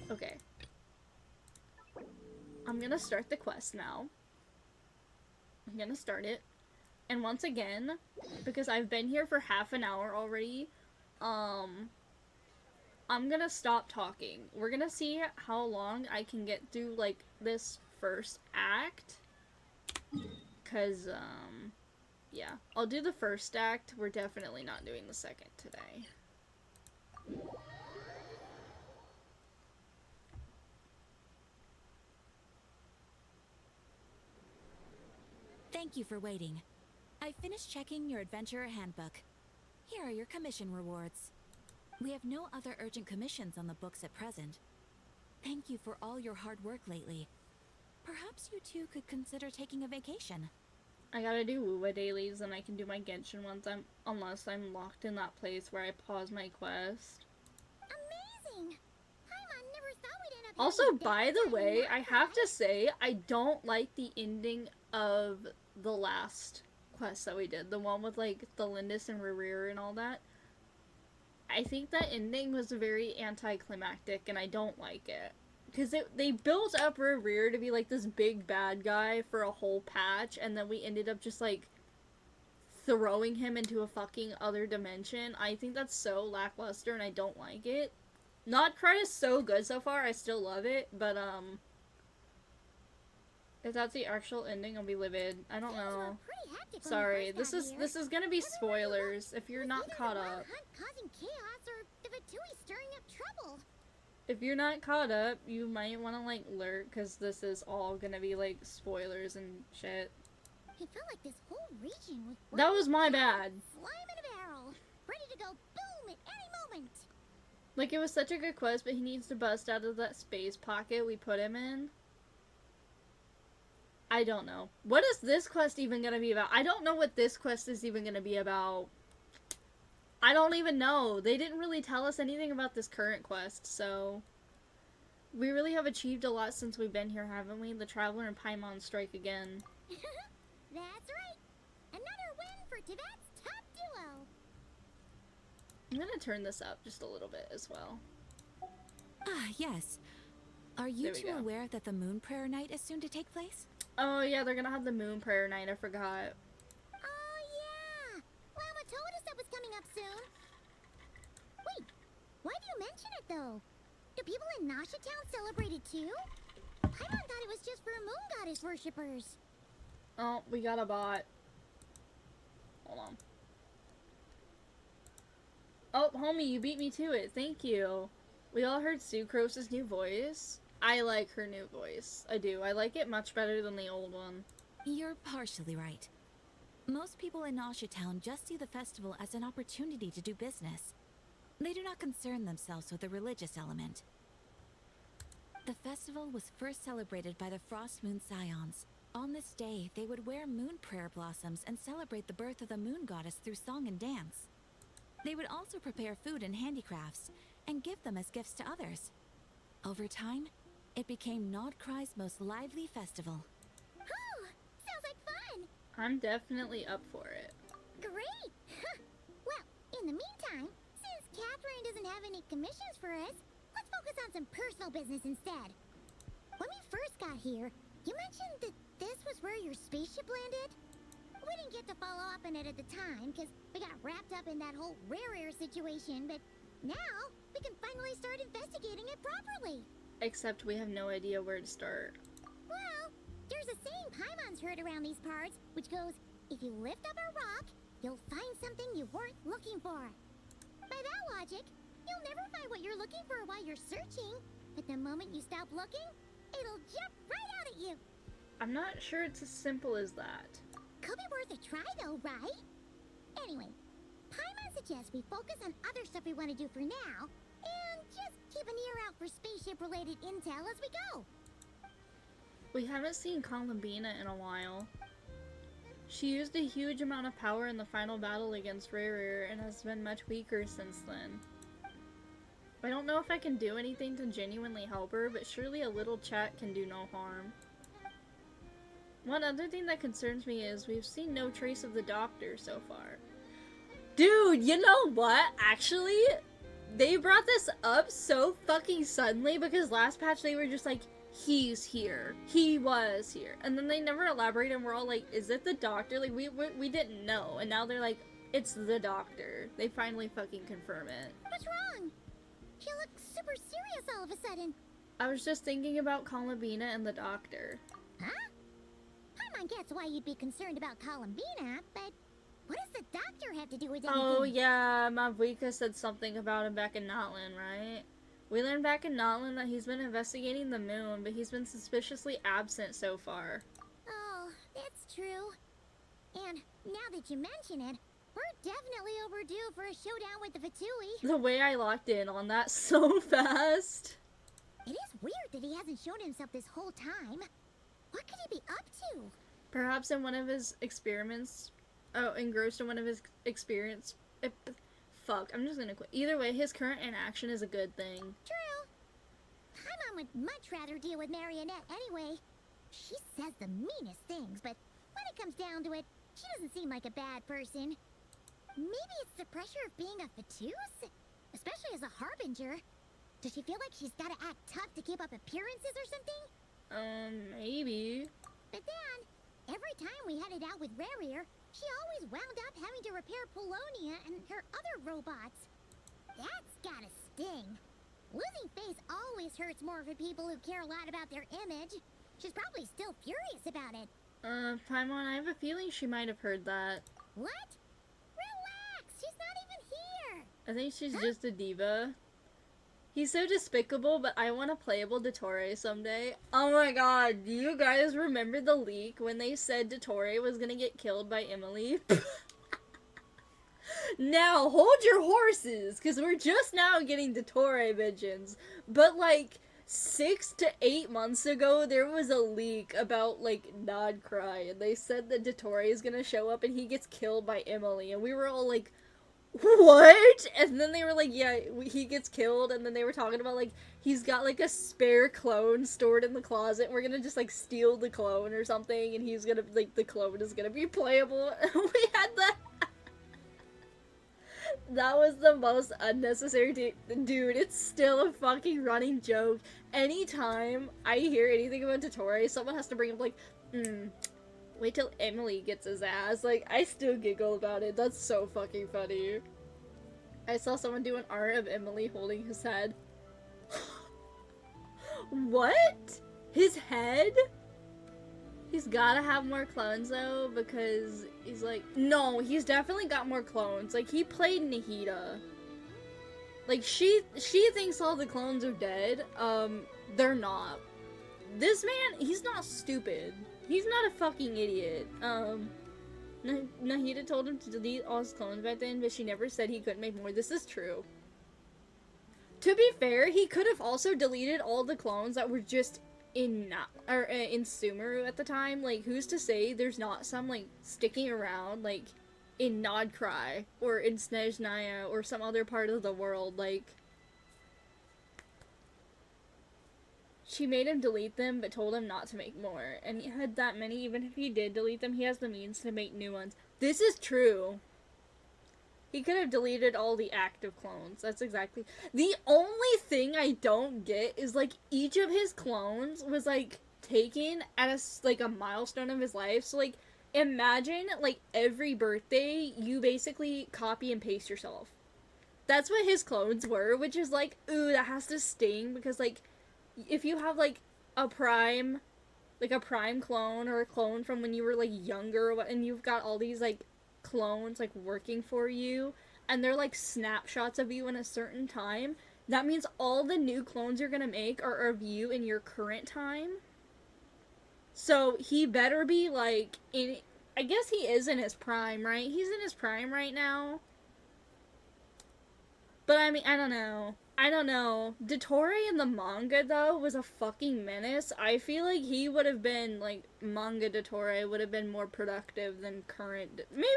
Okay. I'm gonna start the quest now. I'm gonna start it. And once again, because I've been here for half an hour already, I'm gonna stop talking. We're gonna see how long I can get through, like, this first act. Cause, yeah. I'll do the first act. We're definitely not doing the second today. Thank you for waiting. I finished checking your adventurer handbook. Here are your commission rewards. We have no other urgent commissions on the books at present. Thank you for all your hard work lately. Perhaps you two could consider taking a vacation. I gotta do Wuwa dailies, and I can do my Genshin ones, unless I'm locked in that place where I pause my quest. Amazing! Paimon never thought we'd end up Also, having by the downtime, way, not I have right? to say, I don't like the ending of the last quest that we did. The one with, like, the Lindis and Rerir and all that. I think that ending was very anticlimactic, and I don't like it. Because they built up Rerir to be, like, this big bad guy for a whole patch, and then we ended up just, like, throwing him into a fucking other dimension. I think that's so lackluster, and I don't like it. Nocturne is so good so far, I still love it, but, if that's the actual ending, I'll be livid. I don't know. Sorry, this is gonna be spoilers if you're not caught up. Causing chaos or the Vatui stirring up trouble. If you're not caught up, you might want to, like, lurk, because this is all gonna be, like, spoilers and shit. It felt like this whole region was That was my bad. slime in a barrel, ready to go boom at any moment. Like, it was such a good quest, but he needs to bust out of that space pocket we put him in. I don't know. What is this quest even gonna be about? I don't know what this quest is even gonna be about. I don't even know. They didn't really tell us anything about this current quest, so... We really have achieved a lot since we've been here, haven't we? The Traveler and Paimon strike again. That's right. Another win for Tibet's top duo. I'm gonna turn this up just a little bit as well. Ah, yes. Are you There we two go. aware that the Moon Prayer Night is soon to take place? Oh yeah, they're gonna have the Moon Prayer Night, I forgot. Oh yeah. Lama told us that was coming up soon. Wait, why do you mention it though? Do people in Nasha Town celebrate it too? Paimon thought it was just for moon goddess worshippers. Oh, we got a bot. Hold on. Oh, homie, you beat me to it. Thank you. We all heard Sucrose's new voice. I like her new voice. I do. I like it much better than the old one. You're partially right. Most people in Nasha Town just see the festival as an opportunity to do business. They do not concern themselves with the religious element. The festival was first celebrated by the Frost Moon Scions. On this day, they would wear moon prayer blossoms and celebrate the birth of the moon goddess through song and dance. They would also prepare food and handicrafts and give them as gifts to others. Over time, it became Nodcry's most lively festival. Oh, sounds like fun. I'm definitely up for it. Great. Well, in the meantime, since Catherine doesn't have any commissions for us, let's focus on some personal business instead. When we first got here, you mentioned that this was where your spaceship landed? We didn't get to follow up on it at the time, because we got wrapped up in that whole rare air situation, but now we can finally start investigating it properly. Except we have no idea where to start. Well, there's a saying Paimon's heard around these parts, which goes, if you lift up a rock, you'll find something you weren't looking for. By that logic, you'll never find what you're looking for while you're searching, but the moment you stop looking, it'll jump right out at you. I'm not sure it's as simple as that. Could be worth a try though, right? Anyway, Paimon suggests we focus on other stuff we want to do for now, and just keep an ear out for spaceship-related intel as we go. We haven't seen Columbina in a while. She used a huge amount of power in the final battle against Rerir and has been much weaker since then. I don't know if I can do anything to genuinely help her, but surely a little chat can do no harm. One other thing that concerns me is we've seen no trace of the doctor so far. Dude, you know what? Actually, they brought this up so fucking suddenly because last patch they were just like, he's here. He was here. And then they never elaborate and we're all like, is it the doctor? Like, we didn't know. And now they're like, it's the doctor. They finally fucking confirm it. What's wrong? You look super serious all of a sudden. I was just thinking about Columbina and the doctor. Huh? Paimon gets why you'd be concerned about Columbina, but what does the doctor have to do with anything? Oh yeah, Mavuika said something about him back in Notland, right? We learned back in Notland that he's been investigating the moon, but he's been suspiciously absent so far. Oh, that's true. And now that you mention it, we're definitely overdue for a showdown with the Fatui. The way I locked in on that so fast. It is weird that he hasn't shown himself this whole time. What could he be up to? Perhaps in one of his experiments. Oh, engrossed in one of his experiments. Fuck, I'm just gonna quit. Either way, his current inaction is a good thing. True. Paimon would much rather deal with Marionette anyway. She says the meanest things, but when it comes down to it, she doesn't seem like a bad person. Maybe it's the pressure of being a Fatuse? Especially as a Harbinger. Does she feel like she's gotta act tough to keep up appearances or something? Maybe. But then, every time we headed out with Rarier, she always wound up having to repair Polonia and her other robots. That's gotta sting. Losing face always hurts more for people who care a lot about their image. She's probably still furious about it. Paimon, I have a feeling she might have heard that. What? Relax, she's not even here. I think she's just a diva. He's so despicable, but I want a playable Dottore someday. Oh my god, do you guys remember the leak when they said Dottore was gonna get killed by Emily? Now, hold your horses, because we're just now getting Dottore visions. But, like, 6 to 8 months ago, there was a leak about, like, Nod Cry, and they said that Dottore is gonna show up and he gets killed by Emily, and we were all like, what? And then they were like, yeah, he gets killed, and then they were talking about, like, he's got, like, a spare clone stored in the closet, and we're gonna just, like, steal the clone or something, and he's gonna, like, the clone is gonna be playable. We had that. That was the most unnecessary dude, it's still a fucking running joke. Anytime I hear anything about Dottore, someone has to bring up, like, wait till Emily gets his ass. Like, I still giggle about it. That's so fucking funny. I saw someone do an art of Emily holding his head. What? His head? He's gotta have more clones though, because he's like, no, he's definitely got more clones. Like, he played Nahida. Like, she thinks all the clones are dead. They're not. This man, he's not stupid. He's not a fucking idiot. Nahida told him to delete all his clones back then, but she never said he couldn't make more. This is true. To be fair, he could have also deleted all the clones that were just in Sumeru at the time. Like, who's to say there's not some, like, sticking around, like, in Nodcry, or in Snezhnaya, or some other part of the world, like... She made him delete them, but told him not to make more. And he had that many, even if he did delete them, he has the means to make new ones. This is true. He could have deleted all the active clones. That's exactly... The only thing I don't get is, like, each of his clones was, like, taken at a milestone of his life. So, like, imagine, like, every birthday, you basically copy and paste yourself. That's what his clones were, which is, like, ooh, that has to sting, because, like, if you have, like, a prime clone, or a clone from when you were, like, younger, and you've got all these, like, clones, like, working for you, and they're, like, snapshots of you in a certain time, that means all the new clones you're gonna make are of you in your current time. So, he better be, like, I guess he is in his prime, right? He's in his prime right now. But, I mean, I don't know. Dottore in the manga, though, was a fucking menace. I feel like he would have been, like, manga Dottore would have been more productive than current... Maybe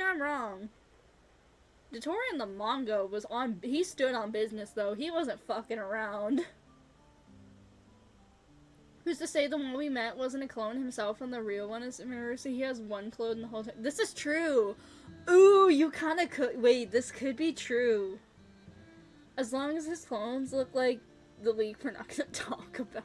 I'm wrong. Dottore in the manga was he stood on business, though. He wasn't fucking around. Who's to say the one we met wasn't a clone himself and the real one is Sumeru, so he has one clone the whole time? This is true! Ooh, you kinda could... Wait, this could be true. As long as his clones look like the leak, we're not gonna talk about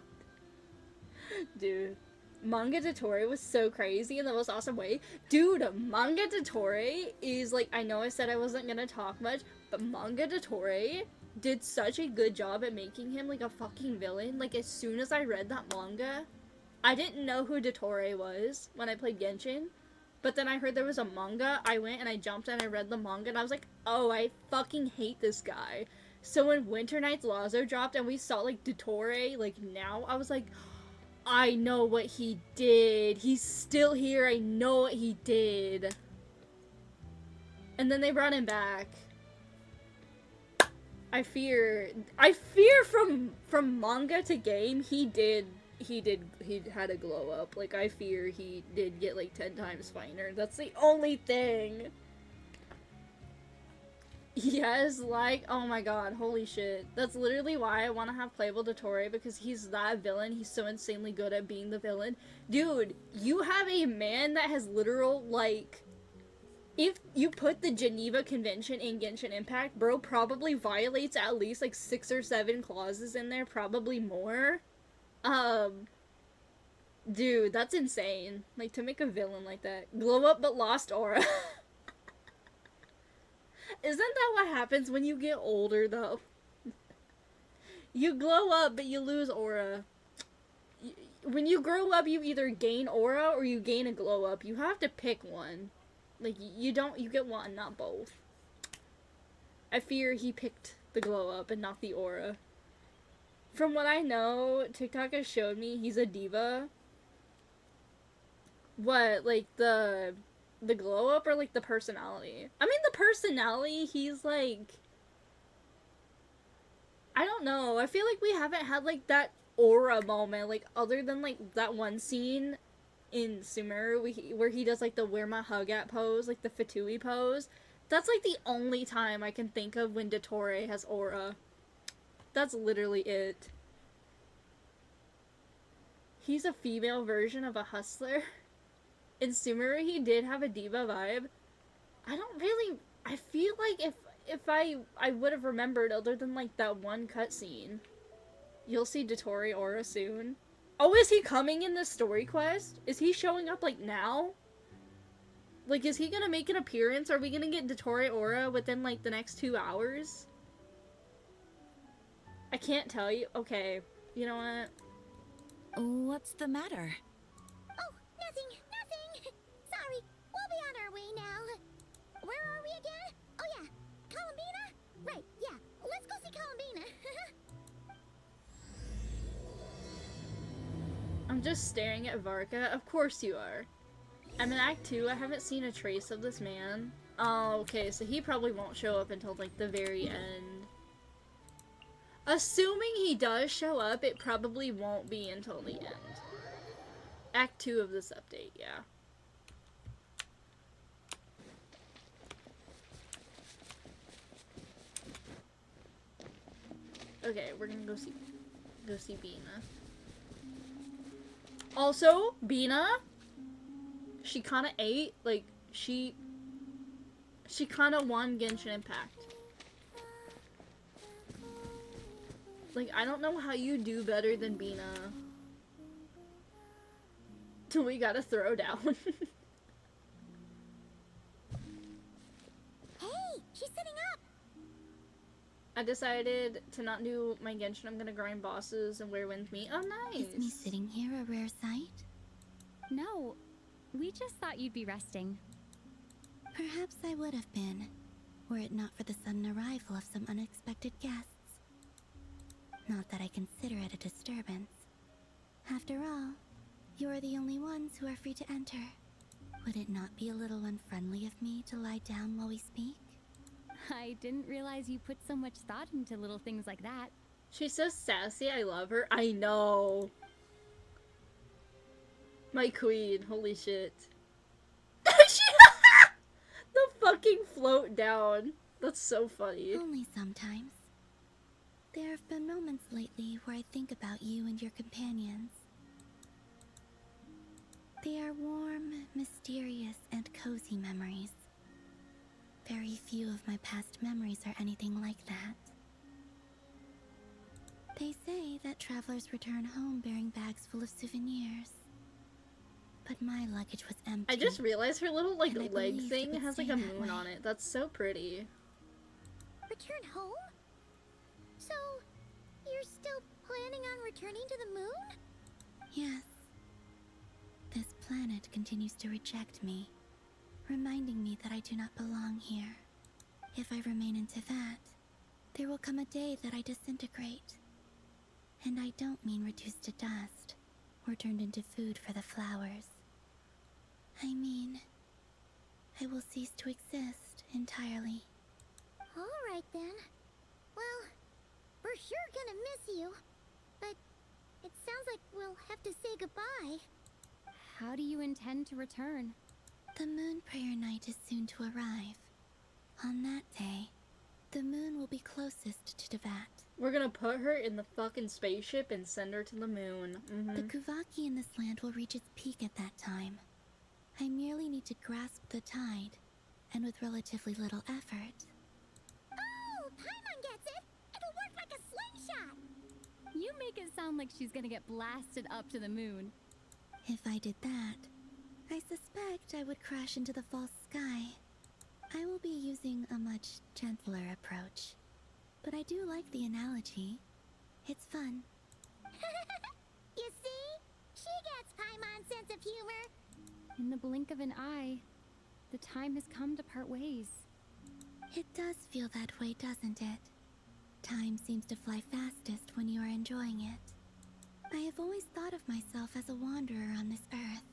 it. Dude. Manga Dottore was so crazy in the most awesome way. Dude, Manga Dottore is like, I know I said I wasn't gonna talk much, but Manga Dottore did such a good job at making him like a fucking villain. Like, as soon as I read that manga, I didn't know who Dottore was when I played Genshin, but then I heard there was a manga. I went and I jumped and I read the manga and I was like, oh, I fucking hate this guy. So when Winter Night's Lazo dropped and we saw like Dottore like now, I was like, I know what he did. He's still here. I know what he did. And then they brought him back. I fear from manga to game, he had a glow up. Like, I fear he did get like 10 times finer. That's the only thing. Yes, like, oh my god, holy shit. That's literally why I want to have playable Dottore, because he's that villain. He's so insanely good at being the villain. Dude, you have a man that has literal, like, if you put the Geneva Convention in Genshin Impact, bro probably violates at least like 6 or 7 clauses in there, probably more. Dude, that's insane. Like, to make a villain like that. Glow up but lost aura. Isn't that what happens when you get older, though? You glow up, but you lose aura. When you grow up, you either gain aura or you gain a glow up. You have to pick one. Like, you get one, not both. I fear he picked the glow up and not the aura. From what I know, TikTok has showed me he's a diva. What, like the glow up or like the personality? I mean, the personality, he's like, I don't know. I feel like we haven't had like that aura moment, like other than like that one scene in Sumeru where he does like the where my hug at pose, like the Fatui pose. That's like the only time I can think of when Dottore has aura. That's literally it. He's a female version of a hustler. In Sumeru, he did have a diva vibe. I feel like if I would have remembered other than like that one cutscene. You'll see Dottore aura soon. Oh, is he coming in this story quest? Is he showing up like now? Like, is he gonna make an appearance? Are we gonna get Dottore aura within like the next 2 hours? I can't tell you. Okay, you know what? What's the matter? Oh, nothing. Sorry, we'll be on our way now. Where are we again? Oh yeah, Columbina? Right, yeah, let's go see Columbina. I'm just staring at Varka. Of course you are. I'm in Act 2. I haven't seen a trace of this man. Oh, okay, so he probably won't show up until like the very end. Assuming he does show up, it probably won't be until the end. Act 2 of this update, yeah. Okay, we're gonna go see Bina. Also, Bina, she kinda ate, like, she kinda won Genshin Impact. Like, I don't know how you do better than Bina. We gotta throw down. Hey, she's sitting up. I decided to not do my Genshin. I'm gonna grind bosses and wear winds meat. Oh, nice. Is me sitting here a rare sight? No, we just thought you'd be resting. Perhaps I would have been, were it not for the sudden arrival of some unexpected guests. Not that I consider it a disturbance. After all, you are the only ones who are free to enter. Would it not be a little unfriendly of me to lie down while we speak? I didn't realize you put so much thought into little things like that. She's so sassy. I love her. I know. My queen. Holy shit. The fucking float down. That's so funny. Only sometimes. There have been moments lately where I think about you and your companions. They are warm, mysterious, and cozy memories. Very few of my past memories are anything like that. They say that travelers return home bearing bags full of souvenirs. But my luggage was empty. I just realized her little, like, And I leg believed thing it would has, like, stay a that moon way. on it. That's so pretty. Return home? So, you're still planning on returning to the moon? Yes. This planet continues to reject me, reminding me that I do not belong here. If I remain in Teyvat, there will come a day that I disintegrate. And I don't mean reduced to dust, or turned into food for the flowers. I mean, I will cease to exist entirely. Alright then. Well, we're sure gonna miss you. But it sounds like we'll have to say goodbye. How do you intend to return? The Moon Prayer Night is soon to arrive. On that day, the moon will be closest to Teyvat. We're gonna put her in the fucking spaceship and send her to the moon. The Kuvaki in this land will reach its peak at that time. I merely need to grasp the tide, and with relatively little effort. Oh, Paimon gets it! It'll work like a slingshot! You make it sound like she's gonna get blasted up to the moon. If I did that, I suspect I would crash into the false sky. I will be using a much gentler approach. But I do like the analogy. It's fun. You see? She gets Paimon's sense of humor. In the blink of an eye, the time has come to part ways. It does feel that way, doesn't it? Time seems to fly fastest when you are enjoying it. I have always thought of myself as a wanderer on this earth,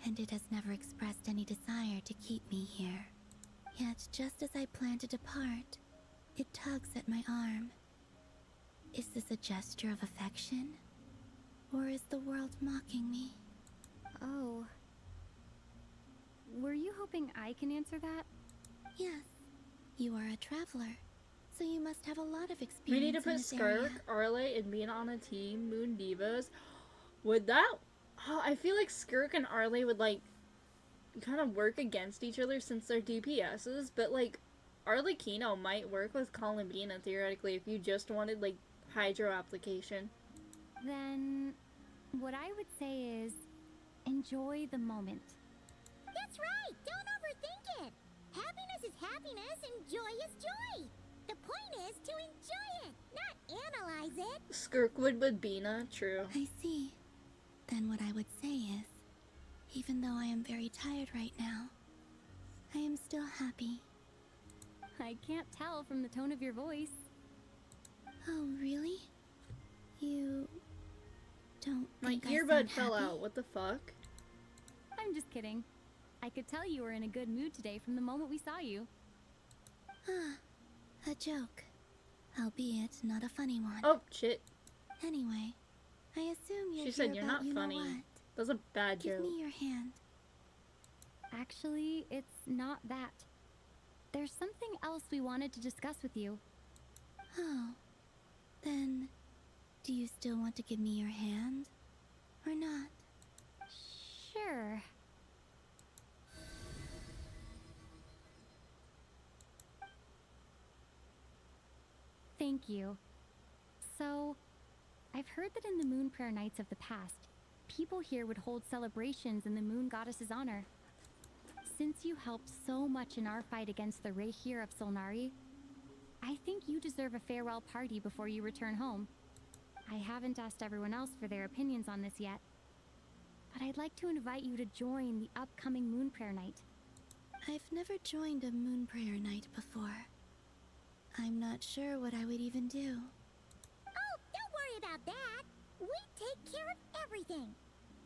and it has never expressed any desire to keep me here. Yet, just as I plan to depart, it tugs at my arm. Is this a gesture of affection? Or is the world mocking me? Oh. Were you hoping I can answer that? Yes. You are a traveler, so you must have a lot of experience. We need to in put this Skirk, area. Arle, and being on a team, Moon Divas. Would that... Oh, I feel like Skirk and Arle would, like, kind of work against each other since they're DPSs, but, like, Arlecchino might work with Columbina, theoretically, if you just wanted, like, Hydro application. Then, what I would say is, enjoy the moment. That's right! Don't overthink it! Happiness is happiness and joy is joy! The point is to enjoy it, not analyze it! Skirkwood with Bina, true. I see. Then what I would say is, even though I am very tired right now, I am still happy. I can't tell from the tone of your voice. Oh, really? You don't My think I earbud sound fell happy? out, what the fuck? I'm just kidding. I could tell you were in a good mood today from the moment we saw you. Ah, a joke. Albeit not a funny one. Oh, shit. Anyway, I assume you're She said here you're about not you know funny. what. That's a bad Give joke. me your hand. Actually, it's not that. There's something else we wanted to discuss with you. Oh, then do you still want to give me your hand? Or not? Sure. Thank you. So, I've heard that in the Moon Prayer Nights of the past, people here would hold celebrations in the Moon Goddess's honor. Since you helped so much in our fight against the Rehir of Solnari, I think you deserve a farewell party before you return home. I haven't asked everyone else for their opinions on this yet, but I'd like to invite you to join the upcoming Moon Prayer Night. I've never joined a moon prayer night before. I'm not sure what I would even do. Oh, don't worry about that. We take care of everything.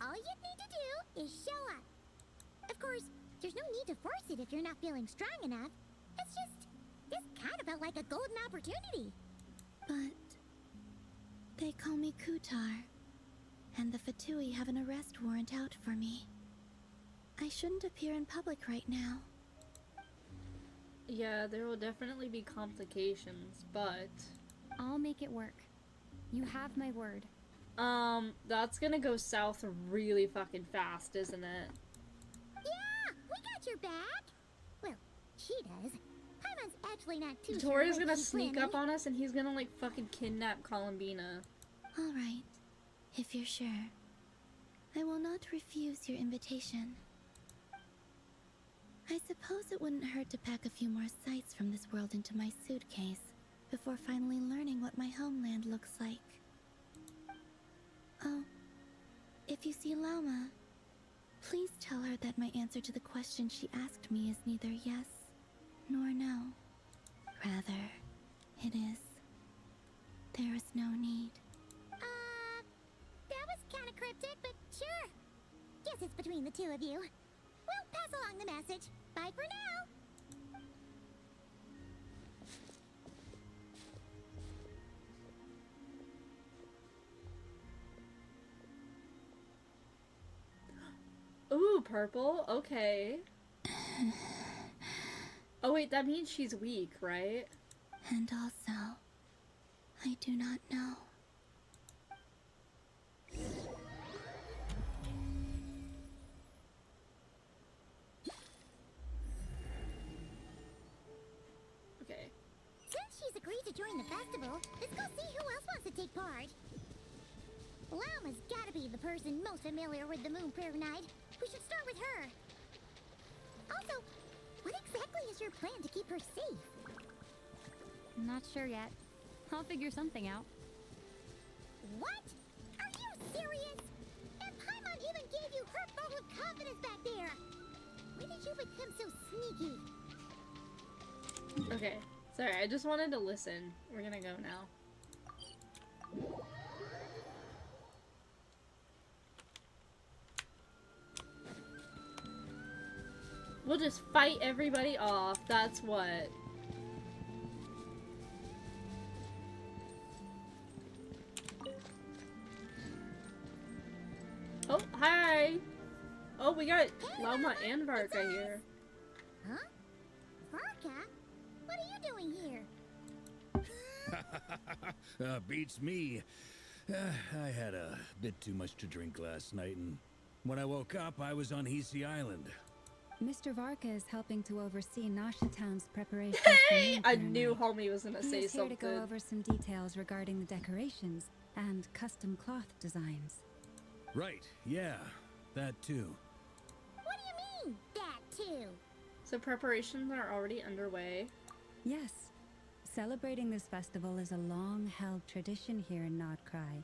All you need to do is show up. Of course, there's no need to force it if you're not feeling strong enough. It's just, this kind of felt like a golden opportunity. But they call me Kutar, and the Fatui have an arrest warrant out for me. I shouldn't appear in public right now. Yeah, there will definitely be complications, but... I'll make it work. You have my word. That's gonna go south really fucking fast, isn't it? Yeah, we got your back. Well, she does. Paimon's actually not too sure Tori's what gonna she's sneak planning. up on us and he's gonna like fucking kidnap Columbina. All right, if you're sure. I will not refuse your invitation. I suppose it wouldn't hurt to pack a few more sights from this world into my suitcase before finally learning what my homeland looks like. Oh, if you see Llama, please tell her that my answer to the question she asked me is neither yes nor no. Rather, it is. There is no need. That was kind of cryptic, but sure. Guess it's between the two of you. We'll pass along the message. Bye for now. Ooh, purple. Okay. Oh wait, that means she's weak, right? And also, I do not know. Okay. Since she's agreed to join the festival, let's go see who else wants to take part. Llama's gotta be the person most familiar with the Moon Prayer Night. We should start with her. Also, what exactly is your plan to keep her safe? Not sure yet. I'll figure something out. What? Are you serious? And Paimon even gave you her vote of confidence back there. When did you become so sneaky? Okay. Sorry, I just wanted to listen. We're gonna go now. We'll just fight everybody off, that's what. Oh, hi! Oh, we got Llama and Varka here. Huh? Varka? What are you doing here? Beats me. I had a bit too much to drink last night, and when I woke up, I was on Hisi Island. Mr. Varka is helping to oversee Nasha Town's preparations. Hey! I knew homie homie was gonna say He is here something. to go over some details regarding the decorations and custom cloth designs. Right, yeah, that too. What do you mean, that too? So preparations are already underway. Yes, celebrating this festival is a long-held tradition here in Nodcry.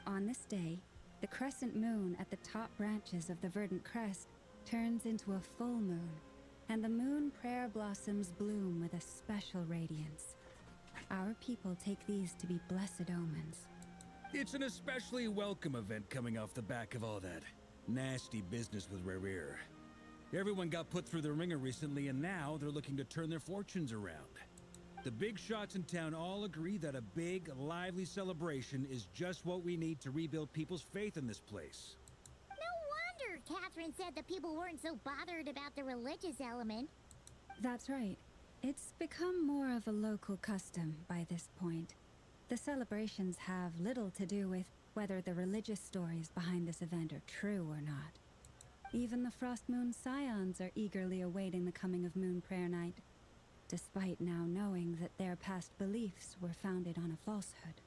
On this day, the crescent moon at the top branches of the verdant crest turns into a full moon, and the moon prayer blossoms bloom with a special radiance. Our people take these to be blessed omens. It's an especially welcome event coming off the back of all that nasty business with Rare. Everyone got put through the ringer recently, and now they're looking to turn their fortunes around. The big shots in town all agree that a big, lively celebration is just what we need to rebuild people's faith in this place. No wonder Catherine said that people weren't so bothered about the religious element. That's right. It's become more of a local custom by this point. The celebrations have little to do with whether the religious stories behind this event are true or not. Even the Frost Moon Scions are eagerly awaiting the coming of Moon Prayer Night, despite now knowing that their past beliefs were founded on a falsehood.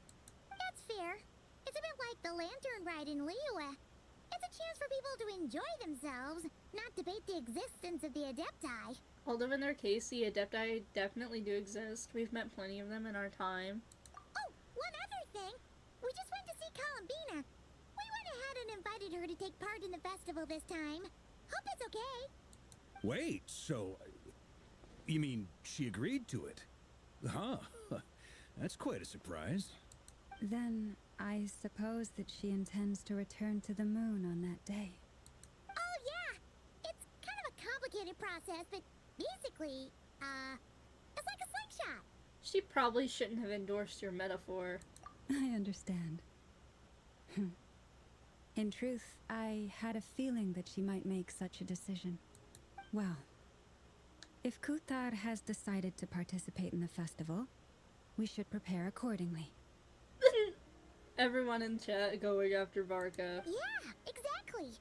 That's fair. It's a bit like the Lantern Ride in Liyue. It's a chance for people to enjoy themselves, not debate the existence of the Adepti. Although in their case, the Adepti definitely do exist. We've met plenty of them in our time. Oh, one other thing. We just went to see Columbina. We went ahead and invited her to take part in the festival this time. Hope it's okay. Wait, so... you mean she agreed to it? Huh. That's quite a surprise. Then, I suppose that she intends to return to the moon on that day. Oh, yeah. It's kind of a complicated process, but basically, it's like a slingshot. She probably shouldn't have endorsed your metaphor. I understand. In truth, I had a feeling that she might make such a decision. Well, if Kuthar has decided to participate in the festival, we should prepare accordingly. Everyone in chat going after Varka. Yeah, exactly.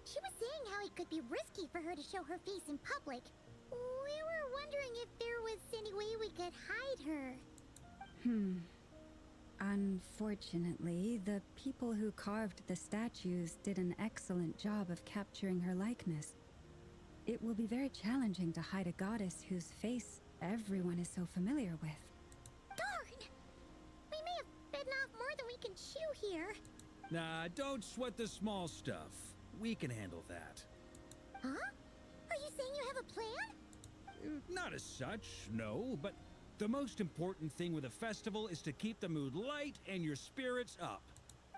She was saying how it could be risky for her to show her face in public. We were wondering if there was any way we could hide her. Unfortunately, the people who carved the statues did an excellent job of capturing her likeness. It will be very challenging to hide a goddess whose face everyone is so familiar with. Darn! We may have bitten off more than we can chew here. Nah, don't sweat the small stuff. We can handle that. Huh? Are you saying you have a plan? Not as such, no, but the most important thing with a festival is to keep the mood light and your spirits up.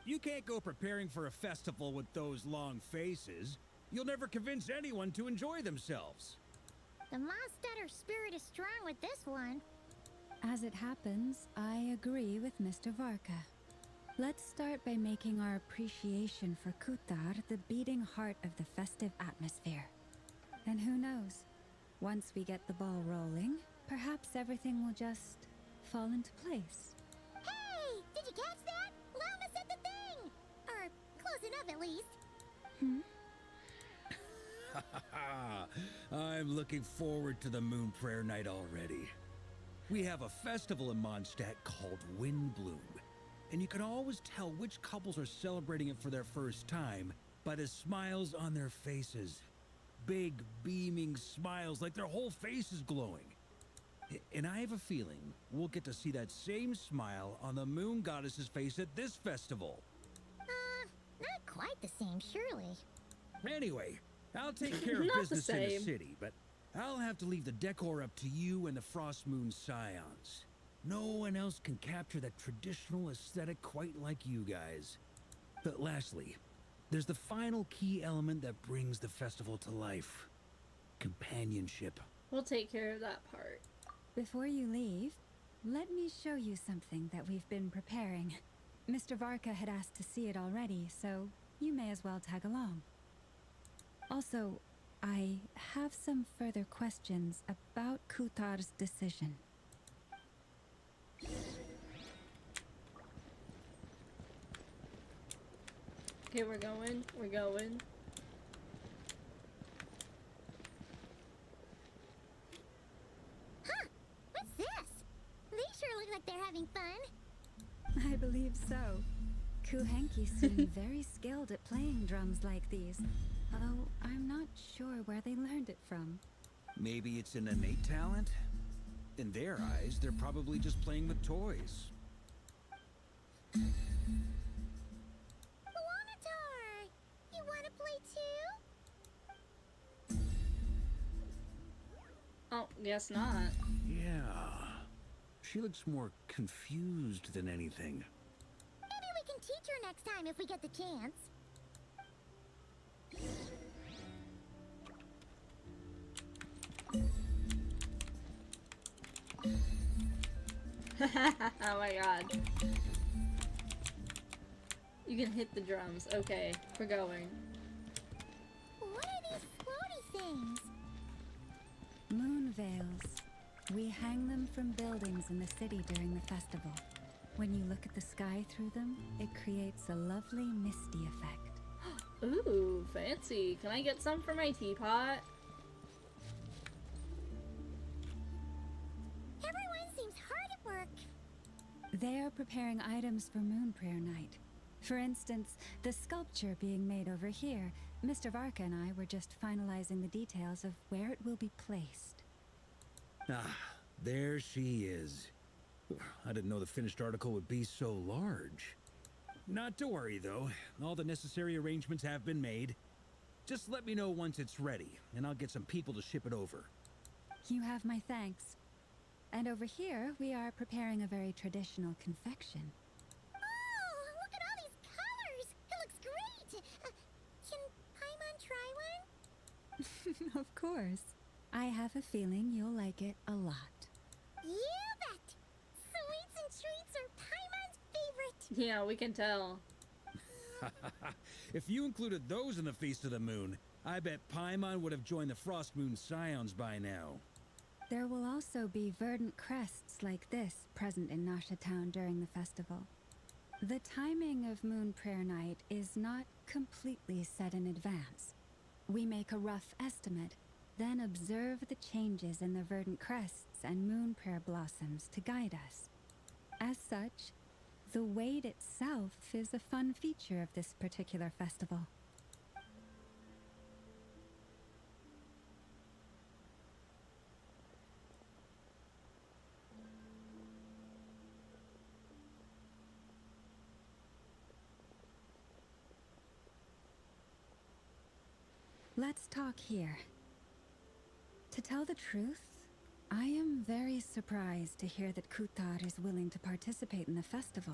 You can't go preparing for a festival with those long faces. You'll never convince anyone to enjoy themselves. The Monstetter spirit is strong with this one. As it happens, I agree with Mr. Varka. Let's start by making our appreciation for Kutar the beating heart of the festive atmosphere. And who knows, once we get the ball rolling, perhaps everything will just fall into place. Hey! Did you catch that? Llama said the thing! Or close enough at least. I'm looking forward to the Moon Prayer Night already. We have a festival in Mondstadt called Windbloom, and you can always tell which couples are celebrating it for their first time by the smiles on their faces. Big, beaming smiles like their whole face is glowing. And I have a feeling we'll get to see that same smile on the Moon Goddess's face at this festival. Not quite the same, surely. Anyway, I'll take care of Not the business in the same. city, but I'll have to leave the decor up to you and the Frost Moon Scions. No one else can capture that traditional aesthetic quite like you guys. But lastly, there's the final key element that brings the festival to life. Companionship. We'll take care of that part. Before you leave, let me show you something that we've been preparing. Mr. Varka had asked to see it already, so you may as well tag along. Also, I have some further questions about Kutar's decision. Okay, we're going. We're going. Huh! What's this? They sure look like they're having fun. I believe so. Kuhenki seem very skilled at playing drums like these, although I'm not sure where they learned it from. Maybe it's an innate talent? In their eyes, they're probably just playing with toys. Wanatar! You wanna play too? Oh, guess not. Yeah. She looks more confused than anything. Maybe we can teach her next time if we get the chance. Oh my god. You can hit the drums. Okay, we're going. What are these floaty things? Moon veils. We hang them from buildings in the city during the festival. When you look at the sky through them, it creates a lovely misty effect. Ooh, fancy. Can I get some for my teapot? Everyone seems hard at work. They are preparing items for Moon Prayer Night. For instance, the sculpture being made over here, Mr. Varka and I were just finalizing the details of where it will be placed. Ah, there she is. I didn't know the finished article would be so large. Not to worry, though. All the necessary arrangements have been made. Just let me know once it's ready, and I'll get some people to ship it over. You have my thanks. And over here, we are preparing a very traditional confection. Oh, look at all these colors! It looks great! Can Paimon try one? Of course. I have a feeling you'll like it a lot. You bet! Sweets and treats are Paimon's favorite! Yeah, we can tell. If you included those in the Feast of the Moon, I bet Paimon would have joined the Frost Moon Scions by now. There will also be verdant crests like this present in Nasha Town during the festival. The timing of Moon Prayer Night is not completely set in advance. We make a rough estimate, then observe the changes in the verdant crests and moon prayer blossoms to guide us. As such, the wade itself is a fun feature of this particular festival. Let's talk here. To tell the truth, I am very surprised to hear that Kutar is willing to participate in the festival.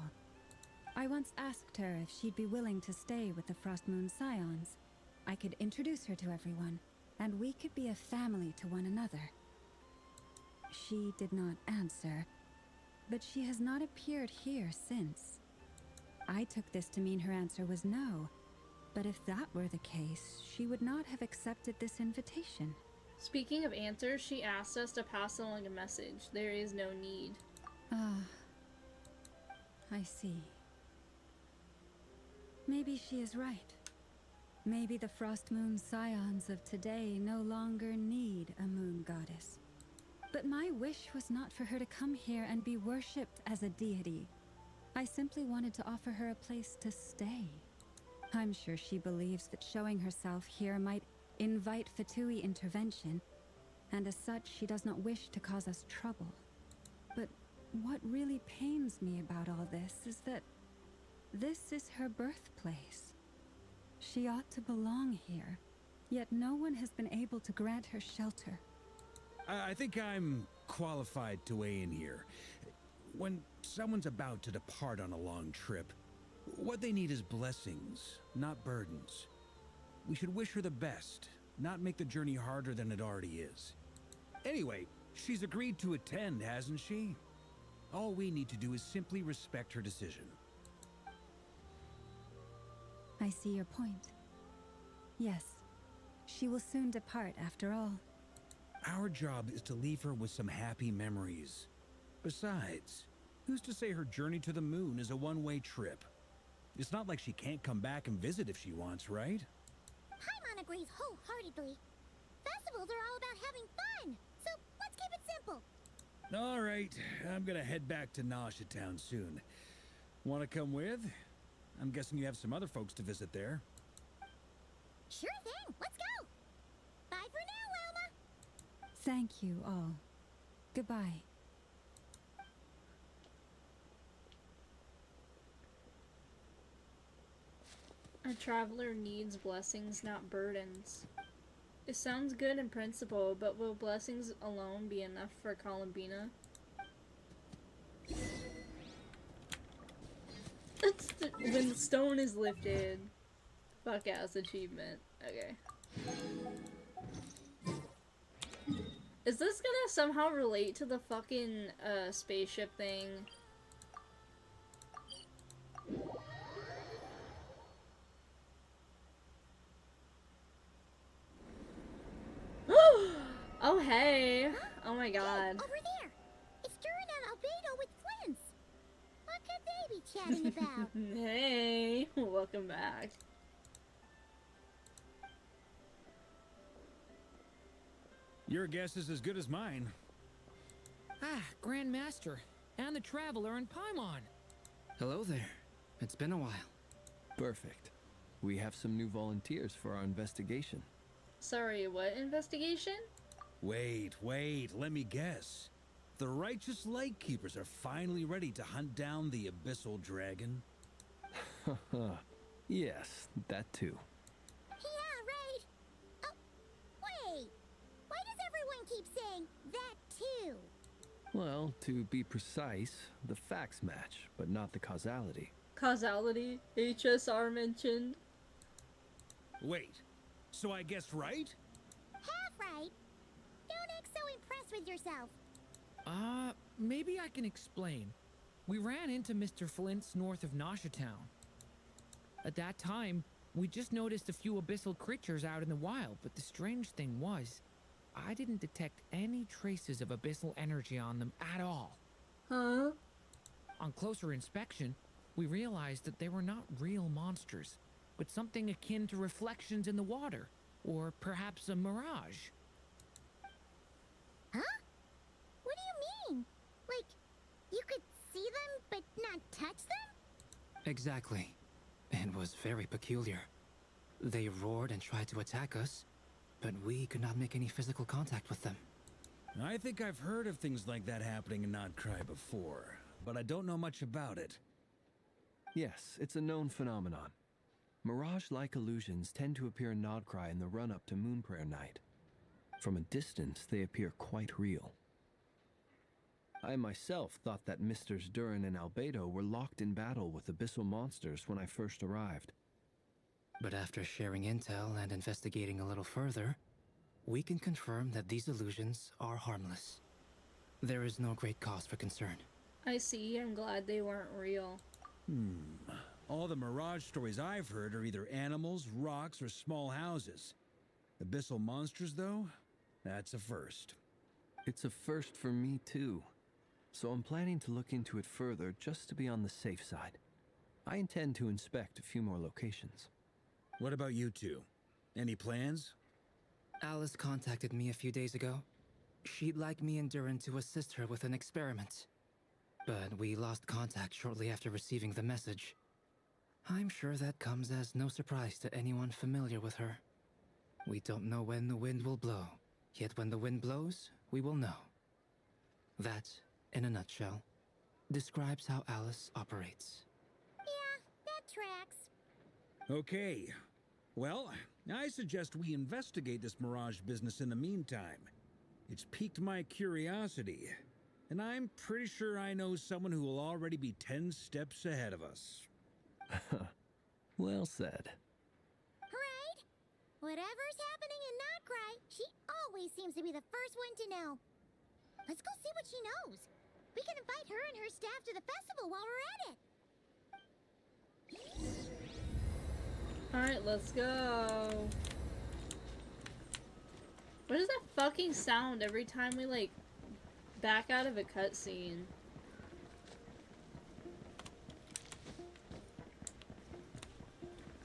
I once asked her if she'd be willing to stay with the Frost Moon Scions. I could introduce her to everyone, and we could be a family to one another. She did not answer, but she has not appeared here since. I took this to mean her answer was no, but if that were the case, she would not have accepted this invitation. Speaking of answers, she asked us to pass along a message. There is no need. Ah, I see. Maybe she is right. Maybe the Frost Moon Scions of today no longer need a moon goddess. But my wish was not for her to come here and be worshipped as a deity. I simply wanted to offer her a place to stay. I'm sure she believes that showing herself here might invite Fatui intervention, and as such she does not wish to cause us trouble. But what really pains me about all this is that this is her birthplace. She ought to belong here, yet no one has been able to grant her shelter. I think I'm qualified to weigh in here. When someone's about to depart on a long trip, what they need is blessings, not burdens. We should wish her the best, not make the journey harder than it already is. Anyway, she's agreed to attend, hasn't she? All we need to do is simply respect her decision. I see your point. Yes, she will soon depart after all. Our job is to leave her with some happy memories. Besides, who's to say her journey to the moon is a one-way trip? It's not like she can't come back and visit if she wants, right? Paimon agrees wholeheartedly. Festivals are all about having fun, so let's keep it simple. All right, I'm gonna head back to Nasha Town soon. Want to come with? I'm guessing you have some other folks to visit there. Sure thing, let's go. Bye for now, Wilma. Thank you all. Goodbye. A traveler needs blessings, not burdens. It sounds good in principle, but will blessings alone be enough for Columbina? When the stone is lifted. Fuck ass achievement. Okay. Is this gonna somehow relate to the fucking spaceship thing? Oh hey! Oh my god. Over there. It's Durin and Albedo with twins. What could they be chatting about? Hey! Welcome back. Your guess is as good as mine. Ah, Grand Master, and the Traveler and Paimon. Hello there. It's been a while. Perfect. We have some new volunteers for our investigation. Sorry, what investigation? Wait, let me guess. The righteous Lightkeepers are finally ready to hunt down the Abyssal Dragon? Yes, that too. Yeah, right. Oh, wait. Why does everyone keep saying that too? Well, to be precise, the facts match, but not the causality. Causality? HSR mentioned? Wait, so I guessed right? Half right. Don't act so impressed with yourself. Maybe I can explain. We ran into Mr. Flint's north of Nasha Town. At that time, we just noticed a few abyssal creatures out in the wild, but the strange thing was, I didn't detect any traces of abyssal energy on them at all. Huh? On closer inspection, we realized that they were not real monsters, but something akin to reflections in the water, or perhaps a mirage. but not touch them? Exactly. It was very peculiar. They roared and tried to attack us, but we could not make any physical contact with them. I think I've heard of things like that happening in Nocturne before, but I don't know much about it. Yes, it's a known phenomenon. Mirage-like illusions tend to appear in Nodcry in the run-up to Moonprayer Night. From a distance, they appear quite real. I myself thought that Misters Durin and Albedo were locked in battle with abyssal monsters when I first arrived. But after sharing intel and investigating a little further, we can confirm that these illusions are harmless. There is no great cause for concern. I see. I'm glad they weren't real. All the Mirage stories I've heard are either animals, rocks, or small houses. Abyssal monsters, though? That's a first. It's a first for me, too. So I'm planning to look into it further just to be on the safe side. I intend to inspect a few more locations. What about you two? Any plans? Alice contacted me a few days ago. She'd like me and Durin to assist her with an experiment. But we lost contact shortly after receiving the message. I'm sure that comes as no surprise to anyone familiar with her. We don't know when the wind will blow, yet when the wind blows, we will know. That, in a nutshell, describes how Alice operates. Yeah, that tracks. Okay. Well, I suggest we investigate this Mirage business in the meantime. It's piqued my curiosity, and I'm pretty sure I know someone who will already be 10 steps ahead of us. Well said. Right? Whatever's happening in Notcry, she always seems to be the first one to know. Let's go see what she knows. We can invite her and her staff to the festival while we're at it. Alright, let's go. What is that fucking sound every time we, like, back out of a cutscene?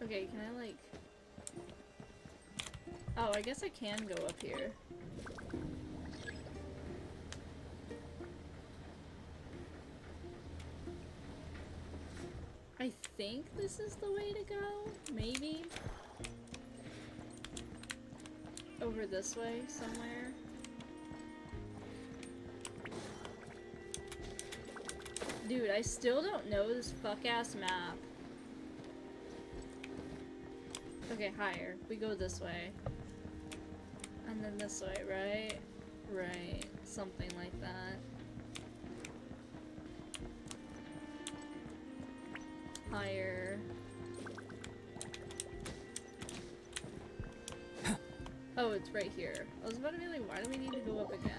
Okay, can I, like... Oh, I guess I can go up here. I think this is the way to go? Maybe? Over this way, somewhere? Dude, I still don't know this fuck-ass map. Okay, higher. We go this way. And then this way, right? Right. Something like that. Higher. Oh, it's right here. I was about to be like, why do we need to go up again?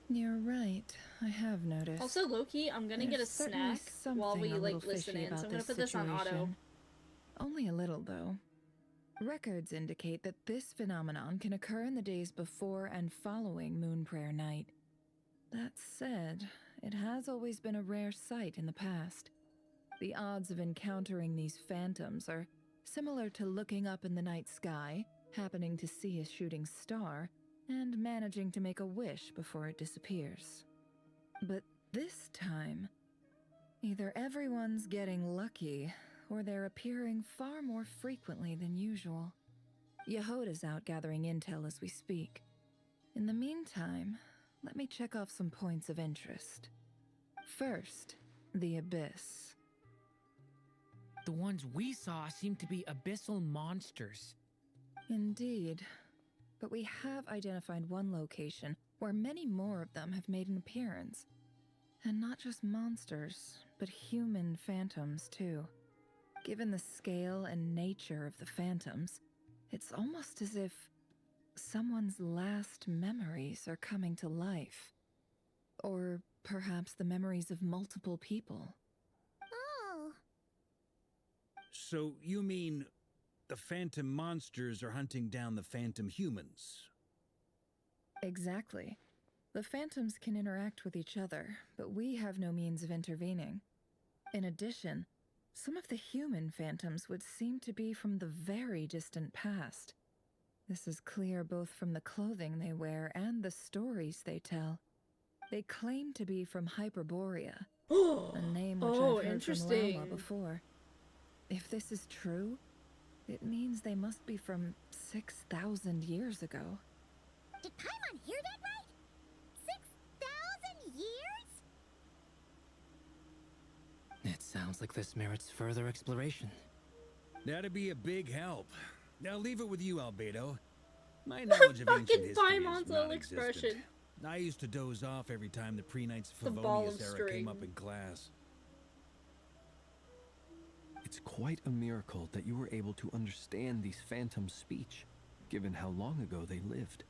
You're right. I have noticed. Also, low-key, I'm gonna get a There's certainly snack while we, something a like, little listen fishy in. So about I'm gonna this put this on auto. situation. Only a little, though. Records indicate that this phenomenon can occur in the days before and following Moonprayer Night. That said, it has always been a rare sight in the past. The odds of encountering these phantoms are similar to looking up in the night sky, happening to see a shooting star, and managing to make a wish before it disappears. But this time, either everyone's getting lucky, or they're appearing far more frequently than usual. Yehoda's out gathering intel as we speak. In the meantime, let me check off some points of interest. First, the Abyss. The ones we saw seem to be abyssal monsters. Indeed. But we have identified one location where many more of them have made an appearance. And not just monsters, but human phantoms too. Given the scale and nature of the phantoms, it's almost as if someone's last memories are coming to life. Or perhaps the memories of multiple people. Oh. So you mean the phantom monsters are hunting down the phantom humans? Exactly. The phantoms can interact with each other, but we have no means of intervening. In addition, Some of the human phantoms would seem to be from the very distant past. This is clear both from the clothing they wear and the stories they tell. They claim to be from Hyperborea, a name which Oh, I've heard from interesting. Lauma before. If this is true, it means they must be from 6,000 years ago. Did Paimon hear that right? 6,000 years? It sounds like this merits further exploration. That'd be a big help. Now leave it with you, Albedo. My knowledge of ancient Fucking history Paimon's is little non-existent. expression. I used to doze off every time the pre-Knights The ball of Favonius era came up string. in class. It's quite a miracle that you were able to understand these phantoms' speech, given how long ago they lived.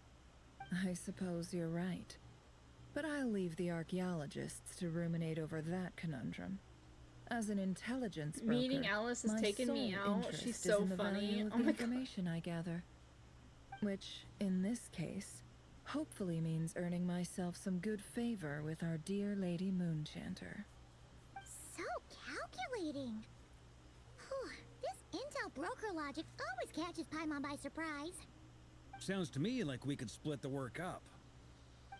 I suppose you're right. But I'll leave the archaeologists to ruminate over that conundrum. As an intelligence broker, Meeting Alice has my taken me sole out. interest She's is so in the funny. value of Oh the my god. information I gather. Which, in this case, hopefully means earning myself some good favor with our dear Lady Moonchanter. So calculating. Whew, this intel broker logic always catches Paimon by surprise. Sounds to me like we could split the work up.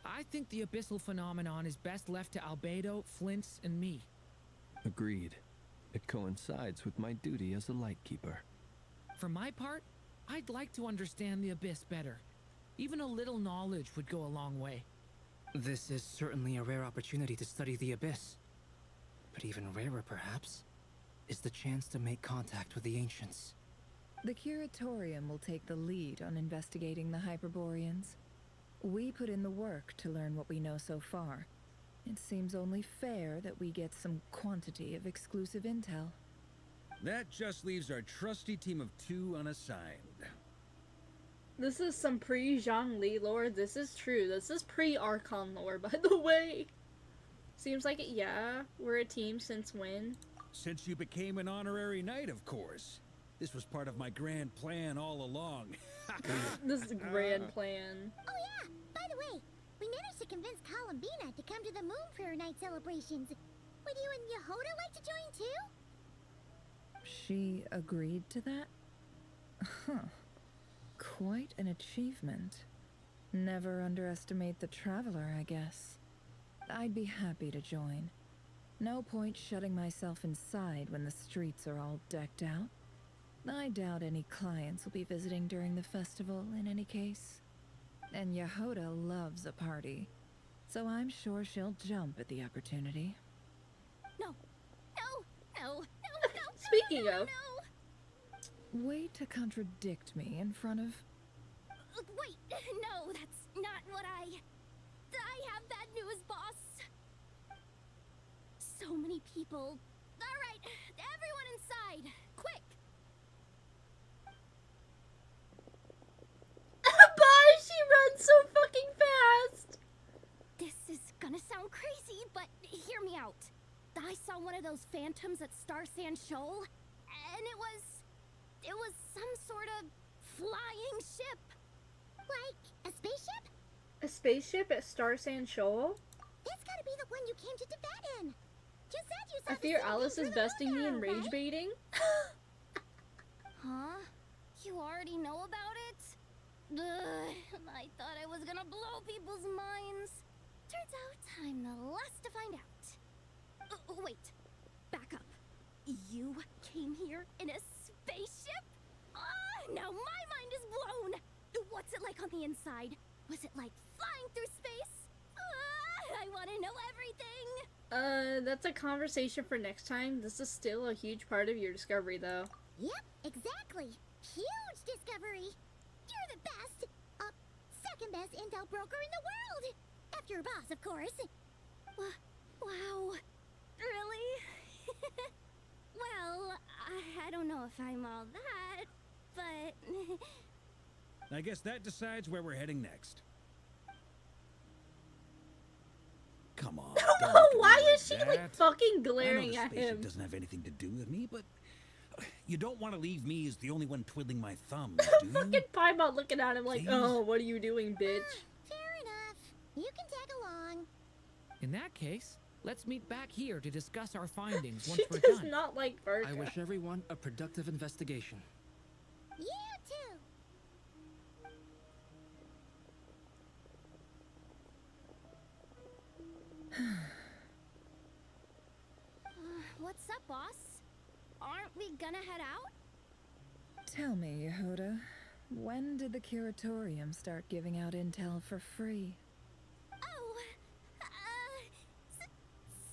I think the abyssal phenomenon is best left to Albedo, Flints, and me. Agreed. It coincides with my duty as a lightkeeper. For my part, I'd like to understand the abyss better. Even a little knowledge would go a long way. This is certainly a rare opportunity to study the abyss. But even rarer, perhaps, is the chance to make contact with the ancients. The Curatorium will take the lead on investigating the Hyperboreans. We put in the work to learn what we know so far. It seems only fair that we get some quantity of exclusive intel. That just leaves our trusty team of 2 unassigned. This is some pre-Zhongli lore. This is true. This is pre-Archon lore, by the way. Seems like it, yeah. We're a team since when? Since you became an honorary knight, of course. This was part of my grand plan all along. This is a grand plan. Oh yeah, by the way, we managed to convince Columbina to come to the Moon Prayer Night celebrations. Would you and Yehoda like to join too? She agreed to that? Huh. Quite an achievement. Never underestimate the traveler, I guess. I'd be happy to join. No point shutting myself inside when the streets are all decked out. I doubt any clients will be visiting during the festival in any case. And Yehoda loves a party, so I'm sure she'll jump at the opportunity. No, no. Speaking of, Way to contradict me in front of... Wait, no, that's not what I have bad news, boss. So many people. All right, everyone inside, quick. bye! She runs so fucking fast! This is gonna sound crazy, but hear me out. I saw one of those phantoms at Star Sand Shoal, and it was some sort of flying ship. Like a spaceship? A spaceship at Star Sand Shoal? That's gotta be the one you came to Tibet in. You said you saw I the fear same thing Alice through is the besting me in moon arrow, rage right? baiting. Huh? You already know about it? Ugh, I thought I was gonna blow people's minds. Turns out I'm the last to find out. Wait, back up. You came here in a spaceship? Now my mind is blown. What's it like on the inside? Was it like flying through space? I want to know everything. That's a conversation for next time. This is still a huge part of your discovery, though. Yep, exactly. Huge discovery. You're the best. Second best intel broker in the world. After your boss, of course. Wow. Really? Well, I don't know if I'm all that, but... I guess that decides where we're heading next. Come on. don't look at me Why is she that. like fucking I know glaring the at spaceship him? doesn't have anything to do with me, but you don't want to leave me as the only one twiddling my thumbs, do you? Fucking Paimon looking at him like, Please? oh, what are you doing, bitch? Fair enough. You can tag along. In that case, Let's meet back here to discuss our findings once She we're does done. not like Virgo. I wish everyone a productive investigation. You too. What's up, boss? Aren't we gonna head out? Tell me, Yehuda, when did the curatorium start giving out intel for free? Oh,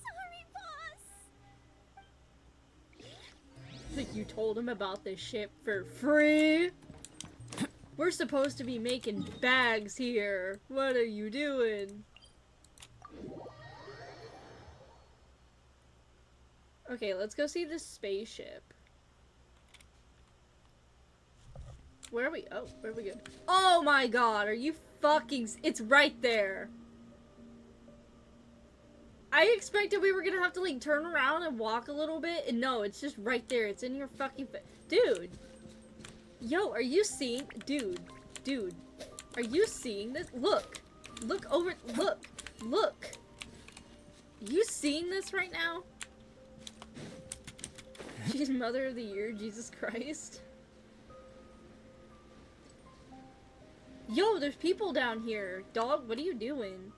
sorry, boss. Like you told him about this ship for free? We're supposed to be making bags here. What are you doing? Okay, let's go see this spaceship. Where are we? Oh, where are we going? Oh my god, are you fucking... It's right there. I expected we were gonna have to, like, turn around and walk a little bit, and no, it's just right there. It's in your fucking Dude. Yo, are you seeing... Dude. Are you seeing this? Look. Look over... Look. You seeing this right now? She's Mother of the Year, Jesus Christ. Yo, there's people down here. Dog, what are you doing?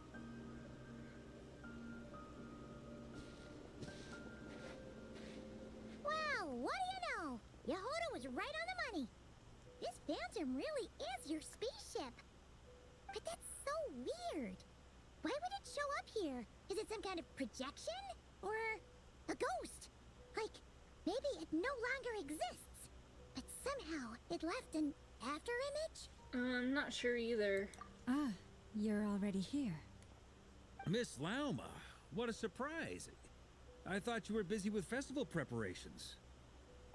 Wow, what do you know? Yehuda was right on the money. This phantom really is your spaceship. But that's so weird. Why would it show up here? Is it some kind of projection? Or a ghost? Like, maybe it no longer exists. But somehow it left an after image? I'm not sure either. Ah, you're already here. Miss Lauma, what a surprise. I thought you were busy with festival preparations.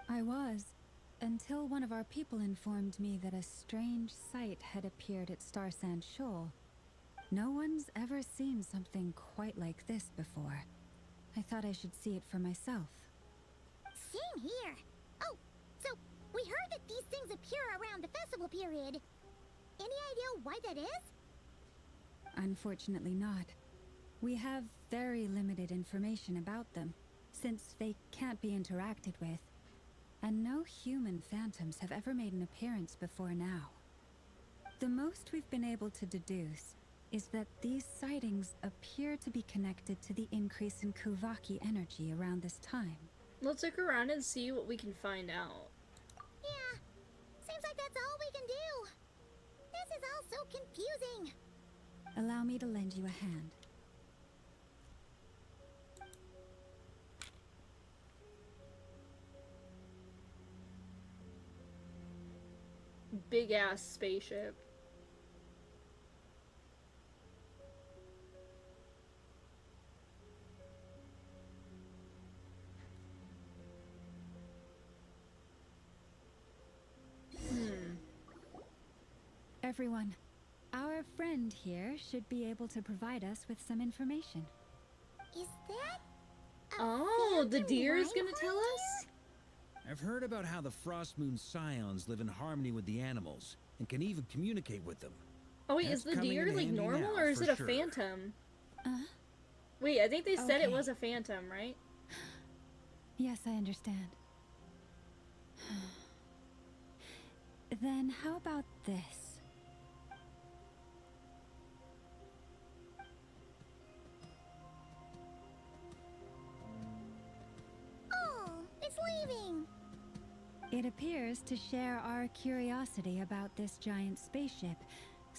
I was, until one of our people informed me that a strange sight had appeared at Star Sand Shoal. No one's ever seen something quite like this before. I thought I should see it for myself. Same here. Oh, so we heard that these things appear around the festival period. Any idea why that is? Unfortunately not. We have very limited information about them, since they can't be interacted with. And no human phantoms have ever made an appearance before now. The most we've been able to deduce is that these sightings appear to be connected to the increase in Kuvaki energy around this time. Let's look around and see what we can find out. Yeah, seems like that's all we can do. This is all so confusing. Allow me to lend you a hand. Big ass spaceship. Everyone, our friend here should be able to provide us with some information. Is that Oh, the phantom deer is line gonna horn tell us? deer? I've heard about how the Frost Moon Scions live in harmony with the animals and can even communicate with them. Oh wait, That's is the coming deer in like handy normal now, or is for it a sure. phantom? Wait, I think they said it Okay. was a phantom, right? Yes, I understand. Then how about this? Oh, it's leaving. It appears to share our curiosity about this giant spaceship,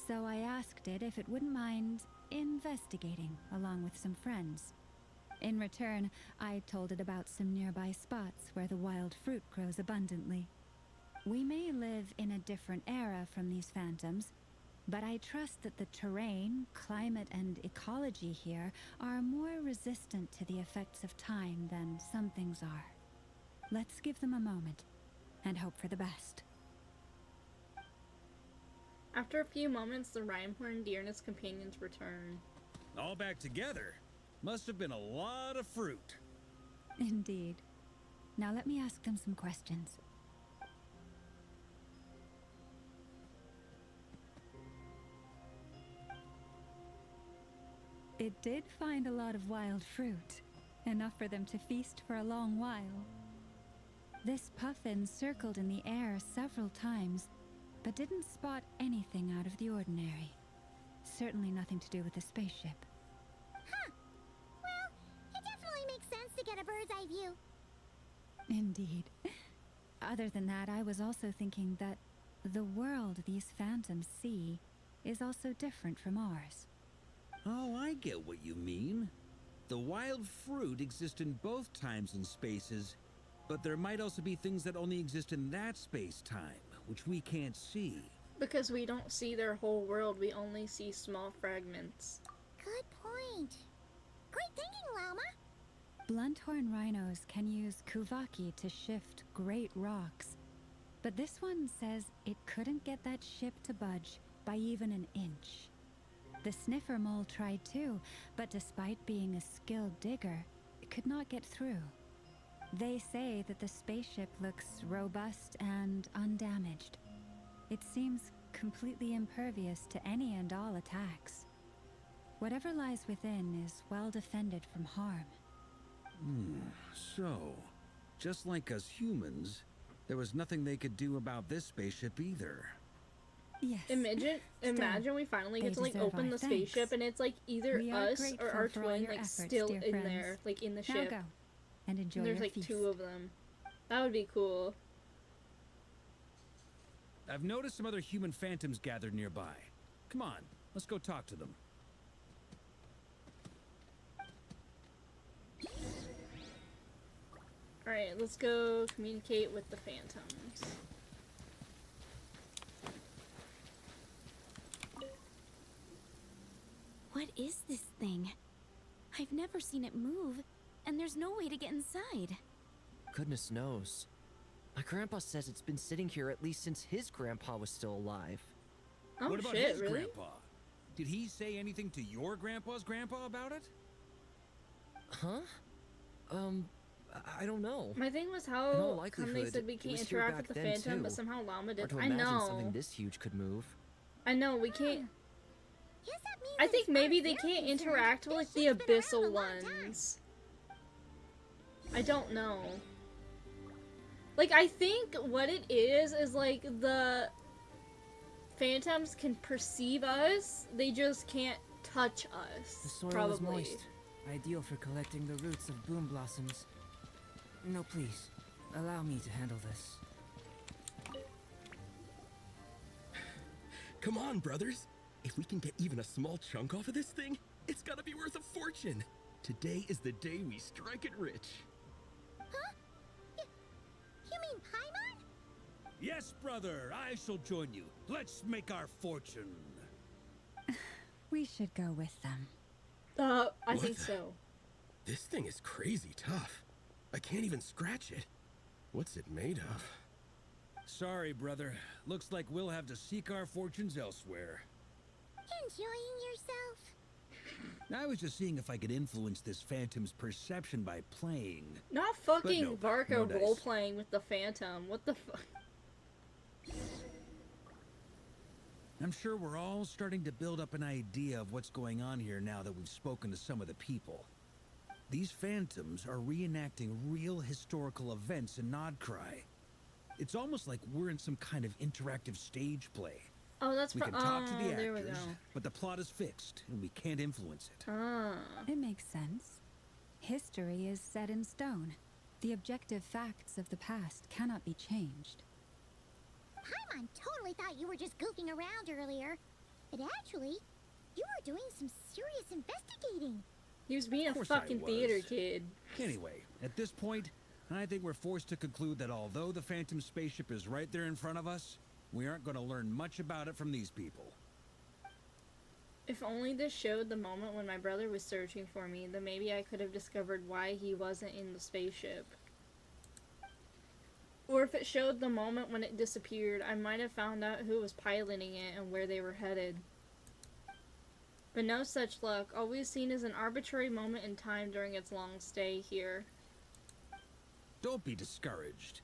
so I asked it if it wouldn't mind investigating along with some friends. In return, I told it about some nearby spots where the wild fruit grows abundantly. We may live in a different era from these phantoms, but I trust that the terrain, climate, and ecology here are more resistant to the effects of time than some things are. Let's give them a moment and hope for the best. After a few moments, the Rhyme-horned deer and his companions return. All back together. Must have been a lot of fruit. Indeed. Now let me ask them some questions. It did find a lot of wild fruit, enough for them to feast for a long while. This puffin circled in the air several times, but didn't spot anything out of the ordinary. Certainly nothing to do with the spaceship. Huh. Well, it definitely makes sense to get a bird's eye view. Indeed. Other than that, I was also thinking that the world these phantoms see is also different from ours. Oh, I get what you mean. The wild fruit exists in both times and spaces, but there might also be things that only exist in that space-time, which we can't see. Because we don't see their whole world, we only see small fragments. Good point. Great thinking, Llama. Blunthorn rhinos can use kuvaki to shift great rocks, but this one says it couldn't get that ship to budge by even an inch. The sniffer mole tried too, but despite being a skilled digger, it could not get through. They say that the spaceship looks robust and undamaged. It seems completely impervious to any and all attacks. Whatever lies within is well defended from harm. So, just like us humans, there was nothing they could do about this spaceship either. Yes. Imagine we finally get to like deserve open our the thanks. spaceship and it's like either We are us or grateful our for all twin your like efforts, still dear in friends. there, like in the Now ship. go and enjoy And there's your like feast. 2 of them. That would be cool. I've noticed some other human phantoms gathered nearby. Come on, let's go talk to them. Alright, let's go communicate with the phantoms. What is this thing? I've never seen it move, and there's no way to get inside. Goodness knows. My grandpa says it's been sitting here at least since his grandpa was still alive. Oh What about shit, his really? grandpa? Did he say anything to your grandpa's grandpa about it? Huh? I don't know. My thing was In how all come they likelihood, said we it can't was here interact back with the then, phantom, but too. somehow Llama did. Hard to I imagine know. something this huge could move. I know, we can't. Guess that means I as think far maybe as they they're can't concerned, interact with this like the ship's been around a abyssal long time. ones. I don't know. Like, I think what it is like the phantoms can perceive us, they just can't touch us. The soil probably. is moist, ideal for collecting the roots of boom blossoms. No, please, allow me to handle this. Come on, brothers. If we can get even a small chunk off of this thing, it's gotta be worth a fortune. Today is the day we strike it rich. Huh? You mean Paimon? Yes, brother, I shall join you. Let's make our fortune. We should go with them. I What think the- so. This thing is crazy tough. I can't even scratch it. What's it made of? Sorry, brother. Looks like we'll have to seek our fortunes elsewhere. Enjoying yourself? I was just seeing if I could influence this phantom's perception by playing. Not fucking no, Varka no dice. role-playing with the phantom. What the fuck? I'm sure we're all starting to build up an idea of what's going on here now that we've spoken to some of the people. These phantoms are reenacting real historical events in Nodcry. It's almost like we're in some kind of interactive stage play. Oh, that's We can talk to the there we actors, go. but the plot is fixed, and we can't influence it. Ah. It makes sense. History is set in stone. The objective facts of the past cannot be changed. Paimon totally thought you were just goofing around earlier. But actually, you were doing some serious investigating. He was being a course I fucking was. theater kid. Anyway, at this point, I think we're forced to conclude that although the Phantom spaceship is right there in front of us, we aren't going to learn much about it from these people. If only this showed the moment when my brother was searching for me, then maybe I could have discovered why he wasn't in the spaceship. Or if it showed the moment when it disappeared, I might have found out who was piloting it and where they were headed. But no such luck. All we've seen is an arbitrary moment in time during its long stay here. Don't be discouraged.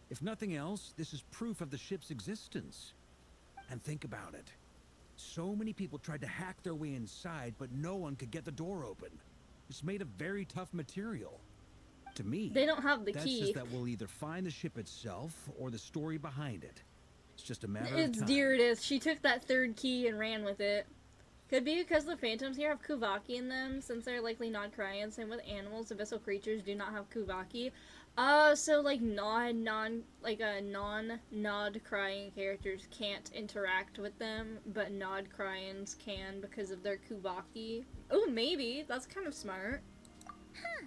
If nothing else, this is proof of the ship's existence. And think about it. So many people tried to hack their way inside, but no one could get the door open. It's made of very tough material. To me, They don't have the that key. says that we'll either find the ship itself or the story behind it. It's just a matter It's of time. Deirdis. She took that third key and ran with it. Could be because the phantoms here have Kuvaki in them, since they're likely non-crying. Same with animals, abyssal creatures do not have Kuvaki. So like non-nod crying characters can't interact with them, but nod cryings can because of their Kuvaki. Oh, maybe that's kind of smart. Huh.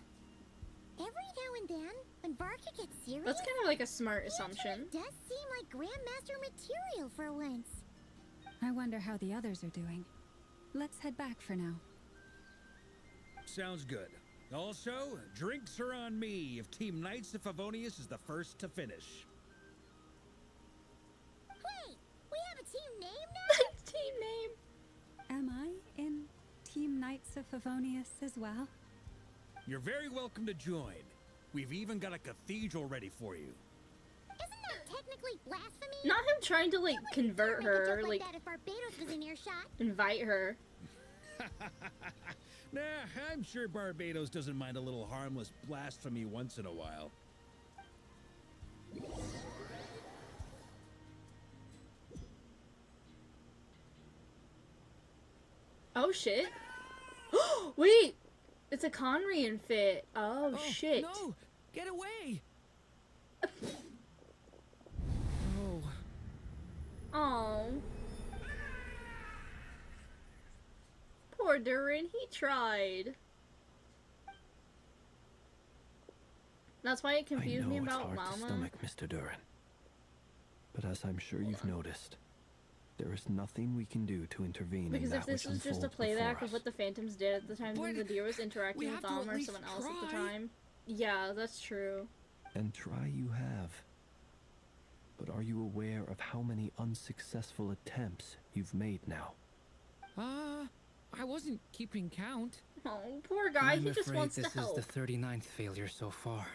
Every now and then, when Varka gets serious, That's kind of like a smart assumption. it does seem like Grandmaster material for once. I wonder how the others are doing. Let's head back for now. Sounds good. Also, drinks are on me if Team Knights of Favonius is the first to finish. Wait, we have a team name now? Team name. Am I in Team Knights of Favonius as well? You're very welcome to join. We've even got a cathedral ready for you. Isn't that technically blasphemy? Not him trying to like convert her, like like that if Barbados was in earshot. invite her. Nah, I'm sure Barbados doesn't mind a little harmless blasphemy once in a while. Oh shit. Wait! It's a Conrian fit. Oh shit. No! Get away! Oh. Oh. Poor Durin, he tried. That's why it confused me I know about it's hard to Llama. stomach, Mr. Durin. But as I'm sure you've noticed, there is nothing we can do to intervene Because in if that this which was just a unfolds playback before of what us. the Phantoms did at the time when the deer was interacting with have to Alma at or least someone else at the try. time. Yeah, that's true. And try you have. But are you aware of how many unsuccessful attempts you've made now? I wasn't keeping count. Oh, poor guy, I'm he just afraid wants to this help. is the 39th failure so far.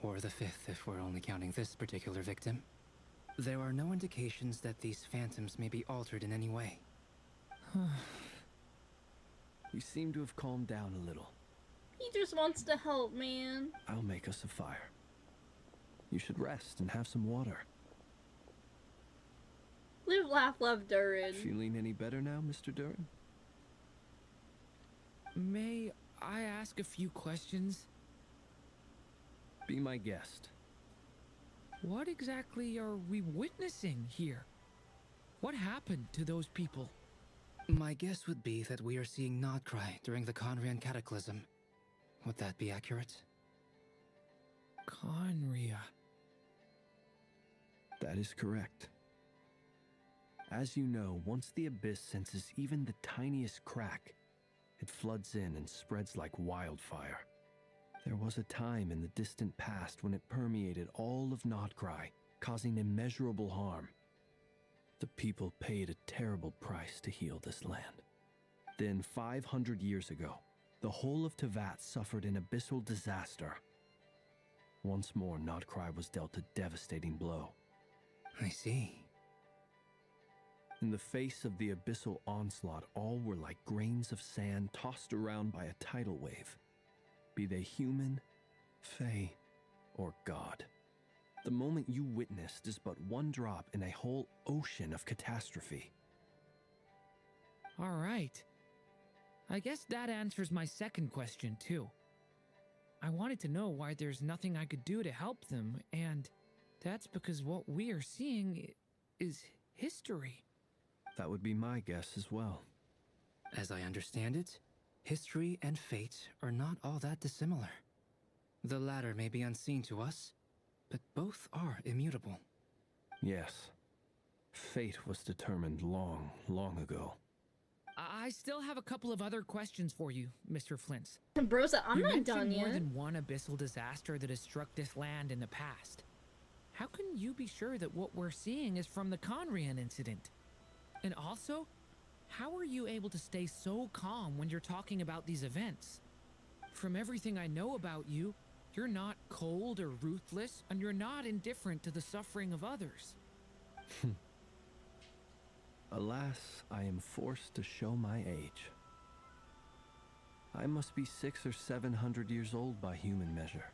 Or the 5th if we're only counting this particular victim. There are no indications that these phantoms may be altered in any way. You seem to have calmed down a little. He just wants to help, man. I'll make us a fire. You should rest and have some water. Live, laugh, love, Durin. Feeling any better now, Mr. Durin? May I ask a few questions? Be my guest. What exactly are we witnessing here? What happened to those people? My guess would be that we are seeing Nodcry during the Conrian Cataclysm. Would that be accurate? Conria. That is correct. As you know, once the Abyss senses even the tiniest crack, it floods in and spreads like wildfire. There was a time in the distant past when it permeated all of Nodcry, causing immeasurable harm. The people paid a terrible price to heal this land. Then, 500 years ago, the whole of Tevat suffered an abyssal disaster. Once more, Nodcry was dealt a devastating blow. I see. In the face of the abyssal onslaught, all were like grains of sand tossed around by a tidal wave, be they human, fae, or god. The moment you witnessed is but one drop in a whole ocean of catastrophe. All right. I guess that answers my second question, too. I wanted to know why there's nothing I could do to help them, and that's because what we are seeing is history. That would be my guess as well. As I understand it, history and fate are not all that dissimilar. The latter may be unseen to us, but both are immutable. Yes. Fate was determined long, long ago. I still have a couple of other questions for you, Mr. Flint's. Bro said, I'm You not mentioned done more yet. than one abyssal disaster that has struck this land in the past. How can you be sure that what we're seeing is from the Conrian incident? And also, how are you able to stay so calm when you're talking about these events? From everything I know about you, you're not cold or ruthless, and you're not indifferent to the suffering of others. Alas, I am forced to show my age. I must be 600 or 700 years old by human measure.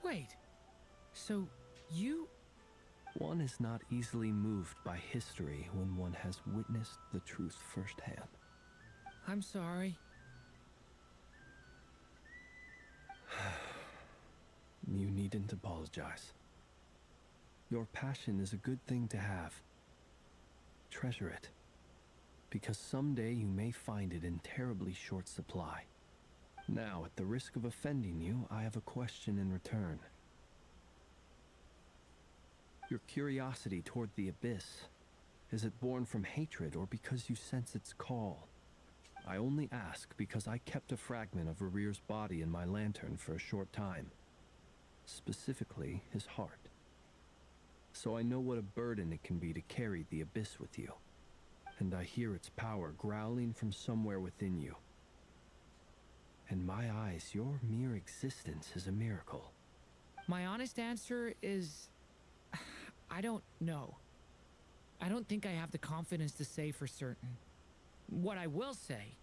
Wait, so you... One is not easily moved by history when one has witnessed the truth firsthand. I'm sorry. You needn't apologize. Your passion is a good thing to have. Treasure it, because someday you may find it in terribly short supply. Now, at the risk of offending you, I have a question in return. Your curiosity toward the abyss, is it born from hatred or because you sense its call? I only ask because I kept a fragment of Rerear's body in my lantern for a short time. Specifically, his heart. So I know what a burden it can be to carry the abyss with you. And I hear its power growling from somewhere within you. In my eyes, your mere existence is a miracle. My honest answer is... I don't know. I don't think I have the confidence to say for certain. What I will say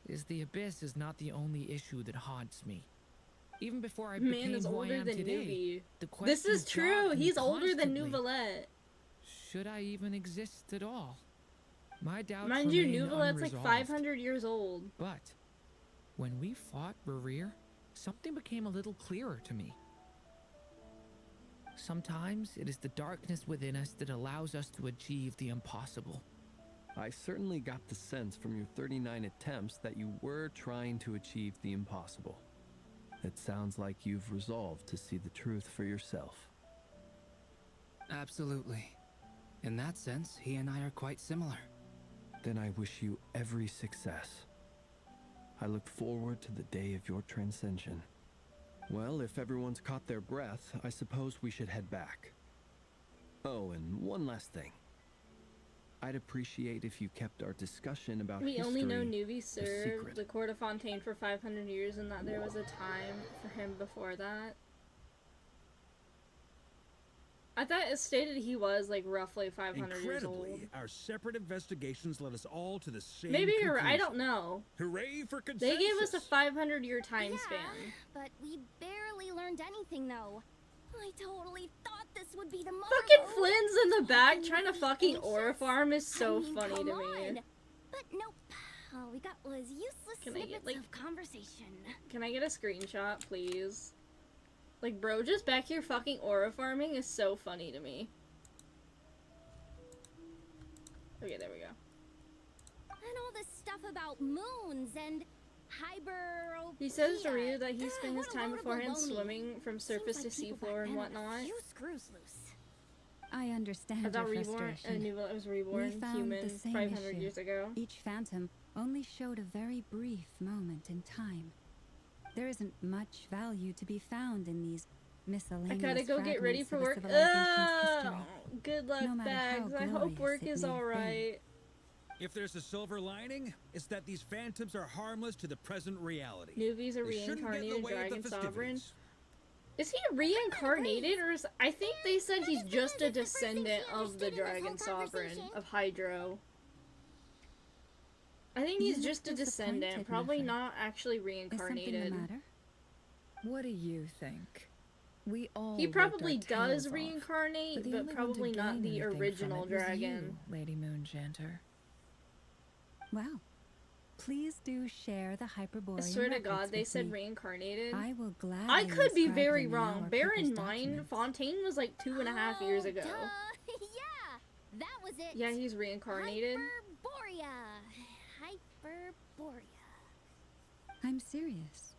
is the abyss is not the only issue that haunts me. Even before I Man became is who I older am than today, Newbie. the This is questions true. dog me He's older than constantly. Nouvelette. Should I even exist at all? My doubts Mind you, remain Nouvelette's like unresolved. 500 years old. But when we fought Rerear, something became a little clearer to me. Sometimes it is the darkness within us that allows us to achieve the impossible. I certainly got the sense from your 39 attempts that you were trying to achieve the impossible. It sounds like you've resolved to see the truth for yourself. Absolutely. In that sense, he and I are quite similar. Then I wish you every success. I look forward to the day of your transcension. Well, if everyone's caught their breath, I suppose we should head back. Oh, and one last thing. I'd appreciate if you kept our discussion about We history only know Newbie a served secret. the court of Fontaine for 500 years and that there was a time for him before that. I thought it stated he was like roughly 500 years old. Incredibly, our separate investigations led us all to the same Maybe you're right, I conclusion. don't know. Hooray for consensus! They gave us a 500-year time Yeah, span. but we barely learned anything though. I totally thought this would be the motto. Fucking Flynn's in the back trying to fucking aura farm is so funny come to on. me. But nope. All we got was useless Can I get, snippets like- of conversation. Can I get a screenshot, please? Like, bro, just back here fucking aura farming is so funny to me. Okay, there we go. And all this stuff about moons and hyper. He says to Ryu that he spent his what a time load of beforehand baloney. swimming from surface to Seems like people seafloor back and then had a whatnot. few screws loose. I understand I thought your Reborn, frustration. Nouvelette was We reborn found human the same 500 issue. years ago. Each phantom only showed a very brief moment in time. There isn't much value to be found in these I miscellaneous gotta go get ready fragments for of a work. civilization's history. Good luck, No matter how Bags. I hope glorious work it is may have been. alright. If there's a silver lining, it's that these phantoms are harmless to the present reality. Newbie's a They shouldn't get in the reincarnated way of the dragon sovereign. festivities. Is he reincarnated, or is... I think they said he's just a descendant of the dragon sovereign, of Hydro. I think You he's look just a descendant, disappointed, probably Nefer. not actually Is something the reincarnated. matter? What do you think? We all He worked our probably tails does off, reincarnate, the but only one to probably not gain the anything from original it was dragon. you, Lady Moonjanter. Well, please do share the Hyperborean I swear to records God, they with said me. reincarnated. I will gladly I could be inscribe very them in wrong. our Bear in people's mind, documents. Fontaine was like 2.5 years ago. Duh. Yeah, that was it. Yeah, he's reincarnated. Hyperborea. I'm serious.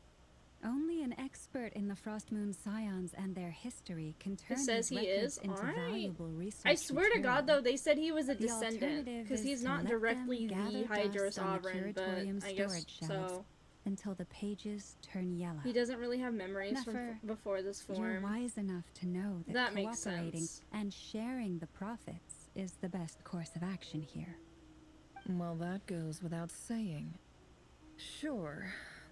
Only an expert in the Frostmoon Scions and their history can turn says these he records is? into Alright. valuable research I swear to God, material. though, they said he was a The descendant. alternative Because is he's to not let directly them the gather Hydro dust on the Sovereign, but curatorium I guess storage shelves so. until the pages turn yellow. He doesn't really have memories from Nefer, before this You're form. wise enough to know that, That makes cooperating sense. and sharing the profits is the best course of action here. Well, that goes without saying. Sure,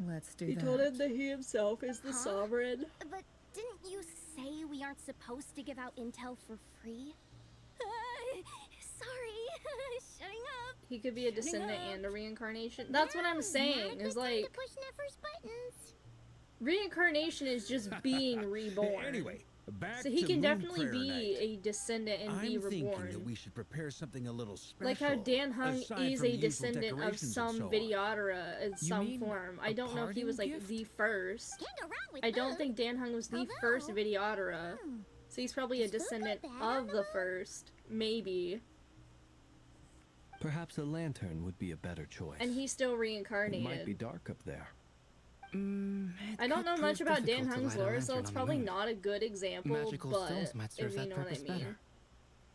let's do He that. told him that he himself is the Huh? sovereign. But didn't you say we aren't supposed to give out intel for free? Sorry, shutting He could be a descendant and a reincarnation. That's what I'm saying. Is like reincarnation is just being reborn. Anyway, back so he to can Moon definitely Prayer be Night. a descendant and be I'm thinking that reborn. we should prepare something a little special. Like how Dan Hung aside is from a the usual descendant of decorations and some so on. Videodora in You some mean form. I a don't know if he was like parting the gift? first. Can't go wrong with I don't food. think Dan Hung was the first Videodora. So he's probably a Is food descendant good bad on of the the moon? first. Maybe. Perhaps a lantern would be a better choice. And he's still It might be reincarnated. dark up there. I don't know much about Dan Hung's lore, so it's probably not. not a good example, Magical but stones might serve if you that know what I purpose mean. better.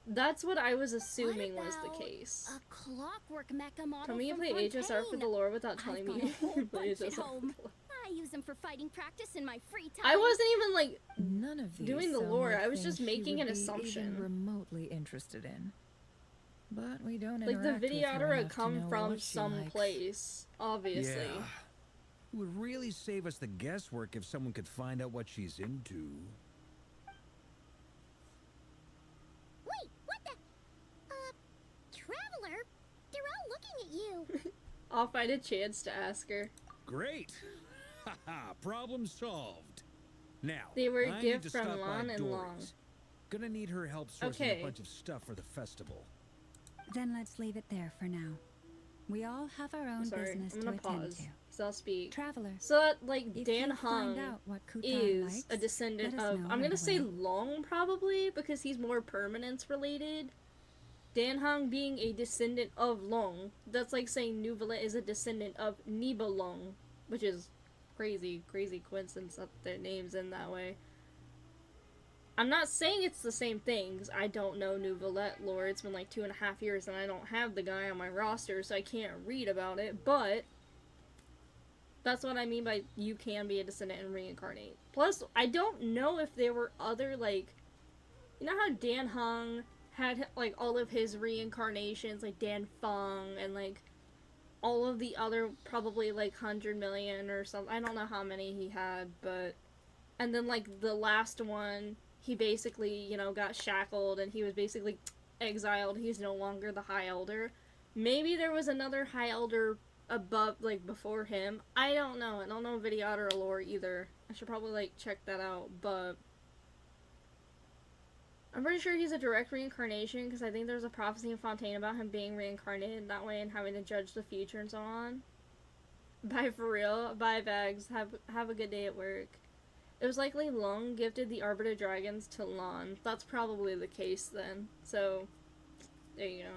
That's what I was assuming was the about case. A clockwork mecha model Tell me you from play HSR for Fontaine. the lore without telling I've me got a you whole play bunch at HSR for home. the lore. I use them for fighting practice in my free time. I wasn't even like None of these doing the sound lore, like I was things just she making would an be assumption. Even remotely interested in. But we don't Like the interact with her Videodora enough to come know from what she some likes. place, obviously. Yeah. It would really save us the guesswork if someone could find out what she's into. Wait, what the? Traveler? They're all looking at you. I'll find a chance to ask her. Great! Haha, problem solved. Now, They were a I need gift to from stop by Lon and Long. Dory's. Gonna need her help sourcing Okay. a bunch of stuff for the festival. Then let's leave it there for now. We all have our own Sorry, business I'm to gonna attend pause. to. So I'll speak. Traveler, So that, like, if Dan you Hung find out what Kutar is likes, a descendant let us of, know I'm right gonna say away. Long probably, because he's more permanence related. Dan Hung being a descendant of Long, that's like saying Nuvalet is a descendant of Nibelung, which is crazy coincidence that their name's in that way. I'm not saying it's the same thing, 'cause I don't know Nuvalet lore. It's been like 2.5 years and I don't have the guy on my roster, so I can't read about it, but that's what I mean by you can be a descendant and reincarnate. Plus, I don't know if there were other, like, you know how Dan Hung had, like, all of his reincarnations, like Dan Feng, and, like, all of the other, probably, like, 100 million or something. I don't know how many he had, but... And then, like, the last one, he basically, you know, got shackled, and he was basically exiled. He's no longer the High Elder. Maybe there was another High Elder above, like, before him. I don't know. I don't know Videodora lore either. I should probably, like, check that out, but... I'm pretty sure he's a direct reincarnation, because I think there's a prophecy in Fontaine about him being reincarnated that way and having to judge the future and so on. Bye for real. Bye, Bags. Have a good day at work. It was likely Long gifted the Arbiter Dragons to Lon. That's probably the case then. So, there you go.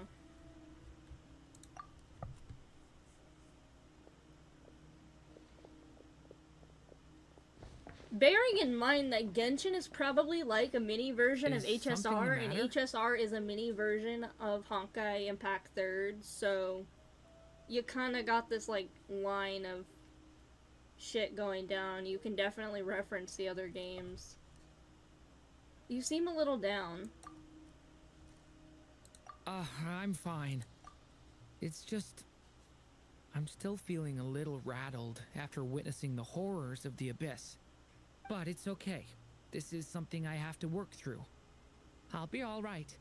Bearing in mind that Genshin is probably like a mini version of Is something HSR, the and matter? HSR is a mini version of Honkai Impact 3rd, so you kind of got this, like, line of shit going down. You can definitely reference the other games. You seem a little down. I'm fine. It's just... I'm still feeling a little rattled after witnessing the horrors of the Abyss. But it's okay. This is something I have to work through. I'll be alright.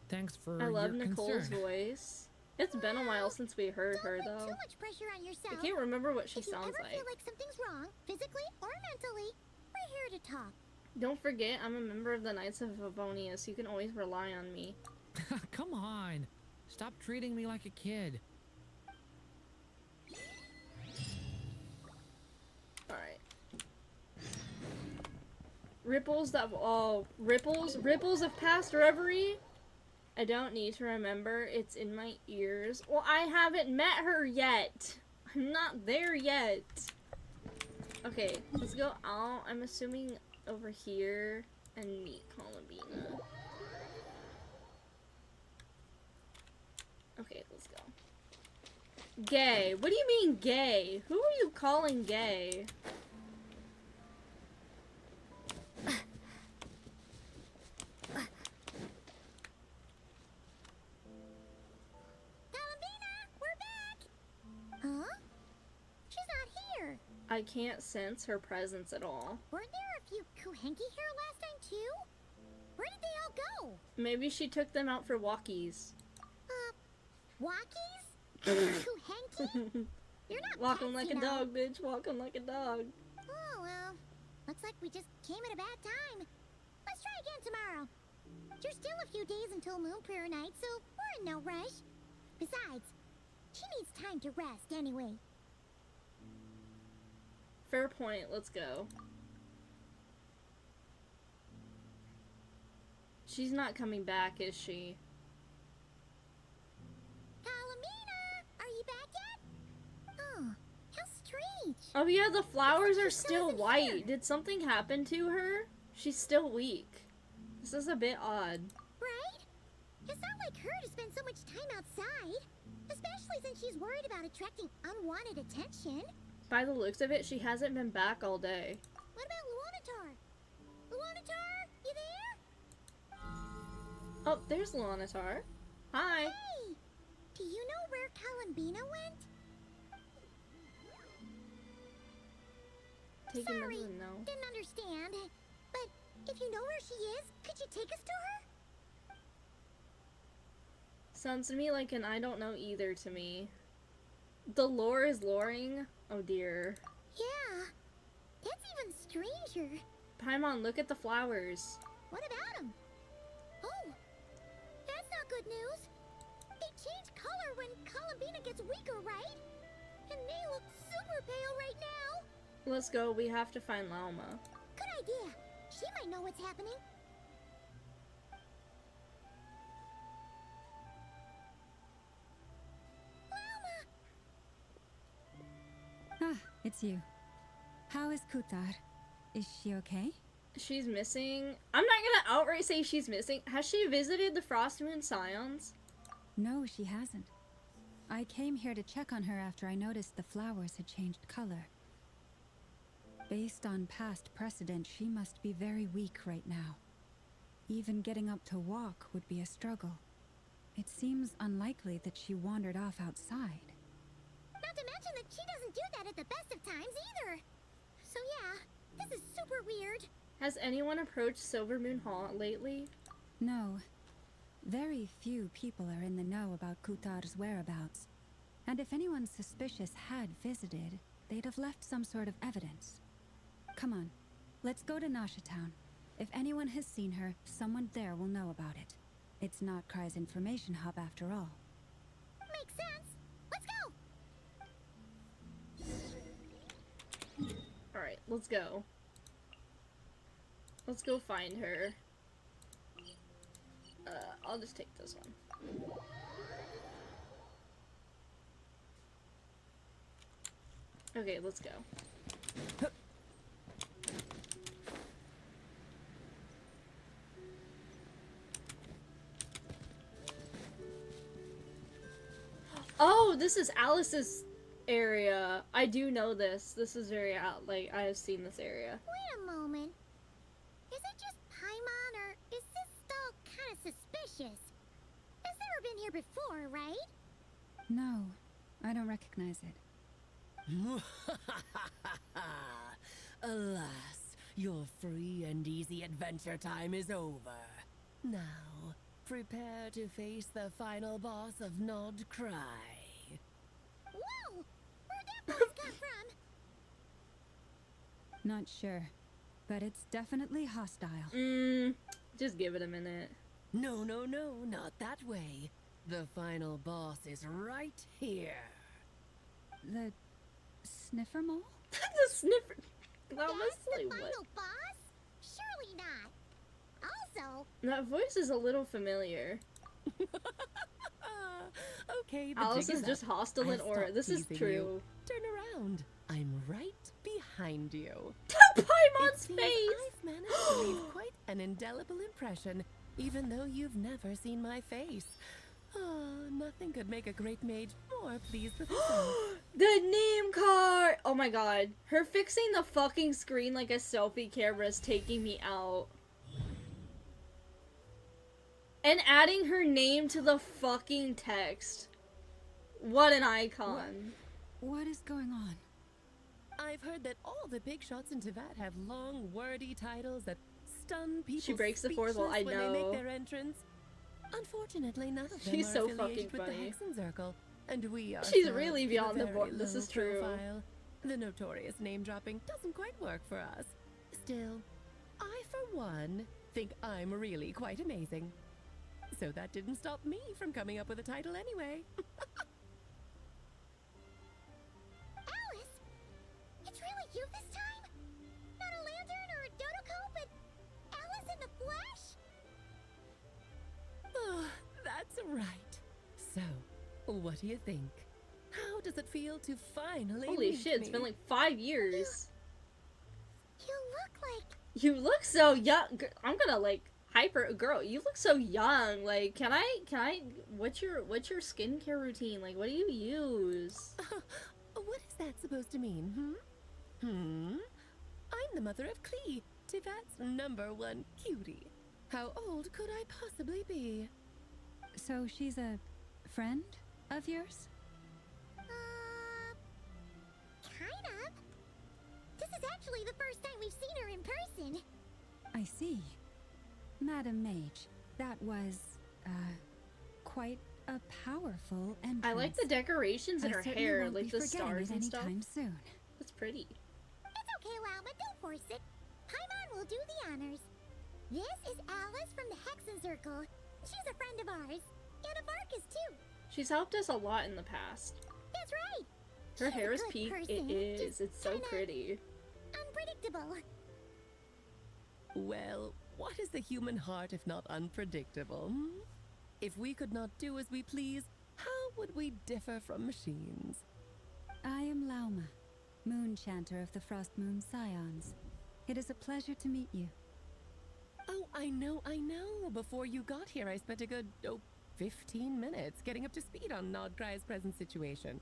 Thanks for I love your Nicole's concern. voice. It's been a while since we heard her, Don't put though. too much pressure on yourself. I can't remember what she If you sounds ever like. feel like something's wrong, physically or mentally, we're here to talk. Don't forget, I'm a member of the Knights of Avonia, so you can always rely on me. Come on. Stop treating me like a kid. Alright. Ripples of past reverie? I don't need to remember. It's in my ears. Well, I haven't met her yet. I'm not there yet. Okay, let's go out. I'm assuming over here and meet Columbina. Okay, let's go. Gay. What do you mean gay? Who are you calling gay? Columbina, we're back! Huh? She's not here. I can't sense her presence at all. Weren't there a few Kuhenki here last time too? Where did they all go? Maybe she took them out for walkies. Walkies? Who hanged you? You're not Walking pets, like you a know. dog, bitch. Walking like a dog. Oh, well. Looks like we just came at a bad time. Let's try again tomorrow. There's still a few days until Moon Prayer Night, so we're in no rush. Besides, she needs time to rest anyway. Fair point. Let's go. She's not coming back, is she? Calamina! Are you back yet? Oh, how strange. Oh yeah, the flowers are she's still frozen white. here. Did something happen to her? She's still weak. This is a bit odd. Right? It's not like her to spend so much time outside. Especially since she's worried about attracting unwanted attention. By the looks of it, she hasn't been back all day. What about Luanatar? Luanatar, you there? Oh, there's Luanatar. Hi. Hey! Do you know where Calambina went? Taking Sorry, doesn't know. didn't understand. But if you know where she is, could you take us to her? Sounds to me like an I don't know either to me. The lore is loring. Oh dear. Yeah, that's even stranger. Paimon, look at the flowers. What about them? Oh, that's not good news. They change color when Calambina gets weaker, right? And they look super pale right now. Let's go. We have to find Lauma. Good idea. She might know what's happening. Ah, it's you. How is Kutar? Is she okay? She's missing. I'm not gonna outright say she's missing. Has she visited the Frostmoon Scions? No, she hasn't. I came here to check on her after I noticed the flowers had changed color. Based on past precedent, she must be very weak right now. Even getting up to walk would be a struggle. It seems unlikely that she wandered off outside. Not to mention that she doesn't do that at the best of times either. So yeah, this is super weird. Has anyone approached Silvermoon Hall lately? No. Very few people are in the know about Kutar's whereabouts. And if anyone suspicious had visited, they'd have left some sort of evidence. Come on, let's go to Nasha Town. If anyone has seen her, someone there will know about it. It's Notcry's information hub after all. Makes sense. Let's go. Alright, let's go. Let's go find her. I'll just take this one. Okay, let's go. Oh, this is Alice's area. I do know this. This is very out. Like, I have seen this area. Wait a moment. Is it just Paimon, or is this stall kind of suspicious? It's never been here before, right? No, I don't recognize it. Alas, your free and easy adventure time is over. Now, prepare to face the final boss of Nocturne. Whoa! Where'd that voice come from? Not sure, but it's definitely hostile. Just give it a minute. No, no, no, not that way. The final boss is right here. The sniffer mole? The sniffer. That was That's like the what? final boss? Surely not. Also, That voice is a little familiar. Okay, the Alice jig is just up. hostile in I'll aura. stop This is teasing true. you. Turn around. I'm right behind you. Paimon's It seems face! I've managed to leave quite an indelible impression, even though you've never seen my face. Oh, nothing could make a great mage more pleased with herself. The name card! Oh my god. Her fixing the fucking screen like a selfie camera is taking me out. And adding her name to the fucking text. What an icon. What is going on? I've heard that all the big shots in Teyvat have long, wordy titles that stun people. She breaks the fourth wall, I when they make know. their entrance. Unfortunately, none of them She's are so affiliated fucking with funny. the Hexen Circle, And we are She's served really with a beyond the very board. This low is true. profile. The notorious name-dropping doesn't quite work for us. Still, I, for one, think I'm really quite amazing. So that didn't stop me from coming up with a title anyway. Alice! It's really you this time? Not a lantern or a dodo, but Alice in the flesh? Oh, that's right. So, what do you think? How does it feel to finally Holy meet shit, it's me? been like 5 years. You look like... You look so young. I'm gonna like hyper girl. You look so young. Like, can I? What's your skincare routine? Like, what do you use? What is that supposed to mean? I'm the mother of Klee, Tivat's #1 cutie. How old could I possibly be? So she's a friend of yours? Kind of. This is actually the first time we've seen her in person. I see. Madam Mage, that was, quite a powerful entrance. I like the decorations in I her certainly hair, won't like be the forgetting stars it and stuff. anytime soon. That's pretty. It's okay, Lauma, don't force it. Paimon will do the honors. This is Alice from the Hexen Circle. She's a friend of ours. And of Arcus, too. She's helped us a lot in the past. That's right. Her She's a hair is good peak. person, It is. just It's so kinda pretty. Unpredictable. Well, what is the human heart if not unpredictable? If we could not do as we please, how would we differ from machines? I am Lauma, Moon Chanter of the Frost Moon Scions. It is a pleasure to meet you. Oh, I know. Before you got here, I spent a good, 15 minutes getting up to speed on Nodcry's present situation.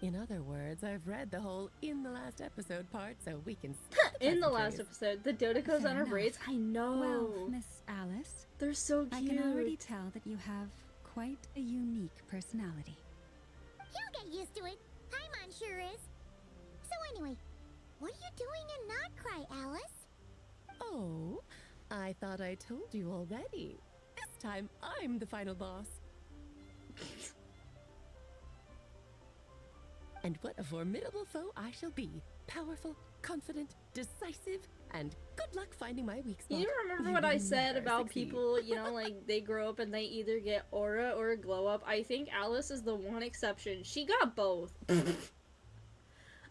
In other words, I've read the whole in the last episode part, so we can skip In the last pleasantries. episode, the Dodecos Fair on her enough. braids. I know. Well, Miss Alice, They're so cute. I can already tell that you have quite a unique personality. He'll get used to it. Paimon sure is. So anyway, what are you doing in Notcry, Alice? Oh, I thought I told you already. This time, I'm the final boss. And what a formidable foe I shall be. Powerful, confident, decisive, and good luck finding my weak spot. You remember You what I will said never about succeed. people, you know, like they grow up and they either get aura or a glow up? I think Alice is the one exception. She got both.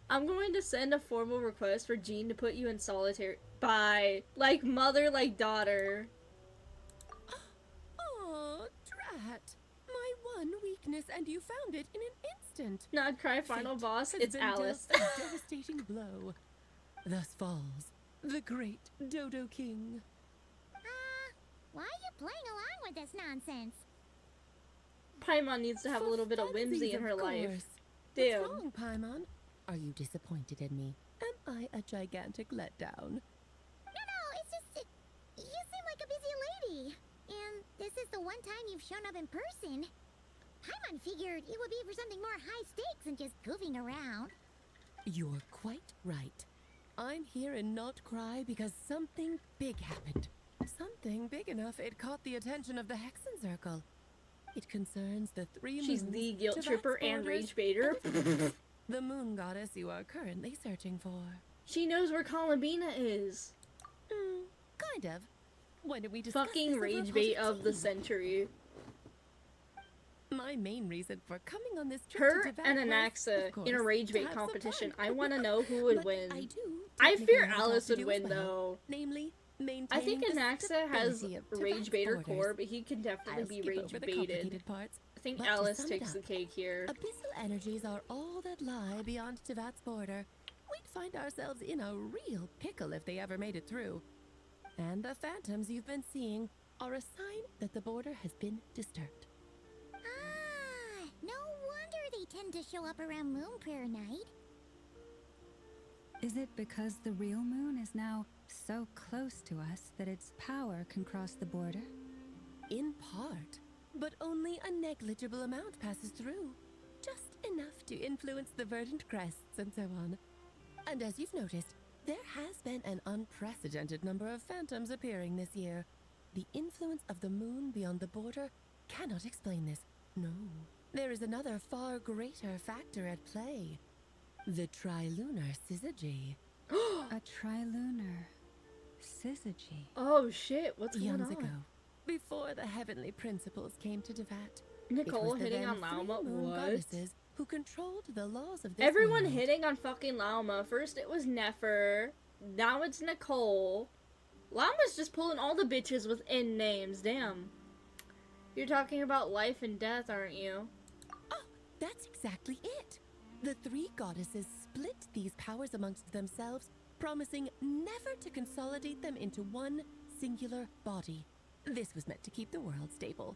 I'm going to send a formal request for Jean to put you in solitary. Bye. Like mother, like daughter. Aw, drat. My one weakness, and you found it in an instant. Nodcry final Fate boss. has It's been Alice. dealt a devastating blow. Thus falls the great Dodo King. Why are you playing along with this nonsense? Paimon needs to have a little bit of whimsy in Funsies, her of life. course. Damn. What's wrong, Paimon? Are you disappointed in me? Am I a gigantic letdown? No, it's just... you seem like a busy lady. And this is the one time you've shown up in person. Paimon figured it would be for something more high stakes than just goofing around. You're quite right. I'm here in Notcry because something big happened. Something big enough it caught the attention of the Hexen Circle. It concerns the three She's moons, the guilt Tivat's tripper and borders, rage baiter. the moon goddess you are currently searching for. She knows where Columbina is. Kind of. Why don't we discuss Fucking this over a rage pot bait of the tea? century. My main reason for coming on this trip Her to Tivat and was, Anaxa of course, in a rage to bait have some competition. fun. I want to know who would But win. I do I technically fear have a lot Alice to would do win as well. though. Namely, maintaining I think the Anaxa has stability of rage Tivat's baiter borders. core, but he can definitely I'll be skip rage over the baited. complicated parts, I think but to Alice sum it takes the up, cake here. Abyssal energies are all that lie beyond Tivat's border. We'd find ourselves in a real pickle if they ever made it through. And the phantoms you've been seeing are a sign that the border has been disturbed. No wonder they tend to show up around Moon Prayer Night. Is it because the real moon is now so close to us that its power can cross the border? In part, but only a negligible amount passes through. Just enough to influence the verdant crests and so on. And as you've noticed, there has been an unprecedented number of phantoms appearing this year. The influence of the moon beyond the border cannot explain this. No, there is another far greater factor at play. The trilunar syzygy. A trilunar syzygy. Oh shit, what's going Eons on? ago, before the heavenly principles came to Devat, Nicole it was the hitting then on Lauma? three moon What? goddesses who controlled the laws of this Everyone world. hitting on fucking Lauma. First it was Nefer, now it's Nicole. Lauma's just pulling all the bitches with N names, damn. You're talking about life and death, aren't you? Oh, that's exactly it. The three goddesses split these powers amongst themselves, promising never to consolidate them into one singular body. This was meant to keep the world stable.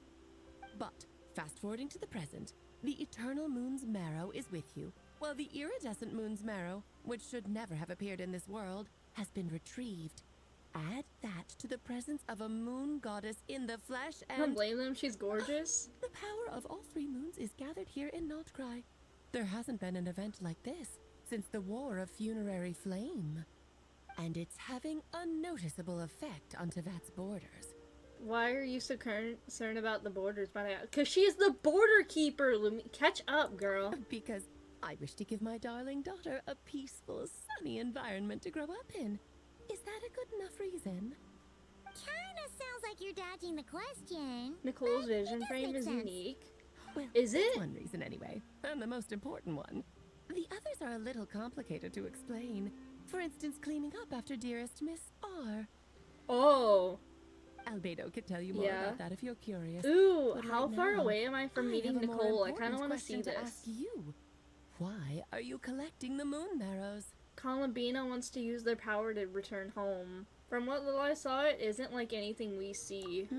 But, fast forwarding to the present, the eternal moon's marrow is with you, while the iridescent moon's marrow, which should never have appeared in this world, has been retrieved. Add that to the presence of a moon goddess in the flesh I don't and... blame them, she's gorgeous. The power of all three moons is gathered here in Nocturne. There hasn't been an event like this since the War of Funerary Flame. And it's having a noticeable effect on Tevat's borders. Why are you so concerned about the borders? Because she's the border keeper, catch up, girl. Because I wish to give my darling daughter a peaceful, sunny environment to grow up in. Is that a good enough reason? Kinda sounds like you're dodging the question. Nicole's but it vision does frame make is sense. unique. Well, Is that's it? one reason anyway, and the most important one. The others are a little complicated to explain. For instance, cleaning up after dearest Miss R. Oh. Albedo could tell you more Yeah. about that if you're curious. Ooh, But how right far now, away am I from meeting have a more Nicole? I kind of important want to see question to this. ask you. Why are you collecting the moon marrows? Columbina wants to use their power to return home. From what little I saw, it isn't like anything we see.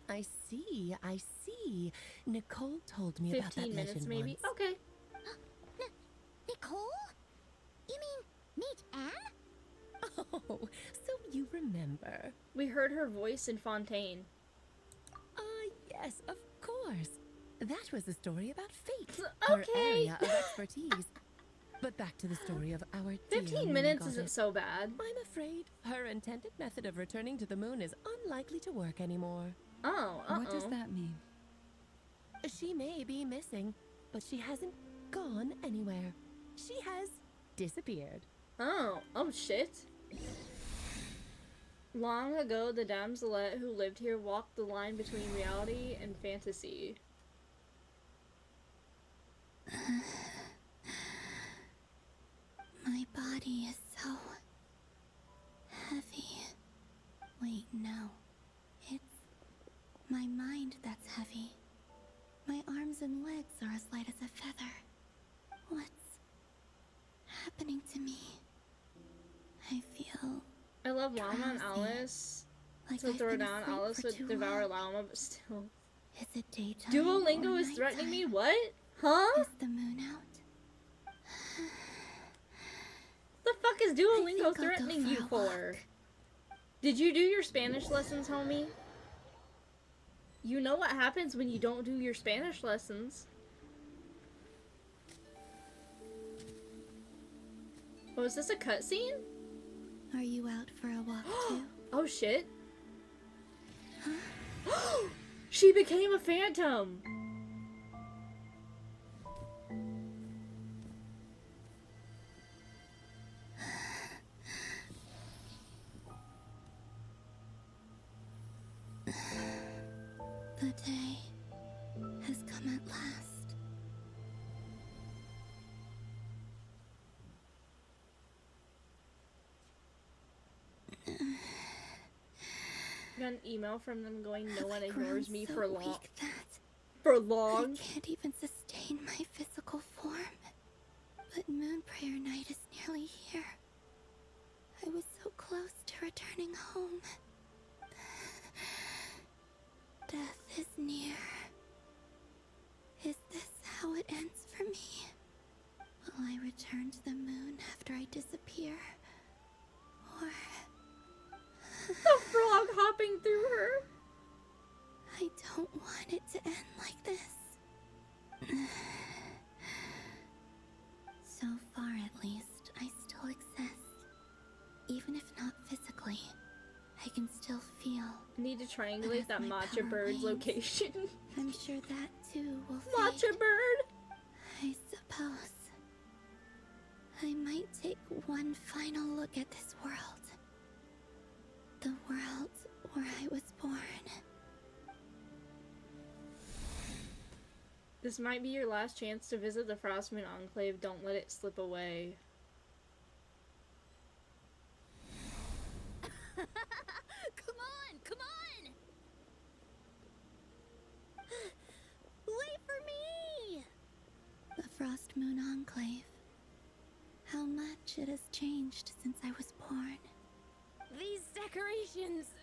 I see, I see. Nicole told me about that 15 minutes legend maybe? once. Okay. Nicole? You mean meet Anne? Oh, so you remember. We heard her voice in Fontaine. Yes, of course. That was a story about fate, Okay. her area of expertise. But back to the story of our dear 15 moon minutes goddess. isn't so bad. I'm afraid her intended method of returning to the moon is unlikely to work anymore. Oh, What does that mean? She may be missing, but she hasn't gone anywhere. She has disappeared. Oh shit. Long ago, the damselette who lived here walked the line between reality and fantasy. My body is so heavy. Wait, no. It's my mind that's heavy. My arms and legs are as light as a feather. What's happening to me? I feel I love Llama and drowsy, Alice. like To I've throw been down, asleep Alice for would too devour long. Llama, but still. Is it daytime? Duolingo or is threatening me? nighttime? What? Huh? Is the moon out? The fuck is I Duolingo think I'll go threatening for you a for? Did you do your Spanish lessons, homie? You know what happens when you don't do your Spanish lessons. Oh, is this a cutscene? Are you out for a walk too? Oh shit. She became a phantom! The day has come at last. I got an email from them going, no one I've grown ignores me so for long. weak that For long? I can't even sustain my physical form. But Moon Prayer Night is nearly here. I was so close to returning home. Death is near. Is this how it ends for me? Will I return to the moon after I disappear? Or The frog hopping through her! I don't want it to end like this. So far, at least, I still exist. Even if not physically, I can still feel. I need to triangulate that my matcha power bird's wanes, location. I'm sure that too too will Watch a fade. bird. I suppose I might take one final look at this world. The world where I was born. This might be your last chance to visit the Frostmoon Enclave. Don't let it slip away. Come on, come on! Wait for me! The Frost Moon Enclave. How much it has changed since I was born. These decorations,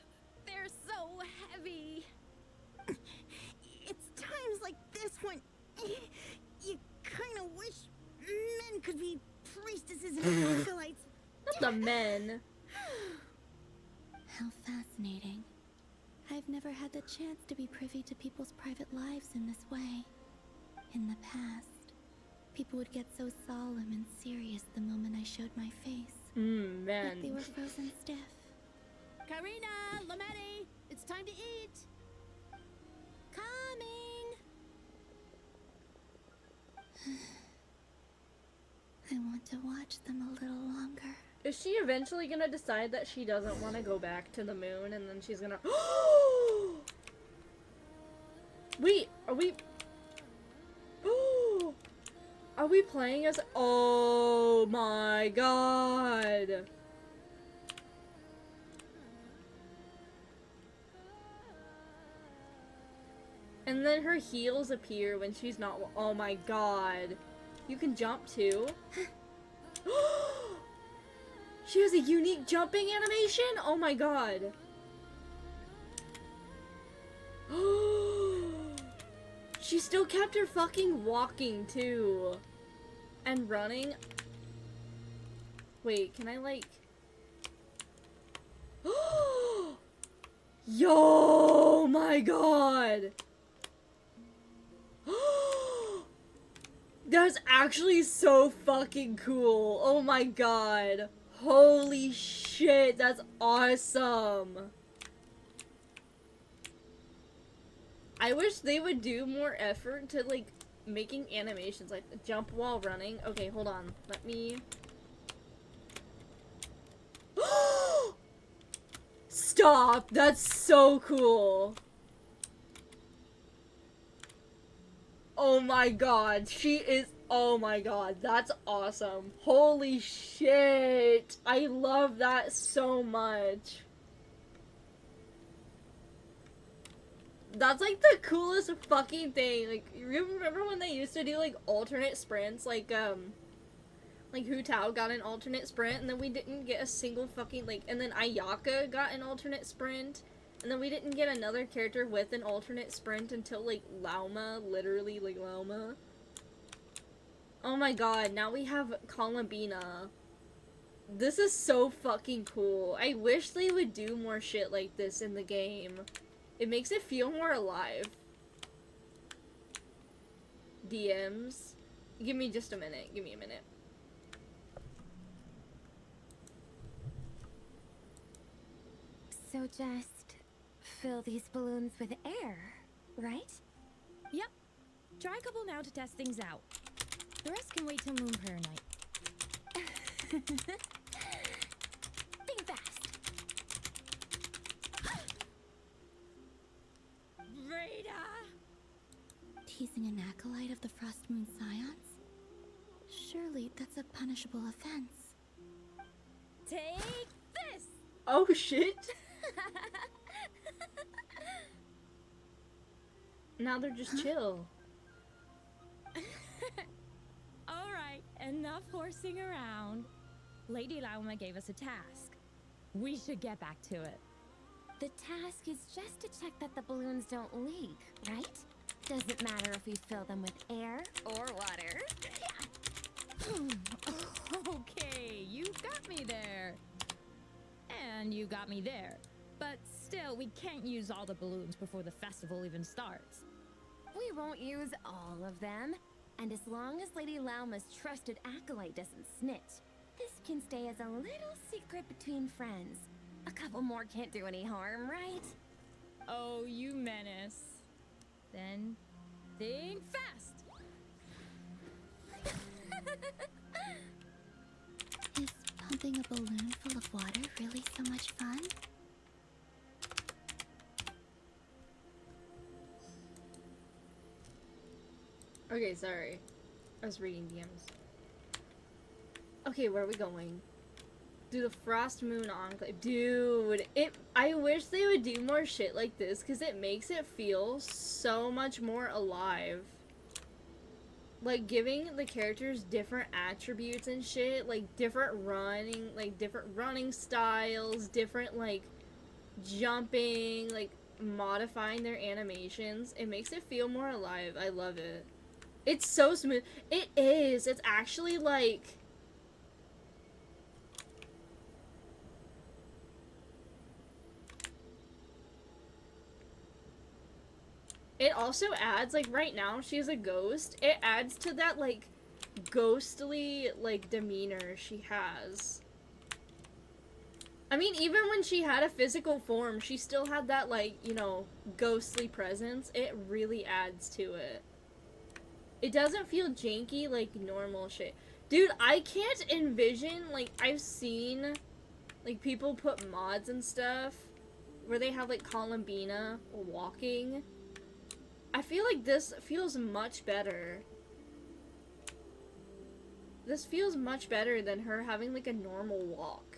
they're so heavy. It's times like this when you kind of wish men could be priestesses and acolytes. Not the men. How fascinating. I've never had the chance to be privy to people's private lives in this way. In the past, people would get so solemn and serious the moment I showed my face. Man. Like they were frozen stiff. Karina, Lametti, it's time to eat. Coming. I want to watch them a little longer. Is she eventually gonna decide that she doesn't want to go back to the moon and then she's gonna... Wait, are we... Are we playing as... Oh my god. And then her heels appear when she's not... Oh my god. You can jump too. She has a unique jumping animation? Oh my god. She still kept her fucking walking too. And running. Wait, can I like... Yo, my god. That's actually so fucking cool. Oh my god. Holy shit, that's awesome. I wish they would do more effort to like making animations like jump while running. Okay, hold on. Let me... Stop! That's so cool. Oh my god, she is... Oh my god, that's awesome. Holy shit. I love that so much. That's like the coolest fucking thing. Like, you remember when they used to do like alternate sprints? Like Hu Tao got an alternate sprint and then we didn't get a single fucking like, and then Ayaka got an alternate sprint. And then we didn't get another character with an alternate sprint until, like, Lauma. Literally, like, Lauma. Oh my god, now we have Columbina. This is so fucking cool. I wish they would do more shit like this in the game. It makes it feel more alive. DMs. Give me just a minute. Give me a minute. So just fill these balloons with air, right? Yep. Try a couple now to test things out. The rest can wait till Moon Prayer Night. Think fast. Rita! Teasing an acolyte of the Frost Moon Scions? Surely that's a punishable offense. Take this! Oh shit! Now they're just chill. Alright, enough horsing around. Lady Lauma gave us a task. We should get back to it. The task is just to check that the balloons don't leak, right? Doesn't matter if we fill them with air or water. Okay, you got me there. And you got me there. But still, we can't use all the balloons before the festival even starts. We won't use all of them. And as long as Lady Lauma's trusted acolyte doesn't snitch, this can stay as a little secret between friends. A couple more can't do any harm, right? Oh, you menace. Then, Think fast. Is pumping a balloon full of water really so much fun? Okay, sorry. I was reading DMs. Okay, where are we going? Do the Frost Moon Enclave. Dude, I wish they would do more shit like this, because it makes it feel so much more alive. Like, giving the characters different attributes and shit, like, different running styles, different, like, jumping, like, modifying their animations. It makes it feel more alive. I love it. It's so smooth. It is. It's actually, like... It also adds, like, right now, she's a ghost. It adds to that, like, ghostly, like, demeanor she has. I mean, even when she had a physical form, she still had that, like, you know, ghostly presence. It really adds to it. It doesn't feel janky like normal shit. Dude, I can't envision, like, I've seen, like, people put mods and stuff where they have, like, Columbina walking. I feel like this feels much better. This feels much better than her having, like, a normal walk.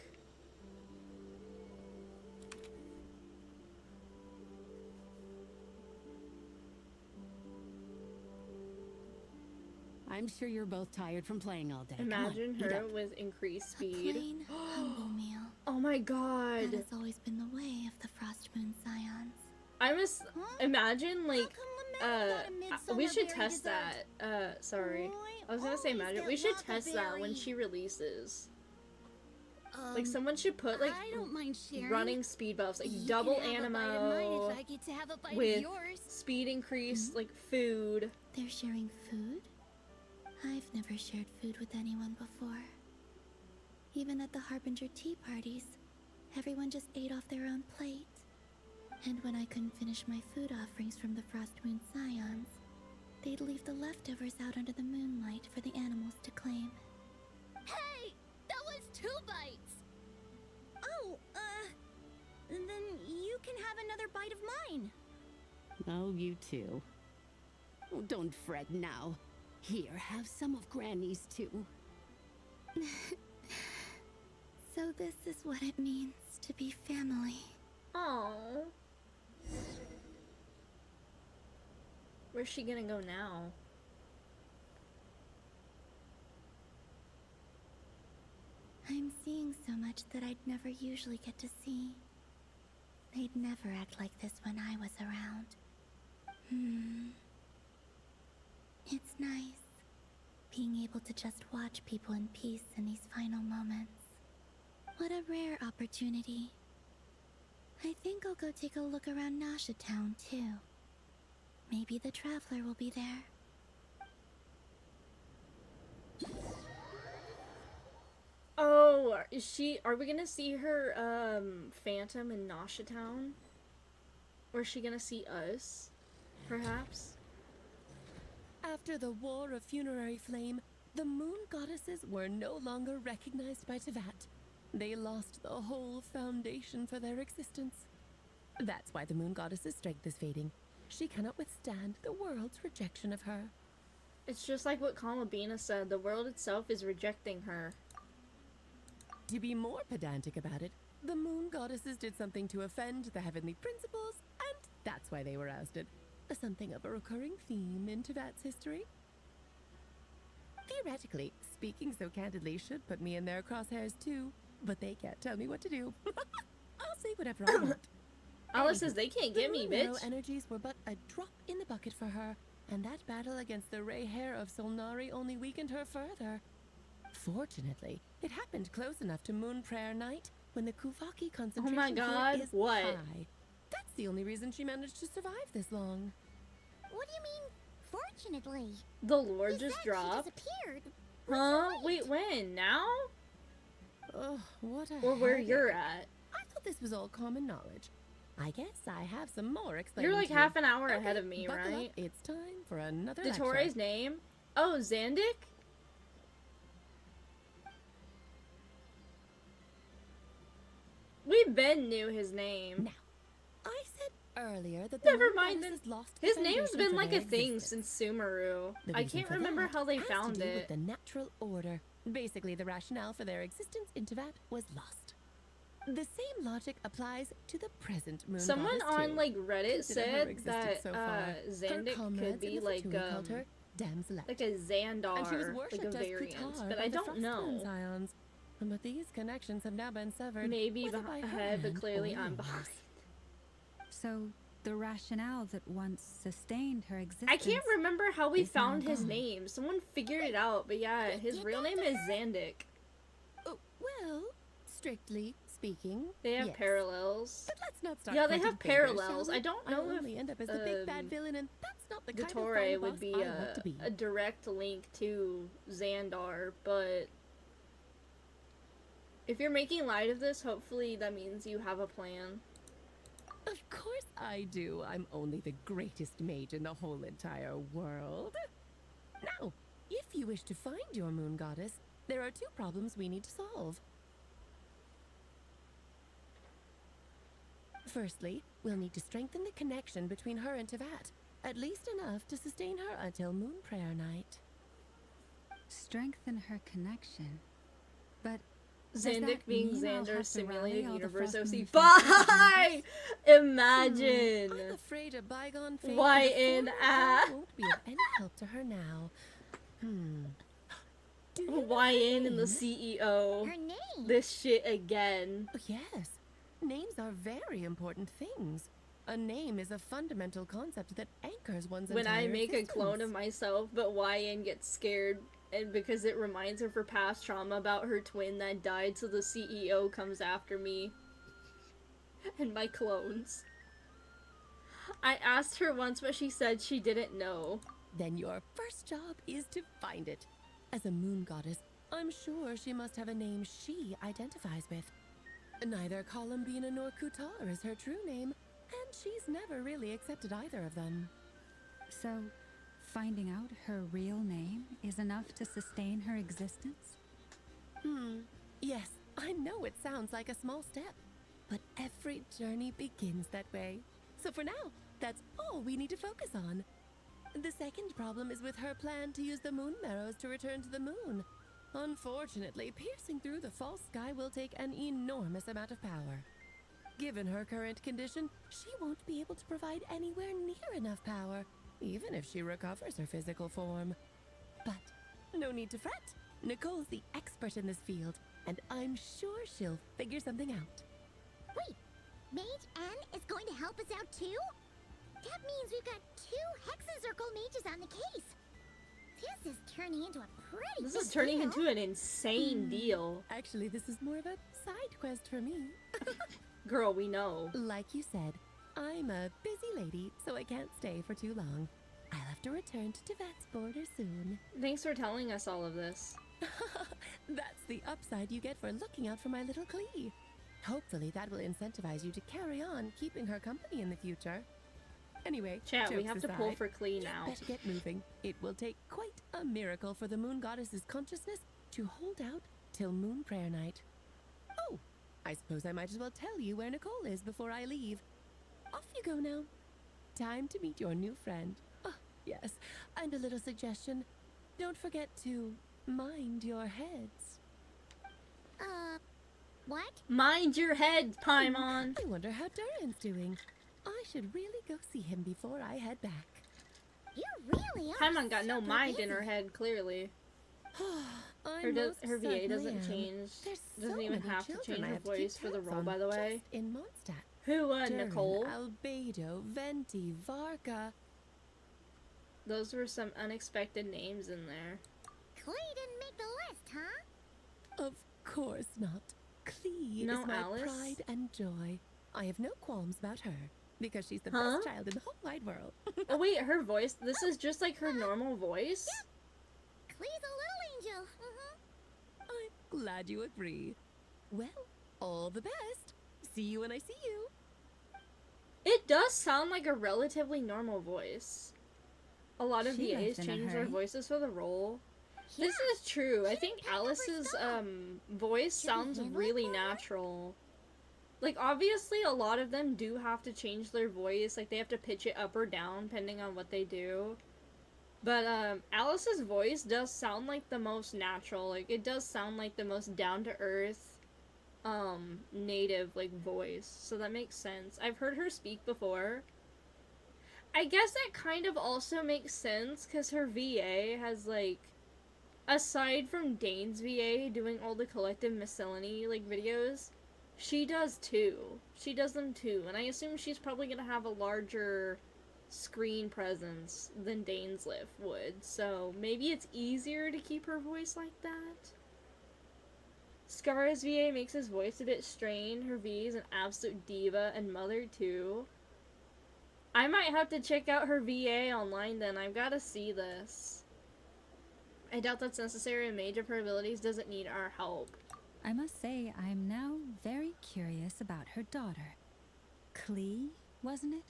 I'm sure you're both tired from playing all day. Imagine Come on, eat her up. with increased speed. A plain, humble meal. Oh my god. That has always been the way of the Frost Moon Scions. I must imagine, like, we should test that. Sorry. I was gonna say imagine. We should test that when she releases. Like, someone should put, like, I don't mind sharing. running speed buffs, like, You double can have a bite of mine animo if I get to have a bite of with yours. speed increase, like, food. They're sharing food? I've never shared food with anyone before. Even at the Harbinger tea parties, everyone just ate off their own plate. And when I couldn't finish my food offerings from the Frost Moon Scions, they'd leave the leftovers out under the moonlight for the animals to claim. Hey! That was 2 bites! Oh, then you can have another bite of mine. Oh, you too. Oh, don't fret now. Here, have some of Granny's too. So this is what it means to be family. Aww. Where's she gonna go now? I'm seeing so much that I'd never usually get to see. They'd never act like this when I was around. It's nice, being able to just watch people in peace in these final moments. What a rare opportunity. I think I'll go take a look around Nasha Town, too. Maybe the Traveler will be there. Oh, are we gonna see her, Phantom in Nasha Town? Or is she gonna see us? Perhaps? After the War of Funerary Flame, the moon goddesses were no longer recognized by Tevat. They lost the whole foundation for their existence. That's why the moon goddess's strength is fading. She cannot withstand the world's rejection of her. It's just like what Columbina said, the world itself is rejecting her. To be more pedantic about it, the moon goddesses did something to offend the heavenly principles, and that's why they were ousted. Something of a recurring theme in Tevat's history. Theoretically, speaking so candidly should put me in their crosshairs too, but they can't tell me what to do. I'll say whatever I want. Alice says they can't get me, The bitch. energies were but a drop in the bucket for her, and that battle against the Ray Hair of Solnari only weakened her further. Fortunately, it happened close enough to Moon Prayer Night when the Kuvaki concentration Oh my god, here is what? high. That's the only reason she managed to survive this long. What do you mean, fortunately? The Lord You just said dropped? She disappeared. Huh? Wait, when? Now? Ugh, what a Or where headache. you're at? I thought this was all common knowledge. I guess I have some more explaining You're like to half you. an hour Okay, ahead of me, buckle right? Up. It's time for another Dottore lecture. name? Oh, Zandik? We Ben knew his name. Now, I said earlier that the Never moon mind goddess then. has lost His the name's foundation been for like their a thing existence. since Sumeru. The I reason can't for remember that how they has found to do it. with the natural order. Basically, the rationale for their existence in Tevat was lost. The same logic applies to the present moon Someone goddess on too. like Reddit Consider her said existence that so far. Her Zandik could comrades in be the like Fatui called her Damselette. like a Xandar, And she was like worshipped a as variant, Kutar but by I the don't Frost know. Moon Scions. But these connections have now been severed. Maybe whether by her ahead, but hand clearly or I'm yours. behind. So, the rationale that once sustained her existence. I can't remember how we is now found his gone. name. Someone figured it out, but yeah, his real name is Zandik. Oh, well, strictly speaking, They have yes. parallels. But let's not start Yeah, they pointing have fingers, parallels. shall we? I don't I'll know only if end up as the big bad villain, and that's not the kind of Dottore final would boss be I want to be. a direct link to Xandar, but if you're making light of this, hopefully that means you have a plan. Of course I do. I'm only the greatest mage in the whole entire world. Now, if you wish to find your moon goddess, there are two problems we need to solve. Firstly, we'll need to strengthen the connection between her and Tevat, at least enough to sustain her until Moon Prayer Night. Strengthen her connection. But does that Zandik being mean I'll Xandar's have to rally simulated all the universe Frostmoon OC. faces Bye! Imagine! I'm afraid a bygone phase Why of the in former a- Archon won't be of any help to her now. Do you know YN her and the name? CEO. Her name? This shit again. Oh, yes. Names are very important things. A name is a fundamental concept that anchors one's When I entire make a clone of existence. myself, but YN gets scared, and because it reminds her of her past trauma about her twin that died, so the CEO comes after me. And my clones. I asked her once, but she said she didn't know. Then your first job is to find it. As a moon goddess, I'm sure she must have a name she identifies with. Neither Columbina nor Kutar is her true name, and she's never really accepted either of them. So, finding out her real name is enough to sustain her existence? Yes, I know it sounds like a small step, but every journey begins that way. So for now, that's all we need to focus on. The second problem is with her plan to use the moon marrows to return to the moon. Unfortunately, piercing through the false sky will take an enormous amount of power. Given her current condition, she won't be able to provide anywhere near enough power, even if she recovers her physical form. But no need to fret. Nicole's the expert in this field, and I'm sure she'll figure something out. Wait, Mage N is going to help us out too? That means we've got 2 Hexacircle mages on the case. This is turning into a pretty This big is turning deal. into an insane deal. Actually, this is more of a side quest for me. Girl, we know. Like you said, I'm a busy lady, so I can't stay for too long. I'll have to return to Tevat's border soon. Thanks for telling us all of this. That's the upside you get for looking out for my little Klee. Hopefully that will incentivize you to carry on keeping her company in the future. Anyway, Chat, we jokes have to pull aside, for Klee you'd now. better get moving. It will take quite a miracle for the moon goddess's consciousness to hold out till Moon Prayer Night. Oh, I suppose I might as well tell you where Nicole is before I leave. Off you go now. Time to meet your new friend. Oh, yes, and a little suggestion. Don't forget to mind your heads. What? Mind your head, Paimon. I wonder how Durin's doing. I should really go see him before I head back. You really are. Paimon got no super mind in busy. her head, clearly. I Her most VA certainly doesn't am. change. There's Doesn't so even many have to children change I her have to keep voice for the tabs role, on by the way. just in Mondstadt. Who, Durin, Nicole? Albedo, Venti, Varka. Those were some unexpected names in there. Klee didn't make the list, huh? Of course not. Klee No is my Alice? pride and joy. I have no qualms about her, because she's the Huh? best child in the whole wide world. Oh wait, her voice. This is just like her normal voice? Klee's a little angel. I'm glad you agree. Well, all the best. See you when I see you. It does sound like a relatively normal voice. A lot of She VAs left in a change their hurry. voices for the role. This is true. I think Alice's voice sounds really natural. Like, obviously a lot of them do have to change their voice, like they have to pitch it up or down depending on what they do. But Alice's voice does sound like the most natural. Like, it does sound like the most down to earth native like voice. So that makes sense. I've heard her speak before. I guess that kind of also makes sense cuz her VA has like, aside from Dane's VA doing all the collective miscellany like videos, she does too. She does them too, and I assume she's probably gonna have a larger screen presence than Dane's Lift would, so maybe it's easier to keep her voice like that. Scar's VA makes his voice a bit strained. Her VA is an absolute diva and mother too. I might have to check out her VA online then. I've got to see this. I doubt that's necessary. A mage of her abilities doesn't need our help. I must say, I'm now very curious about her daughter. Klee, wasn't it?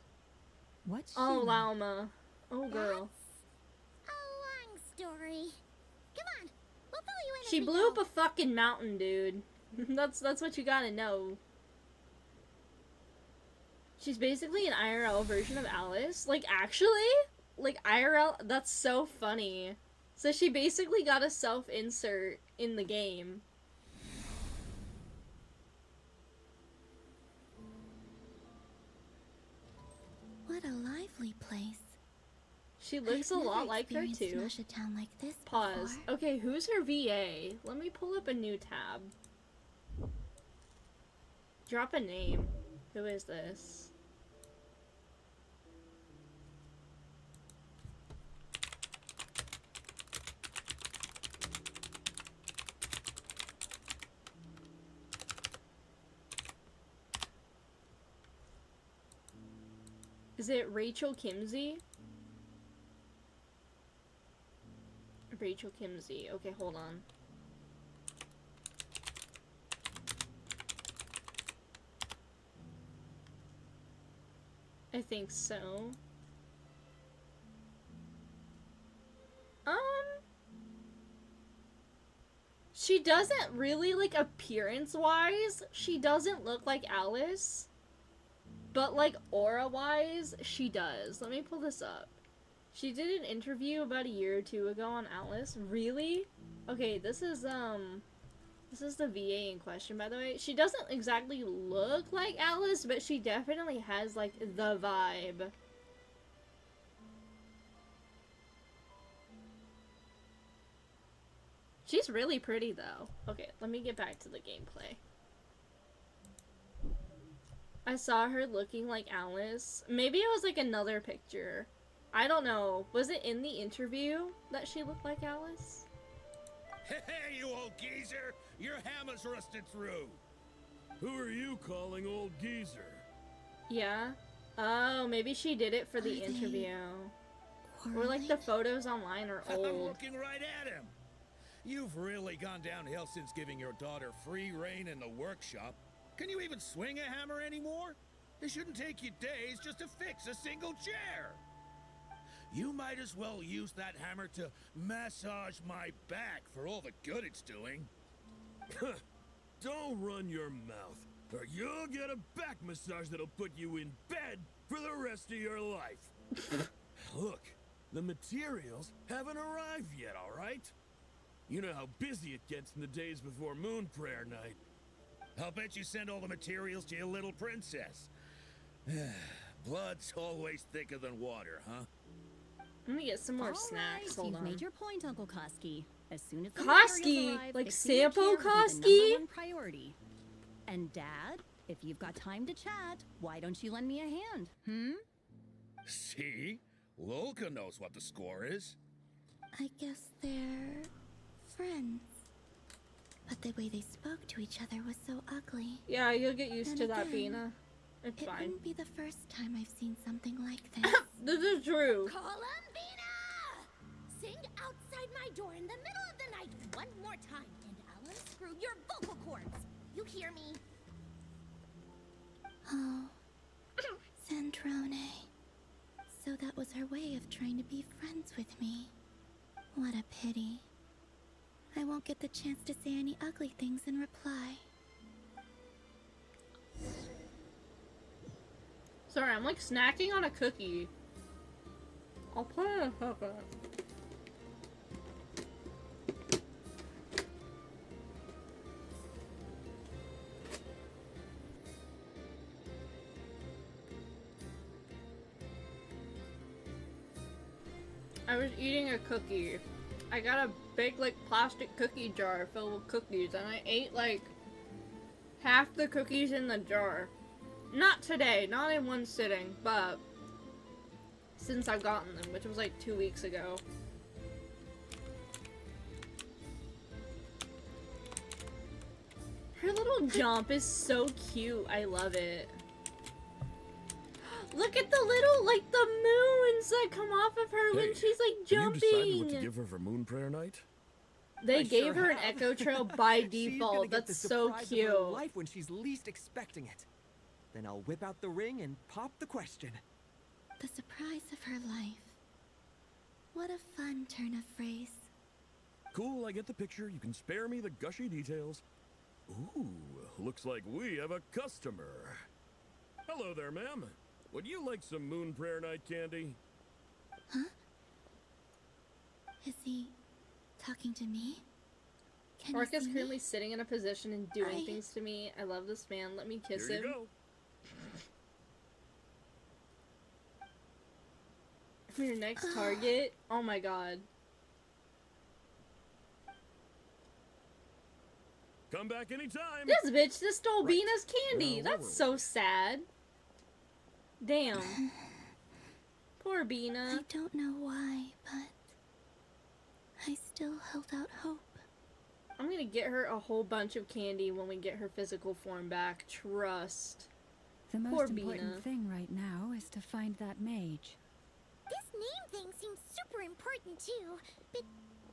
What's she Oh, like? Lauma. Oh, girl. A long story. Come on, we'll fill you in as She we blew up go. a fucking mountain, dude. That's what you gotta know. She's basically an IRL version of Alice. Like, actually? Like, IRL? That's so funny. So she basically got a self-insert in the game. What a lively place. She looks I've a lot never like her experienced too. Nausea Town like this Pause. before. Okay, who's her VA? Let me pull up a new tab. Drop a name. Who is this? Is it Rachel Kimsey? Rachel Kimsey. Okay, hold on. I think so. She doesn't really, like, appearance-wise, she doesn't look like Alice. But, like, aura-wise, she does. Let me pull this up. She did an interview about a year or two ago on Alice. Really? Okay, this is the VA in question, by the way. She doesn't exactly look like Alice, but she definitely has, like, the vibe. She's really pretty, though. Okay, let me get back to the gameplay. I saw her looking like Alice. Maybe it was, like, another picture. I don't know. Was it in the interview that she looked like Alice? Hey, you old geezer! Your hammer's rusted through! Who are you calling old geezer? Yeah. Oh, maybe she did it for the interview. Or, like, the photos online are I'm old. looking right at him! You've really gone downhill since giving your daughter free reign in the workshop. Can you even swing a hammer anymore? It shouldn't take you days just to fix a single chair. You might as well use that hammer to massage my back for all the good it's doing. Don't run your mouth, or you'll get a back massage that'll put you in bed for the rest of your life. Look, the materials haven't arrived yet, all right? You know how busy it gets in the days before Moon Prayer Night. I'll bet you send all the materials to your little princess. Blood's always thicker than water, huh? I'm gonna get some more All snacks. right, Hold you've on. made your point, Uncle Koski. As soon as the Koski? materials arrive, Like fixing your Sampo chair will be the Koski? #1 priority. And Dad, if you've got time to chat, why don't you lend me a hand? See? Lolka knows what the score is. I guess they're friends. But the way they spoke to each other was so ugly. Yeah, you'll get used to Then that, again, Bina. It's it fine. wouldn't be the first time I've seen something like this. This is true. Columbina! Sing outside my door in the middle of the night one more time, and I'll unscrew your vocal cords. You hear me? Oh. Since Nocturne. So that was her way of trying to be friends with me. What a pity. I won't get the chance to say any ugly things in reply. Sorry, I'm like snacking on a cookie. I'll put it in a second. I was eating a cookie. I got a big like plastic cookie jar filled with cookies and I ate like half the cookies in the jar. Not today, not in one sitting, but since I've gotten them, which was like 2 weeks ago. Her little jump is so cute. I love it. Look at the little, like, the moons that come off of her when she's, like, jumping. Have you decided what to give her for Moon Prayer Night? They gave her an echo trail by default. That's so cute. Of her life when she's least expecting it. Then I'll whip out the ring and pop the question. The surprise of her life. What a fun turn of phrase. Cool, I get the picture. You can spare me the gushy details. Ooh, looks like we have a customer. Hello there, ma'am. Would you like some Moon Prayer Night candy? Huh? Is he talking to me? Can Mark you is see currently me? sitting in a position and doing things to me. I love this man. Let me kiss Here him. you go. Your next target? Oh my god. Come back anytime. This bitch just stole Right. Bina's candy. Where That's were so sad. Damn. Poor Bina. I don't know why, but I still held out hope. I'm gonna get her a whole bunch of candy when we get her physical form back. Trust. The most Poor important Bina. thing right now is to find that mage. This name thing seems super important too, but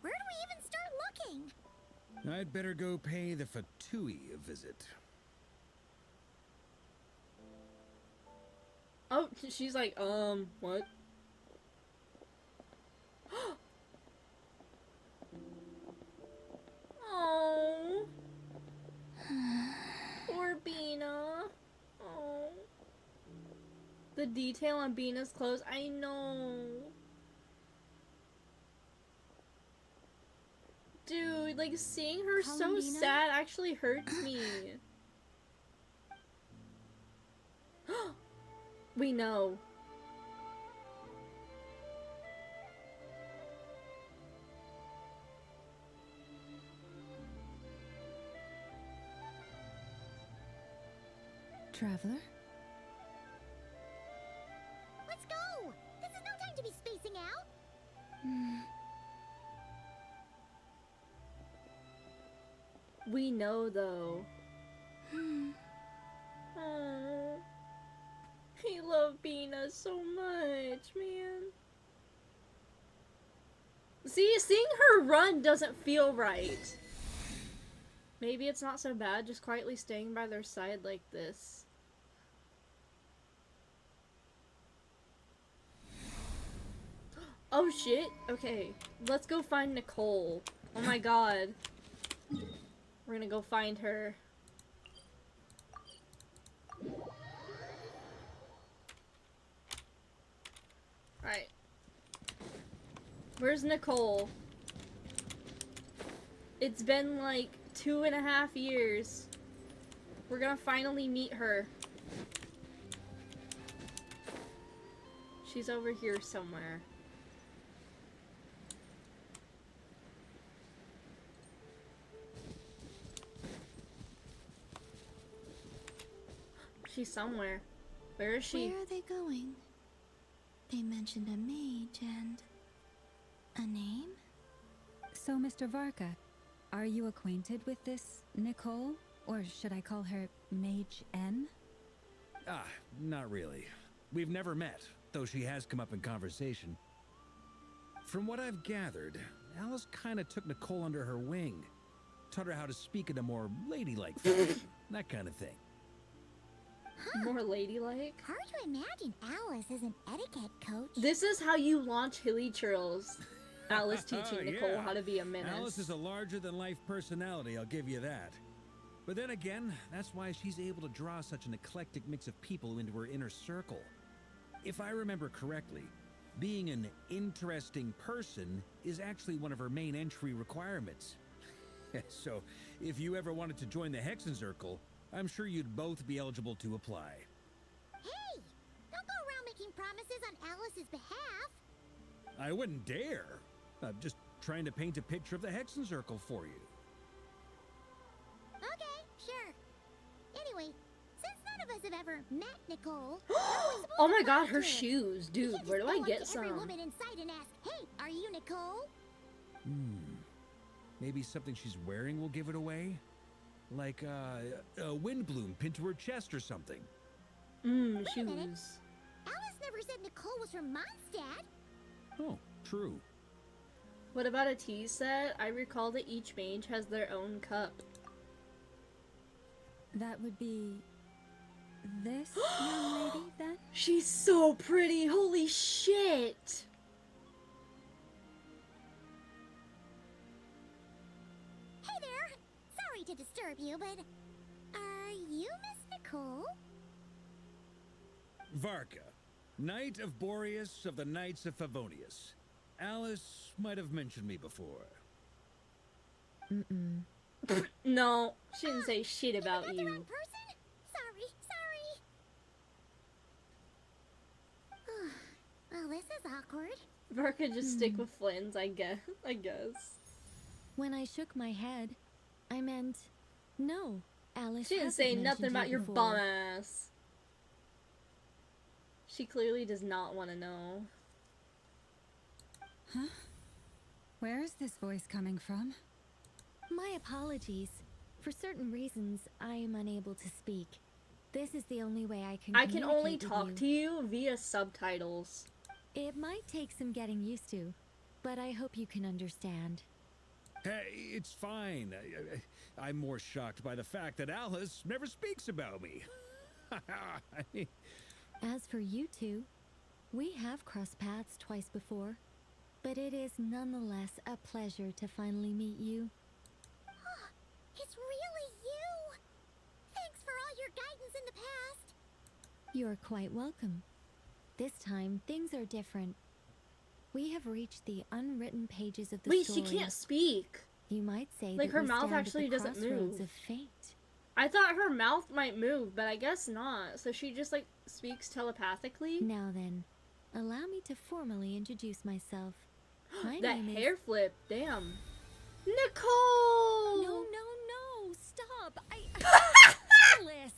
where do we even start looking? I'd better go pay the Fatui a visit. Oh, she's like, what? Oh. Poor Bina. Oh. The detail on Bina's clothes, I know. Dude, like seeing her Call so him Bina? sad actually hurts me. We know. Traveler? Let's go! This is no time to be spacing out! We know though. Oh, I love Bina so much, man. See, seeing her run doesn't feel right. Maybe it's not so bad, just quietly staying by their side like this. Oh shit, okay. Let's go find Nicole. Oh my god. We're gonna go find her. Alright. Where's Nicole? It's been like 2.5 years. We're gonna finally meet her. She's over here somewhere. She's somewhere. Where is she? Where are they going? They mentioned a mage and a name? So, Mr. Varka, are you acquainted with this Nicole? Or should I call her Mage N? Ah, not really. We've never met, though she has come up in conversation. From what I've gathered, Alice kinda took Nicole under her wing. Taught her how to speak in a more ladylike fashion, that kind of thing. More ladylike. Hard to imagine Alice as an etiquette coach. This is how you launch Hilly Churls. Alice teaching Nicole Yeah. how to be a menace. Alice is a larger-than-life personality, I'll give you that. But then again, that's why she's able to draw such an eclectic mix of people into her inner circle. If I remember correctly, being an interesting person is actually one of her main entry requirements. So, if you ever wanted to join the Hexenzirkel, I'm sure you'd both be eligible to apply. Hey! Don't go around making promises on Alice's behalf. I wouldn't dare. I'm just trying to paint a picture of the Hexenzirkel for you. Okay, sure. Anyway, since none of us have ever met Nicole, Oh my god, her shoes. Dude, where do I get every some? woman in sight and ask, "Hey, are you Nicole?" Maybe something she's wearing will give it away? Like, a wind bloom pinned to her chest or something. Wait a minute. Shoes. Alice never said Nicole was from Mondstadt. Oh, true. What about a tea set? I recall that each mage has their own cup. That would be this young lady, then? She's so pretty. Holy shit. Hey there. Sorry to disturb you, but are you Miss Nicole? Varka, Knight of Boreas of the Knights of Favonius. Alice might have mentioned me before. No, she didn't say shit about you. Person? Sorry. Well, this is awkward. Varka just stick with Flynn's, I guess. When I shook my head, I meant no. Alice She didn't hasn't say mentioned nothing you about your before. bum ass. She clearly does not want to know. Huh? Where is this voice coming from? My apologies. For certain reasons, I am unable to speak. This is the only way I can I can only communicate talk with to you via subtitles. It might take some getting used to, but I hope you can understand. Hey, it's fine. I'm more shocked by the fact that Alice never speaks about me. As for you two, we have crossed paths twice before, but it is nonetheless a pleasure to finally meet you. It's really you. Thanks for all your guidance in the past. You're quite welcome. This time, things are different. We have reached the unwritten pages of the Wait, story. she can't speak. You might say Like, that her we mouth stand at actually the doesn't crossroads move. of fate. I thought her mouth might move, but I guess not. So she just, like, speaks telepathically? Now then, allow me to formally introduce myself. My That name hair is... flip, damn. Nicole! No, stop! Alice!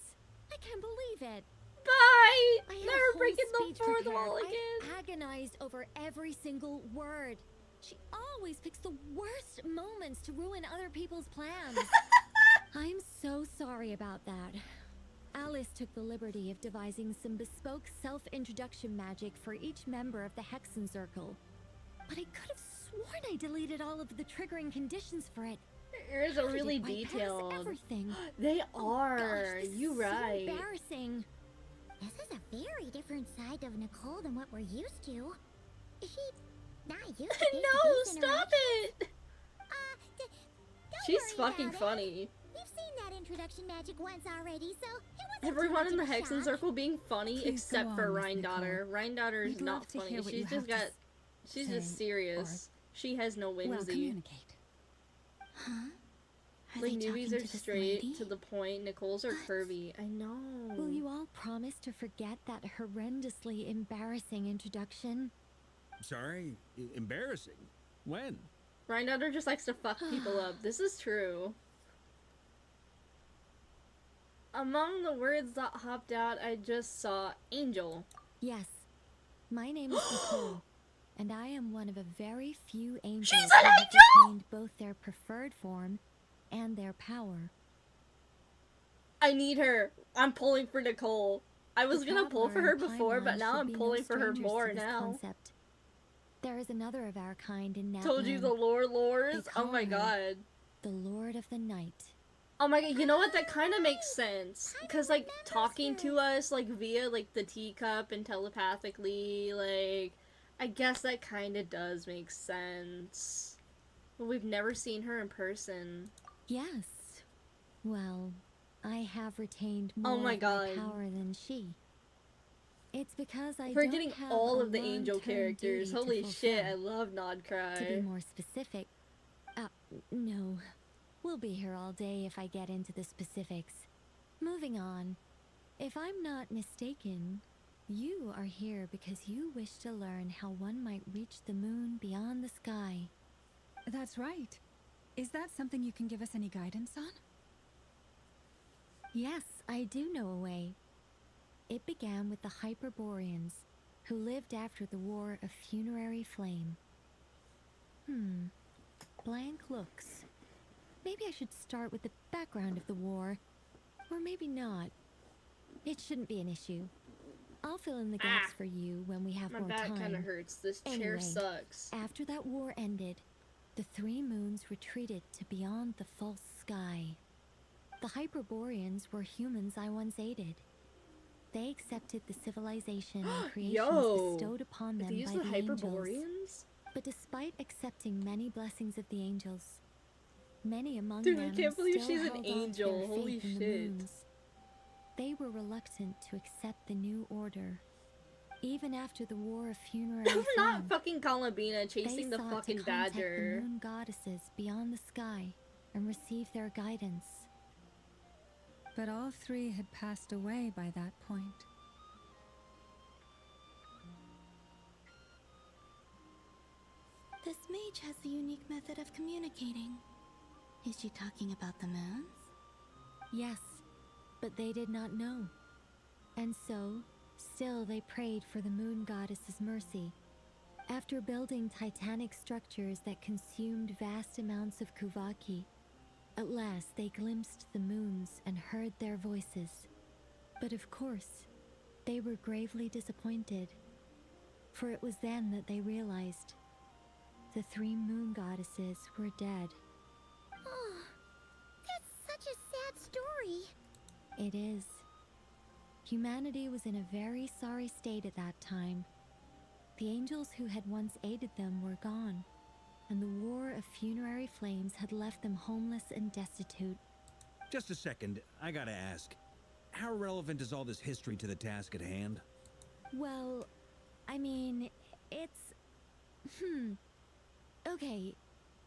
I can't believe it. Bye! I had Never a whole breaking the speech fourth prepared. wall I again. agonized over every single word. She always picks the worst moments to ruin other people's plans. I'm so sorry about that. Alice took the liberty of devising some bespoke self-introduction magic for each member of the Hexenzirkel. But I could have sworn I deleted all of the triggering conditions for it. Yours How are did really it bypass detailed. everything? They Oh, are. gosh, this You is so right. embarrassing. This is a very different side of Nicole than what we're used to. She not used to No, stop it! Don't She's worry fucking about it. funny. We've seen that introduction magic once already, so it wasn't Everyone too in the much of a shock. Hexenzirkel being funny Please except go for on, Miss Rhine-Daughter. Rhine-Daughter is We'd not love to funny. hear what She's you just have to got... s- She's say, just serious. She has no Well, whimsy. communicate. Huh? Are Like, they newbies talking are to this straight lady? to the point. Nicole's are curvy. I know. Will you all promise to forget that horrendously embarrassing introduction? Sorry? Embarrassing? When? Rhine-Daughter just likes to fuck people up. This is true. Among the words that hopped out, I just saw angel. Yes. My name is Nicole, and I am one of a very few angels She's who an have angel! retained both their preferred form and their power. I need her. I'm pulling for Nicole. I was The gonna pull for her traveler in before, but Pineland now should I'm be no pulling for her strangers more to this now. concept. There is another of our kind in Natlan. Told you the lores. They Oh my call her god. the Lord of the Night. Oh my god, you know what? That kind of makes sense. Because, like, talking to us, like, via, like, the teacup and telepathically, like, I guess that kind of does make sense. But we've never seen her in person. Yes. Well, I have retained Oh more my of god. my power than she. It's because I We're don't getting have all a of the angel long-term characters. duty to Holy shit, I fulfill. love Nod Cry. To be more specific, no. We'll be here all day if I get into the specifics. Moving on. If I'm not mistaken, you are here because you wish to learn how one might reach the moon beyond the sky. That's right. Is that something you can give us any guidance on? Yes, I do know a way. It began with the Hyperboreans, who lived after the War of Funerary Flame. Blank looks. Maybe I should start with the background of the war. Or maybe not. It shouldn't be an issue. I'll fill in the gaps for you when we have My more back time. kind of hurts. This chair Anyway, sucks. after that war ended, the three moons retreated to beyond the false sky. The Hyperboreans were humans I once aided. They accepted the civilization and creations bestowed upon them these by the the angels. Hyperboreans? But despite accepting many blessings of the angels, many among Dude, them I can't believe still she's an held on to angel. their Holy faith in the shit. moons. They were reluctant to accept the new order. Even after the War of Funerary I'm Flame, not fucking Kalabina chasing they the sought fucking to contact badger. the moon goddesses beyond the sky and receive their guidance. But all three had passed away by that point. This mage has a unique method of communicating. Is she talking about the moons? Yes, but they did not know. And so, still they prayed for the moon goddess's mercy. After building titanic structures that consumed vast amounts of Kuvaki, at last they glimpsed the moons and heard their voices. But of course, they were gravely disappointed. For it was then that they realized the three moon goddesses were dead. Oh, that's such a sad story. It is. Humanity was in a very sorry state at that time. The angels who had once aided them were gone, and the War of Funerary Flames had left them homeless and destitute. Just a second, I gotta ask. How relevant is all this history to the task at hand? Well, I mean, it's... Okay,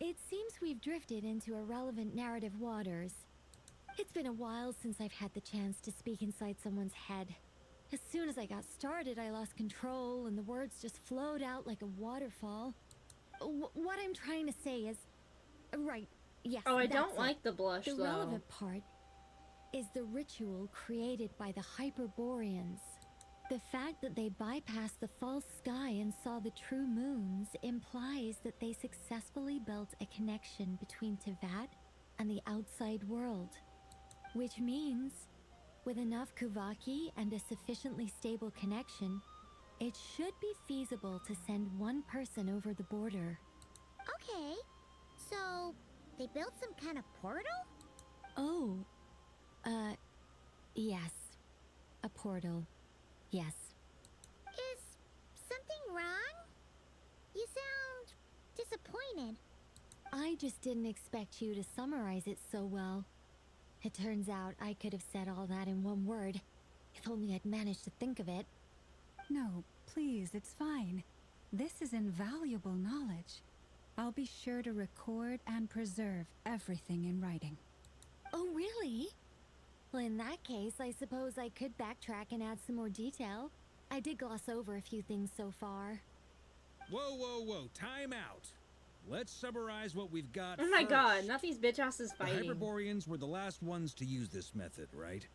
it seems we've drifted into irrelevant narrative waters. It's been a while since I've had the chance to speak inside someone's head. As soon as I got started, I lost control and the words just flowed out like a waterfall. What I'm trying to say is... Right, yes, Oh, I that's don't it. like the blush, The though. relevant part is the ritual created by the Hyperboreans. The fact that they bypassed the false sky and saw the true moons implies that they successfully built a connection between Tevat and the outside world. Which means, with enough Kuvaki and a sufficiently stable connection, it should be feasible to send one person over the border. Okay, so they built some kind of portal? Oh, yes. A portal. Yes. Is something wrong? You sound disappointed. I just didn't expect you to summarize it so well. It turns out I could have said all that in one word, if only I'd managed to think of it. No, please, it's fine. This is invaluable knowledge. I'll be sure to record and preserve everything in writing. Oh, really? Well, in that case, I suppose I could backtrack and add some more detail. I did gloss over a few things so far. Whoa, whoa, whoa, time out. Let's summarize what we've got Oh my first. god, not these bitch asses The fighting. Hyperboreans were the last ones to use this method, right?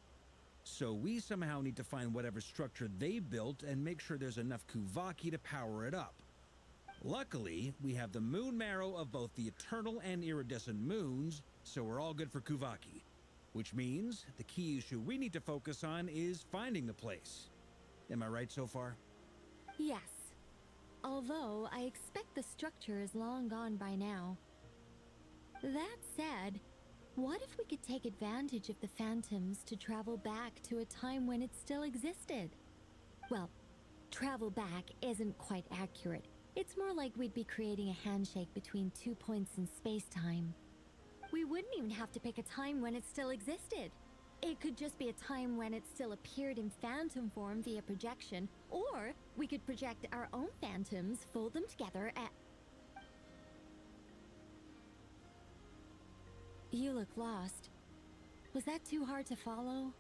So we somehow need to find whatever structure they built and make sure there's enough Kuvaki to power it up. Luckily, we have the moon marrow of both the eternal and iridescent moons, so we're all good for Kuvaki. Which means the key issue we need to focus on is finding the place. Am I right so far? Yes. Although I expect the structure is long gone by now. That said, What if we could take advantage of the phantoms to travel back to a time when it still existed? Well, travel back isn't quite accurate. It's more like we'd be creating a handshake between 2 points in space-time. We wouldn't even have to pick a time when it still existed. It could just be a time when it still appeared in phantom form via projection, or we could project our own phantoms, fold them together, and... You look lost. Was that too hard to follow?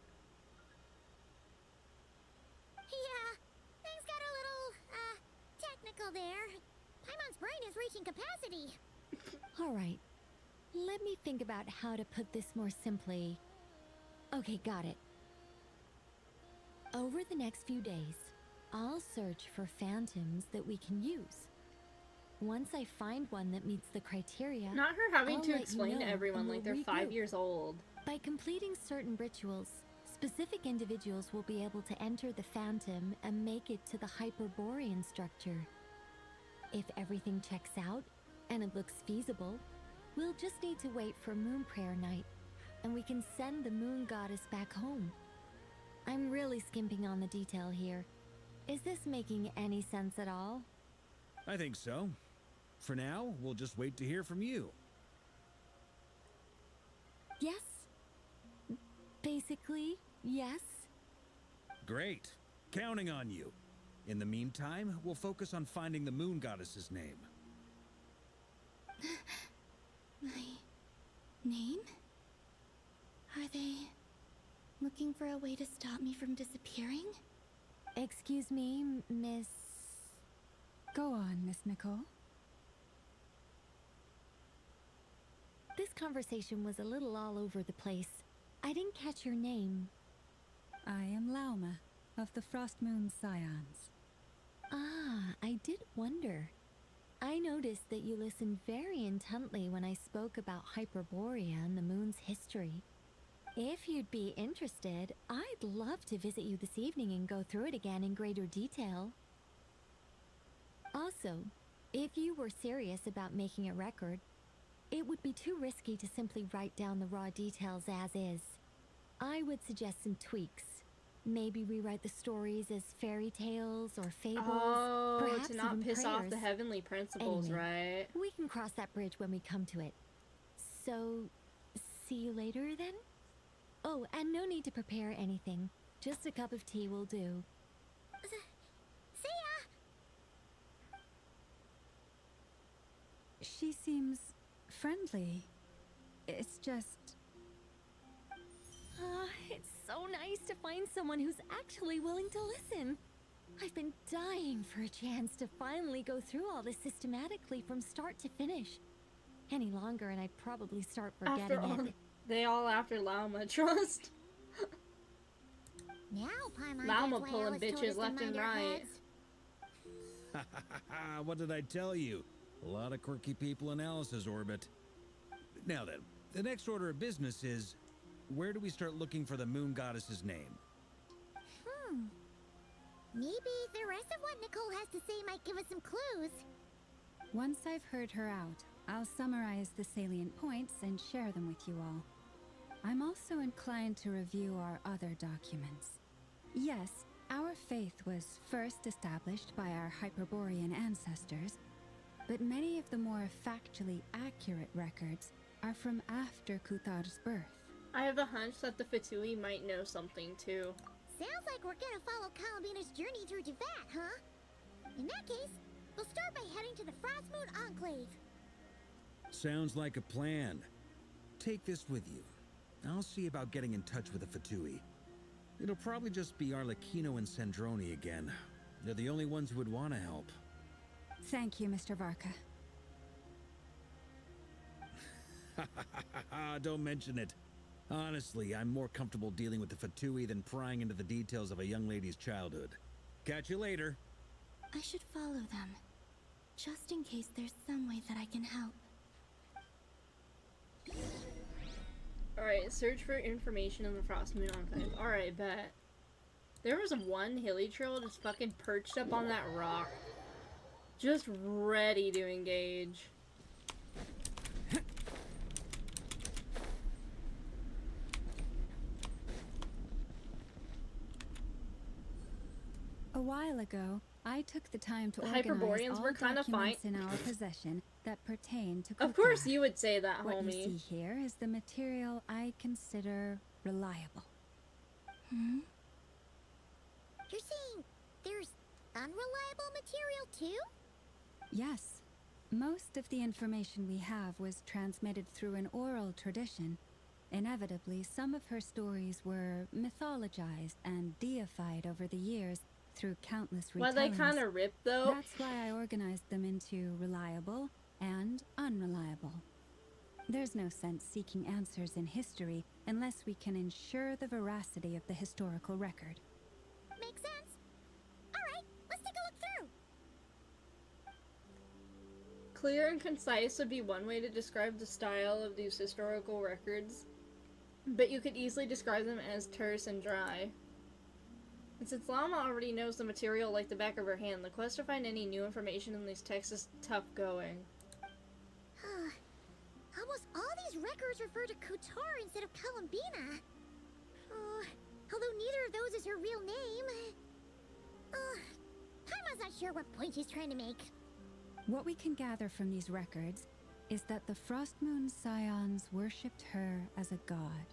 Yeah, things got a little, technical there. Paimon's brain is reaching capacity. Alright, let me think about how to put this more simply. Okay, got it. Over the next few days, I'll search for phantoms that we can use. Once I find one that meets the criteria, Not her having I'll to let you explain to know, everyone and like we'll they're 5 regroup. years old. By completing certain rituals, specific individuals will be able to enter the phantom and make it to the Hyperborean structure. If everything checks out, and it looks feasible, we'll just need to wait for Moon Prayer Night, and we can send the Moon Goddess back home. I'm really skimping on the detail here. Is this making any sense at all? I think so. For now, we'll just wait to hear from you. Yes. Basically, yes. Great. Counting on you. In the meantime, we'll focus on finding the Moon Goddess's name. My name? Are they looking for a way to stop me from disappearing? Excuse me, Miss... Go on, Miss Nicole. This conversation was a little all over the place. I didn't catch your name. I am Lauma, of the Frost Moon Scions. Ah, I did wonder. I noticed that you listened very intently when I spoke about Hyperborea and the moon's history. If you'd be interested, I'd love to visit you this evening and go through it again in greater detail. Also, if you were serious about making a record, it would be too risky to simply write down the raw details as is. I would suggest some tweaks. Maybe rewrite the stories as fairy tales or fables. Oh, perhaps to not even piss off the prayers. heavenly principles, Anyway, right? we can cross that bridge when we come to it. So, see you later then? Oh, and no need to prepare anything. Just a cup of tea will do. See ya! She seems friendly. It's just... It's so nice to find someone who's actually willing to listen. I've been dying for a chance to finally go through all this systematically from start to finish. Any longer and I'd probably start forgetting After all, it. they all after Lauma, trust. Now Paimon Lauma gets pulling Alice bitches told us to left and mind our right. heads. What did I tell you? A lot of quirky people in Alice's orbit. Now then, the next order of business is, where do we start looking for the Moon Goddess's name? Maybe the rest of what Nicole has to say might give us some clues. Once I've heard her out, I'll summarize the salient points and share them with you all. I'm also inclined to review our other documents. Yes, our faith was first established by our Hyperborean ancestors, but many of the more factually accurate records are from after Kuthar's birth. I have a hunch that the Fatui might know something too. Sounds like we're gonna follow Kalabina's journey through Javat, huh? In that case, we'll start by heading to the Frostmoon Enclave. Sounds like a plan. Take this with you. I'll see about getting in touch with the Fatui. It'll probably just be Arlecchino and Sandroni again. They're the only ones who would want to help. Thank you, Mr. Varka. Don't mention it. Honestly, I'm more comfortable dealing with the Fatui than prying into the details of a young lady's childhood. Catch you later. I should follow them, just in case there's some way that I can help. Alright, search for information in the Frostmoon Enclave. Alright, bet. There was one hilly trail just fucking perched up on that rock. Just ready to engage. while ago, I took the time to The organize Hyperboreans all were kinda documents fine. in our possession that pertain to Of course Kutar. you would say that, What you homie. see here is the material I consider reliable. Hmm? You're saying there's unreliable material too? Yes. Most of the information we have was transmitted through an oral tradition. Inevitably, some of her stories were mythologized and deified over the years through countless retellings. Why they kind of ripped though? That's why I organized them into reliable and unreliable. There's no sense seeking answers in history unless we can ensure the veracity of the historical record. Makes sense. Alright, let's take a look through. Clear and concise would be one way to describe the style of these historical records, but you could easily describe them as terse and dry. And since Llama already knows the material like the back of her hand, the quest to find any new information in these texts is tough going. Almost all these records refer to Kutar instead of Columbina. Although neither of those is her real name. Paimon's not sure what point she's trying to make. What we can gather from these records is that the Frostmoon Scions worshipped her as a god,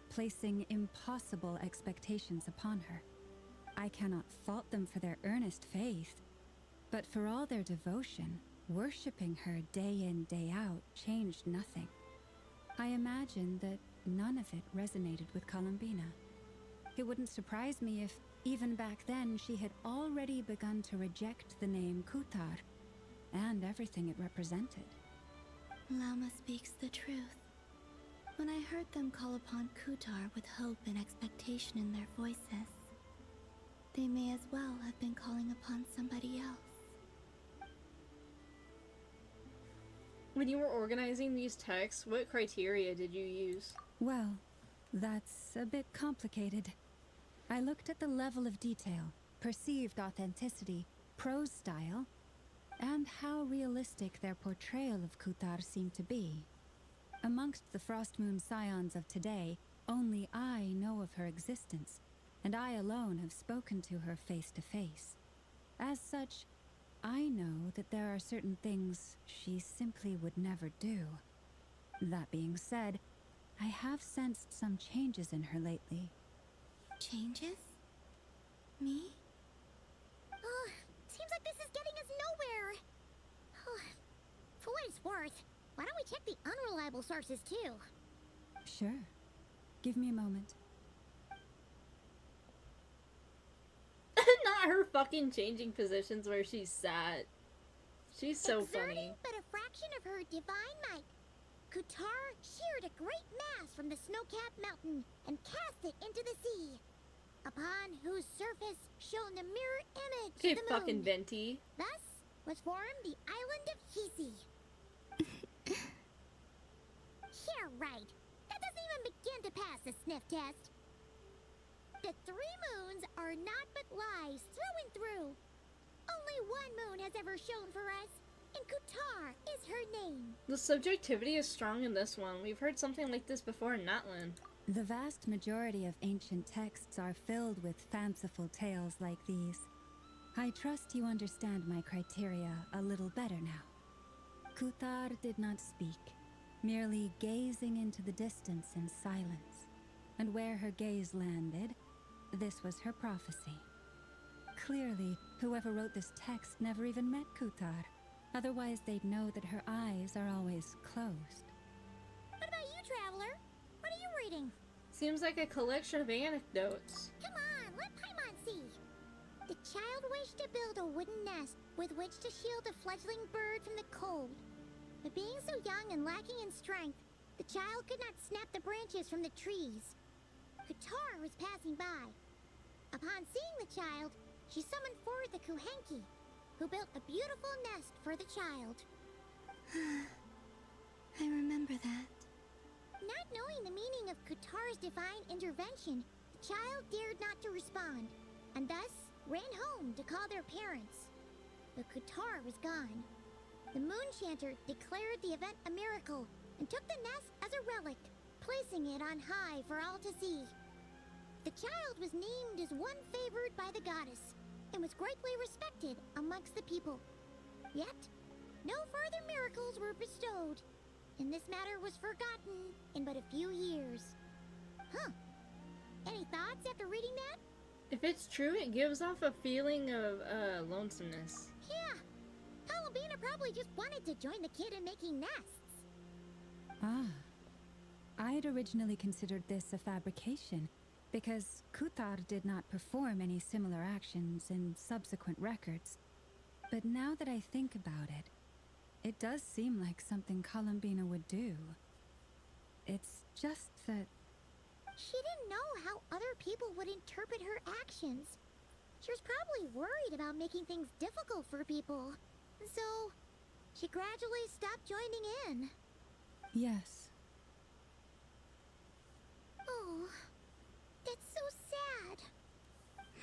placing impossible expectations upon her. I cannot fault them for their earnest faith, but for all their devotion, worshipping her day in, day out changed nothing. I imagine that none of it resonated with Columbina. It wouldn't surprise me if, even back then, she had already begun to reject the name Kutar and everything it represented. Lama speaks the truth. When I heard them call upon Kutar with hope and expectation in their voices, they may as well have been calling upon somebody else. When you were organizing these texts, what criteria did you use? Well, that's a bit complicated. I looked at the level of detail, perceived authenticity, prose style, and how realistic their portrayal of Kutar seemed to be. Amongst the Frostmoon Scions of today, only I know of her existence, and I alone have spoken to her face to face. As such, I know that there are certain things she simply would never do. That being said, I have sensed some changes in her lately. Changes? Me? Seems like this is getting us nowhere. For what it's worth, why don't we check the unreliable sources too? Sure. Give me a moment. Not her fucking changing positions where she's sat. She's so funny. But a fraction of her divine might, Kutar sheared a great mass from the snow-capped mountain and cast it into the sea, upon whose surface shone the mirror image Okay, of the moon. fucking Venti. Thus was formed the island of Hisi. Yeah, right. That doesn't even begin to pass the sniff test. The three moons are not but lies through and through. Only one moon has ever shone for us, and Kutar is her name. The subjectivity is strong in this one. We've heard something like this before in Natlan. The vast majority of ancient texts are filled with fanciful tales like these. I trust you understand my criteria a little better now. Kutar did not speak, merely gazing into the distance in silence. And where her gaze landed, this was her prophecy. Clearly, whoever wrote this text never even met Kutar. Otherwise, they'd know that her eyes are always closed. What about you, Traveler? What are you reading? Seems like a collection of anecdotes. Come on, let Paimon see. The child wished to build a wooden nest with which to shield a fledgling bird from the cold. But being so young and lacking in strength, the child could not snap the branches from the trees. Kutar was passing by. Upon seeing the child, she summoned forward the Kuhenki, who built a beautiful nest for the child. I remember that. Not knowing the meaning of Kutar's divine intervention, the child dared not to respond, and thus ran home to call their parents. But Kutar was gone. The Moon Chanter declared the event a miracle and took the nest as a relic, placing it on high for all to see. The child was named as one favored by the goddess, and and was greatly respected amongst the people. Yet, no further miracles were bestowed, and this matter was forgotten in but a few years. Huh. Any thoughts after reading that? If it's true, it gives off a feeling of lonesomeness. Yeah. Columbina probably just wanted to join the kid in making nests. Ah. I'd originally considered this a fabrication, because Kuthar did not perform any similar actions in subsequent records. But now that I think about it, it does seem like something Columbina would do. It's just that... She didn't know how other people would interpret her actions. She was probably worried about making things difficult for people. So, she gradually stopped joining in. Yes. Oh, that's so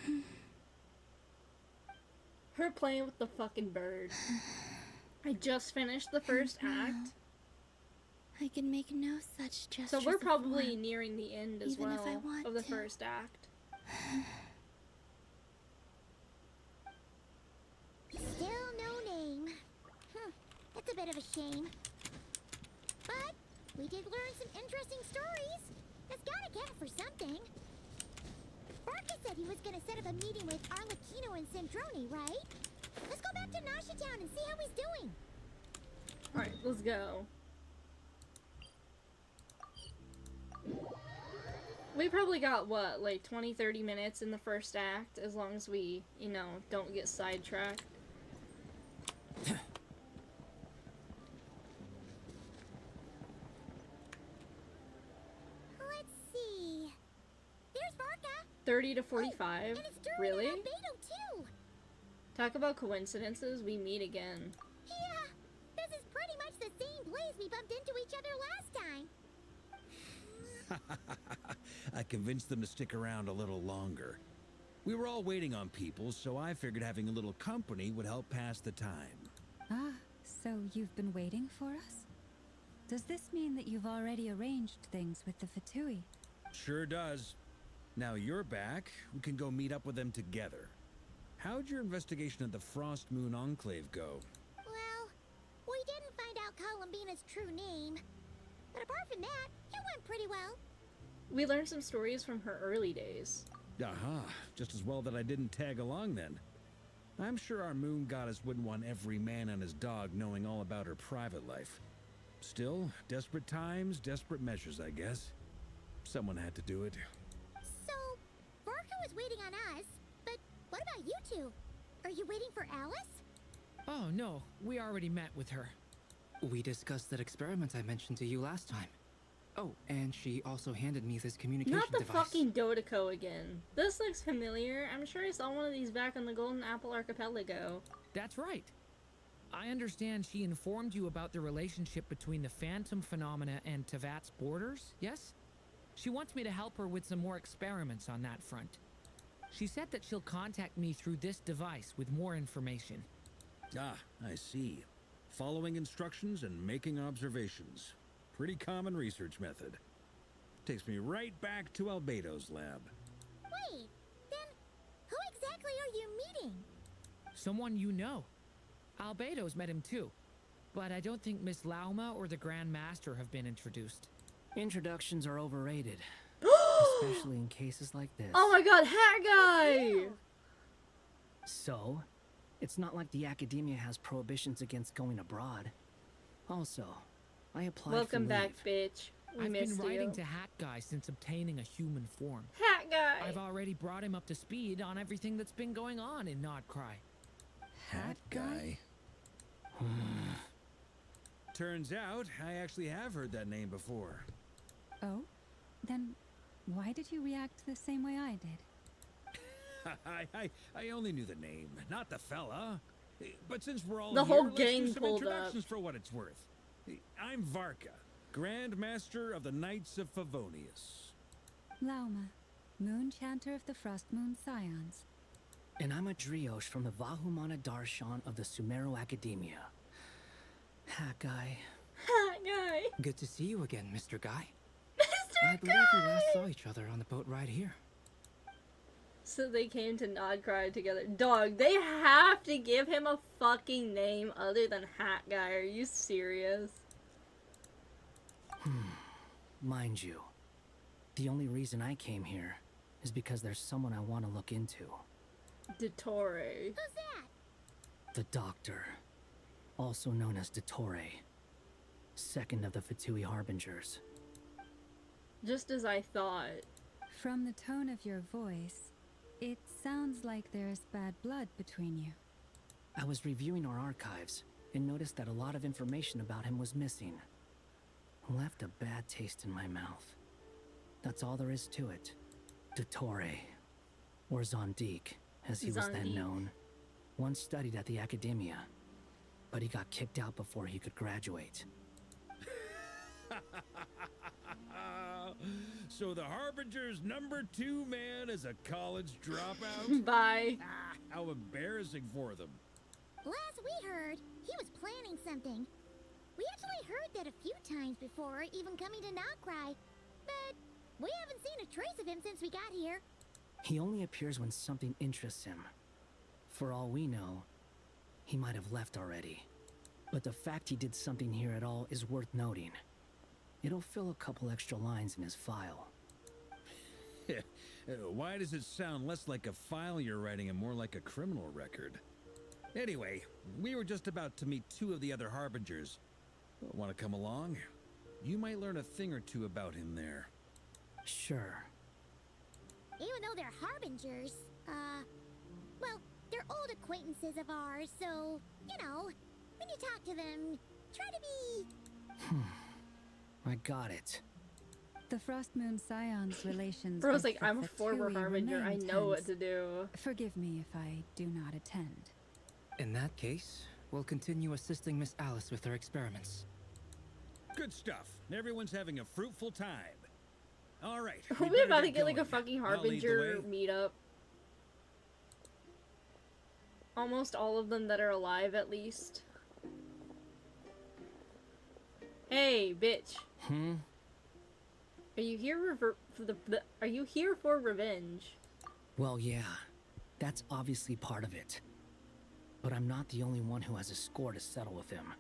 sad. Her playing with the fucking bird. I just finished the first act. I can make no such gestures. So we're probably of warmth, nearing the end as even well if I want of the to. first act. Still no name. That's a bit of a shame. But we did learn some interesting stories. That's gotta count for something. Barca said he was gonna set up a meeting with Arlecchino and Sandrone, right? Let's go back to Nasha Town and see how he's doing. Alright, let's go. We probably got, what, like 20-30 minutes in the first act, as long as we, you know, don't get sidetracked. Let's see. There's Barca. 30 to 45? And it's Durin Really? and Albedo too. Talk about coincidences, we meet again. Yeah, this is pretty much the same place we bumped into each other last time. I convinced them to stick around a little longer. We were all waiting on people, so I figured having a little company would help pass the time. Ah, so you've been waiting for us? Does this mean that you've already arranged things with the Fatui? Sure does. Now you're back, we can go meet up with them together. How'd your investigation of the Frost Moon Enclave go? Well, we didn't find out Columbina's true name. But apart from that, it went pretty well. We learned some stories from her early days. Aha, just as well that I didn't tag along then. I'm sure our moon goddess wouldn't want every man and his dog knowing all about her private life. Still, desperate times, desperate measures, I guess. Someone had to do it. So, Barca was waiting on us, but what about you two? Are you waiting for Alice? Oh, no. We already met with her. We discussed that experiment I mentioned to you last time. Oh, and she also handed me this communication Not the device. fucking Dodeco again. This looks familiar. I'm sure I saw one of these back on the Golden Apple Archipelago. That's right. I understand she informed you about the relationship between the Phantom phenomena and Tevat's borders, yes? She wants me to help her with some more experiments on that front. She said that she'll contact me through this device with more information. Ah, I see. Following instructions and making observations. Pretty common research method. Takes me right back to Albedo's lab. Wait, then who exactly are you meeting? Someone you know. Albedo's met him too. But I don't think Miss Lauma or the Grand Master have been introduced. Introductions are overrated. Especially in cases like this. Oh my god, Hat Guy! So, it's not like the academia has prohibitions against going abroad. Also, I applied Welcome for back, leave. bitch. I've missed been writing you. to Hat Guy since obtaining a human form. Hat Guy! I've already brought him up to speed on everything that's been going on in Nodcry. Hat guy? Turns out, I actually have heard that name before. Oh? Then why did you react the same way I did? I only knew the name, not the fella. But since we're all The here, whole let's gang do some pulled up. introductions for what it's worth. I'm Varka, Grand Master of the Knights of Favonius. Lauma, Moon Chanter of the Frost Moon Scions. And I'm a Driosh from the Vahumana Darshan of the Sumero Academia. Hat Guy. Hat Guy! Good to see you again, Mr. Guy. Mr. I believe we last saw each other on the boat ride here. So they came to Nodcry together. Dog, they have to give him a fucking name other than Hat Guy. Are you serious? Mind you, the only reason I came here is because there's someone I want to look into. Dottore. Who's that? The Doctor, also known as Dottore, second of the Fatui Harbingers. Just as I thought. From the tone of your voice, it sounds like there's bad blood between you. I was reviewing our archives and noticed that a lot of information about him was missing. Left a bad taste in my mouth. That's all there is to it. Dottore, or Zondique, as he was then known, once studied at the Academia, but he got kicked out before he could graduate. So the Harbinger's #2 man is a college dropout? Bye. How embarrassing for them. Last we heard, he was planning something. We actually heard that a few times before, even coming to Nocturne, but we haven't seen a trace of him since we got here. He only appears when something interests him. For all we know, he might have left already. But the fact he did something here at all is worth noting. It'll fill a couple extra lines in his file. Why does it sound less like a file you're writing and more like a criminal record? Anyway, we were just about to meet 2 of the other Harbingers. Want to come along? You might learn a thing or two about him there. Sure. Even though they're Harbingers, well, they're old acquaintances of ours, so, you know, when you talk to them, try to be... I got it. The Frost Moon Scion's relations. Bro's with like, the I'm a former Fatui Harbinger. I remain know what tense. to do. Forgive me if I do not attend. In that case, we'll continue assisting Miss Alice with her experiments. Good stuff. Everyone's having a fruitful time. All right. Are we better about to get like a going. fucking I'll lead the Harbinger way. meetup? Almost all of them that are alive, at least. Hey, bitch. Are you here are you here for revenge? Well, yeah. That's obviously part of it. But I'm not the only one who has a score to settle with him.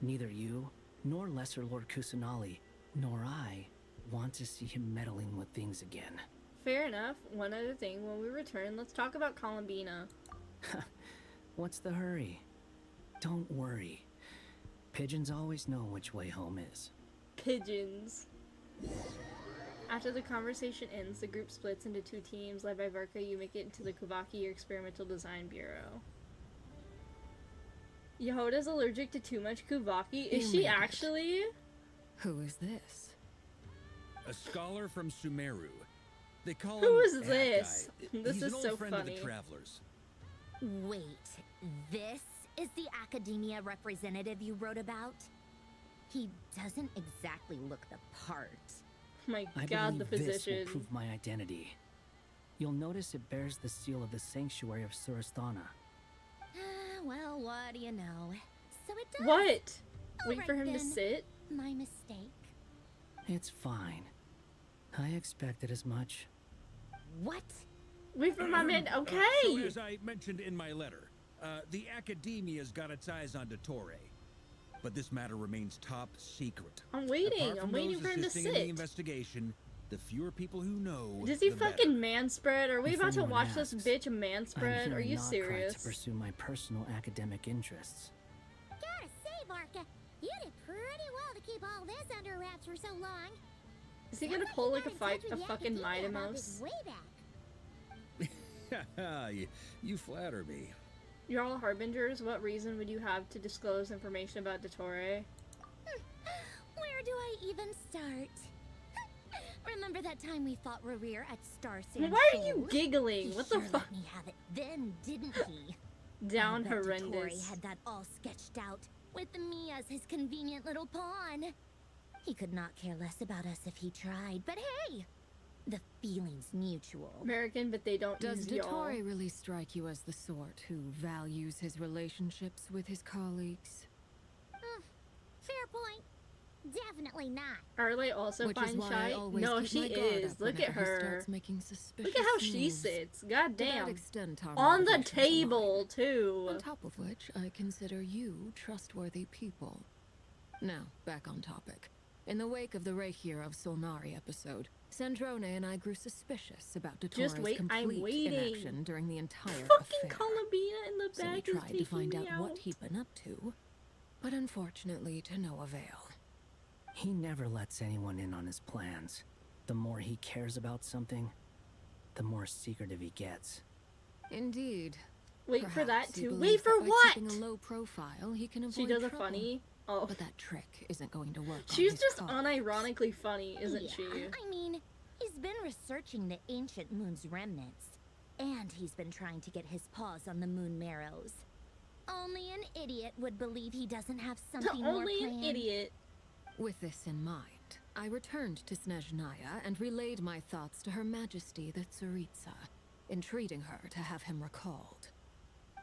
Neither you, nor Lesser Lord Kusanali, nor I want to see him meddling with things again. Fair enough. One other thing, when we return, let's talk about Columbina. What's the hurry? Don't worry. Pigeons always know which way home is. Pigeons. After the conversation ends, the group splits into 2 teams. Led by Varka, you make it into the Kuvaki Experimental Design Bureau. Yehoda's allergic to too much Kuvaki? Is she actually? Who is this? A scholar from Sumeru. They call Who him is Hat this? Guy. This He's is an old so friend funny. of the travelers. Wait, this is the academia representative you wrote about? He doesn't exactly look the part. My I god, the believe this will position. prove my identity. You'll notice it bears the seal of the Sanctuary of Surasthana. Well, what do you know? So it does. What? All Wait for right, him to then. sit? My mistake. It's fine. I expected as much. What? Wait for my man. Okay. So as I mentioned in my letter, the Academia's got its eyes on Dottore. But this matter remains top secret. I'm waiting. Apart I'm from waiting those for him to assisting in the sit. investigation, the fewer people who know, Does he the better. fucking manspread? Are we If about to anyone watch this asks, bitch I'm manspread? here Are in you Nocturne serious? to pursue my personal academic interests. Gotta say, Varka, you did pretty well to keep all this under wraps for so long. Is he Sounds gonna pull you like a got in touch with the fucking academia about Mighty this Mouse? way back. you flatter me. You're all harbingers. What reason would you have to disclose information about Dottore? Where do I even start? Remember that time we fought Rerir at Star Sand? Why are you Cove? giggling? He What the sure fuck? Let me have it then, didn't he? Down I bet horrendous. Dottore had that all sketched out with me as his convenient little pawn. He could not care less about us if he tried, but hey, the feeling's mutual. American, but they don't Does use y'all. Dottore really strike you as the sort who values his relationships with his colleagues? Fair point. Definitely not. Arley also Which is fine why I shy? always No, keep she my guard is. up Look at whenever he her. starts making suspicious Look at how she moves. sits. God To that damn. extent, our On the motivations align. table, too. On top of which, I consider you trustworthy people. Now, back on topic. In the wake of the Reikir of Solnari episode, Sandrone and I grew suspicious about Just Dottoro's wait, I'm complete waiting. inaction during the entire Fucking affair. Columbina in the So we back is tried to taking find me out out. what he'd been up to, but unfortunately to no avail. He never lets anyone in on his plans. The more he cares about something, the more secretive he gets. Indeed. Wait for that Perhaps he too. believes Wait for that by what? keeping a low profile, he can avoid She does a trouble. funny. Oh. But that trick isn't going to work. She's on his just cause. unironically funny, isn't Yeah, she? I mean, he's been researching the ancient moon's remnants. And he's been trying to get his paws on the moon marrows. Only an idiot would believe he doesn't have something more Only planned. an idiot. With this in mind, I returned to Snezhnaya and relayed my thoughts to Her Majesty the Tsaritsa, entreating her to have him recalled.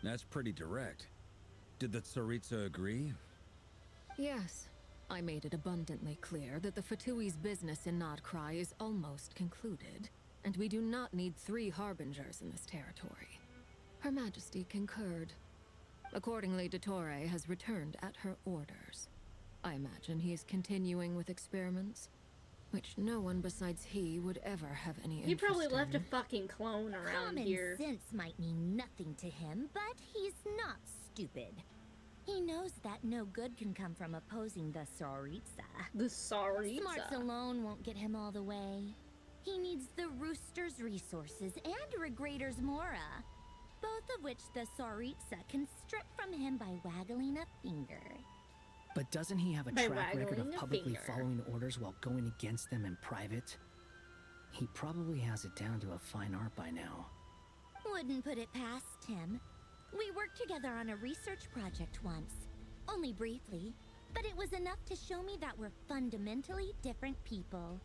That's pretty direct. Did the Tsaritsa agree? Yes, I made it abundantly clear that the Fatui's business in Nodcry is almost concluded, and we do not need 3 harbingers in this territory. Her Majesty concurred. Accordingly, Dottore has returned at her orders. I imagine he is continuing with experiments, which no one besides he would ever have any interest He probably in. left a fucking clone around Common here. sense might mean nothing to him, but he's not stupid. He knows that no good can come from opposing the Tsaritsa. The Tsaritsa. Smarts alone won't get him all the way. He needs the Rooster's resources and Regrator's Mora, both of which the Tsaritsa can strip from him by waggling a finger. But doesn't he have a By track record of waggling a publicly finger. following orders while going against them in private? He probably has it down to a fine art by now. Wouldn't put it past him. We worked together on a research project once. Only briefly, but it was enough to show me that we're fundamentally different people.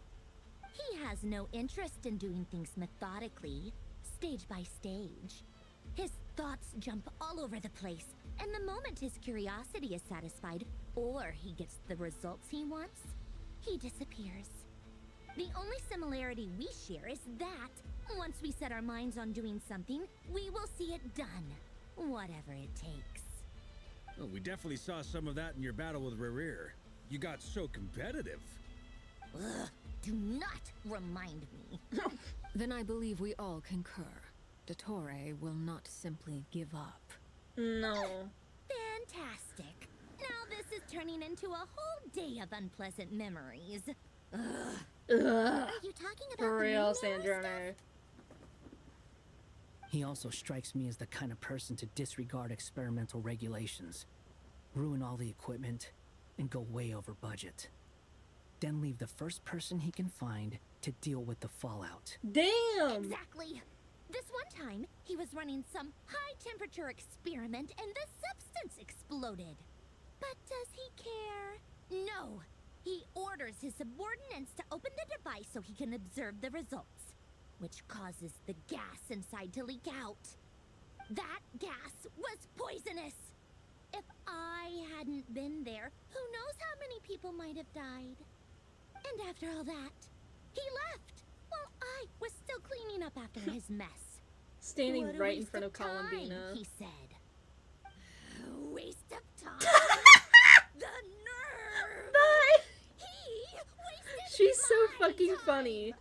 He has no interest in doing things methodically, stage by stage. His thoughts jump all over the place, and the moment his curiosity is satisfied, or he gets the results he wants, he disappears. The only similarity we share is that, once we set our minds on doing something, we will see it done, whatever it takes. Oh, we definitely saw some of that in your battle with Rerir. You got so competitive. Ugh, do not remind me. Then I believe we all concur. Dottore will not simply give up. No. Fantastic. Now this is turning into a whole day of unpleasant memories. Ugh. Ugh. Are you talking about For the real, moon marrow Sandrone. He also strikes me as the kind of person to disregard experimental regulations, ruin all the equipment, and go way over budget. Then leave the first person he can find to deal with the fallout. Damn! Exactly. This one time, he was running some high-temperature experiment and the substance exploded. But does he care? No. He orders his subordinates to open the device so he can observe the results, which causes the gas inside to leak out. That gas was poisonous. If I hadn't been there, who knows how many people might have died. And after all that, he left while I was still cleaning up after his mess. Standing What a right in waste front of time, Columbina. he said. A waste of time. The nerve. Bye! He wasted She's so my fucking time. funny.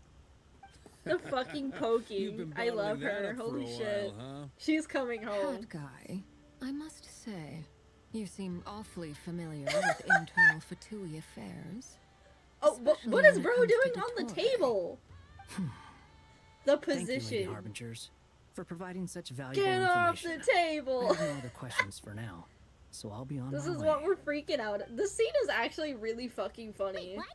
The fucking You've poking. been I love bottling that her. up for Holy a shit. while, huh? She's coming home. Hat guy, I must say, you seem awfully familiar with internal Fatui affairs. Oh, what Especially is when it bro comes to doing on the Dottore. table? The Thank you, Lady position. Harbingers, for providing such valuable Get off information. the table. I have no other questions for now, so I'll be on This my is way. what we're freaking out. This scene is actually really fucking funny. What?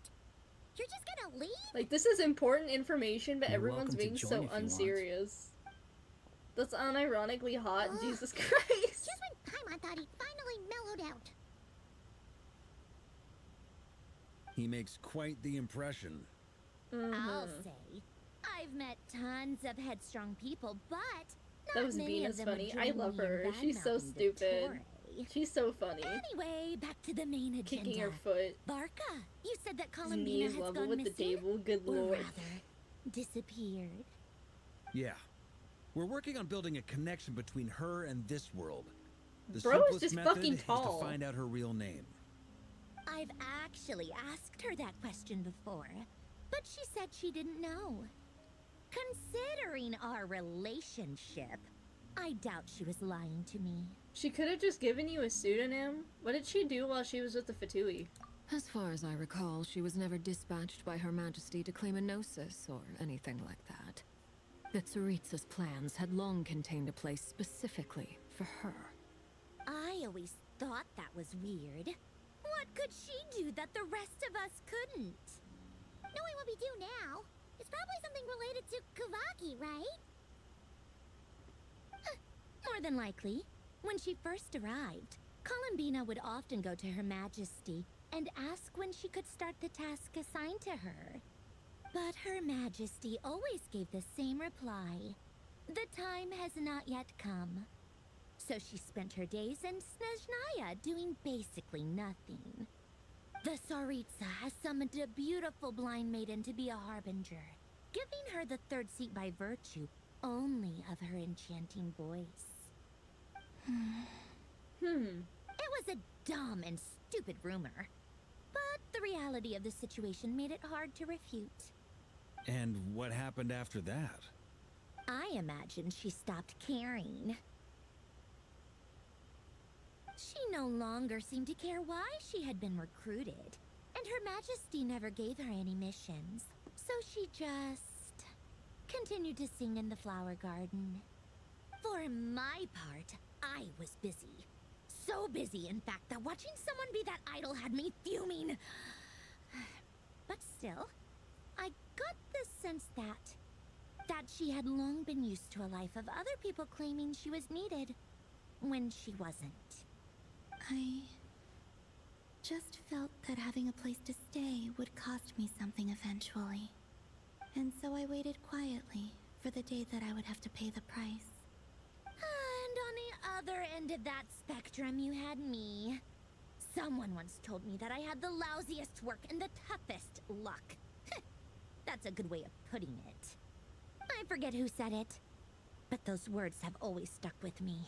You're just gonna leave? Like, this is important information, but You're everyone's welcome to being join so if you want. unserious. That's unironically hot. Ugh. Jesus Christ. Just when Paimon thought he finally mellowed out. He makes quite the impression. I'll say. I've met tons of headstrong people, but not That was many Venus of them funny. would I join love me in her. She's so badmouthing stupid. Dottore. She's so funny. Anyway, back to the main agenda. Kicking her foot. Barca, you said that His knees Columbina has level gone with missing? the table. Good or lord. rather, disappeared. Yeah. We're working on building a connection between her and this world. The Bro is simplest just method fucking is tall. to find out her real name. I've actually asked her that question before, but she said she didn't know. Considering our relationship, I doubt she was lying to me. She could have just given you a pseudonym. What did she do while she was with the Fatui? As far as I recall, she was never dispatched by Her Majesty to claim a gnosis or anything like that. The Tsaritsa's plans had long contained a place specifically for her. I always thought that was weird. What could she do that the rest of us couldn't? Knowing what we do now, it's probably something related to Kavaki, right? More than likely. When she first arrived, Columbina would often go to Her Majesty and ask when she could start the task assigned to her. But Her Majesty always gave the same reply. The time has not yet come. So she spent her days in Snezhnaya doing basically nothing. The Tsaritsa has summoned a beautiful blind maiden to be a harbinger, giving her the third seat by virtue only of her enchanting voice. It was a dumb and stupid rumor, but the reality of the situation made it hard to refute. And what happened after that? I imagine she stopped caring. She no longer seemed to care why she had been recruited, and Her Majesty never gave her any missions, so she just continued to sing in the flower garden. For my part, I was busy. So busy, in fact, that watching someone be that idol had me fuming. But still, I got the sense that she had long been used to a life of other people claiming she was needed when she wasn't. I just felt that having a place to stay would cost me something eventually. And so I waited quietly for the day that I would have to pay the price. And on the other end of that spectrum, you had me. Someone once told me that I had the lousiest work and the toughest luck. That's a good way of putting it. I forget who said it, but those words have always stuck with me.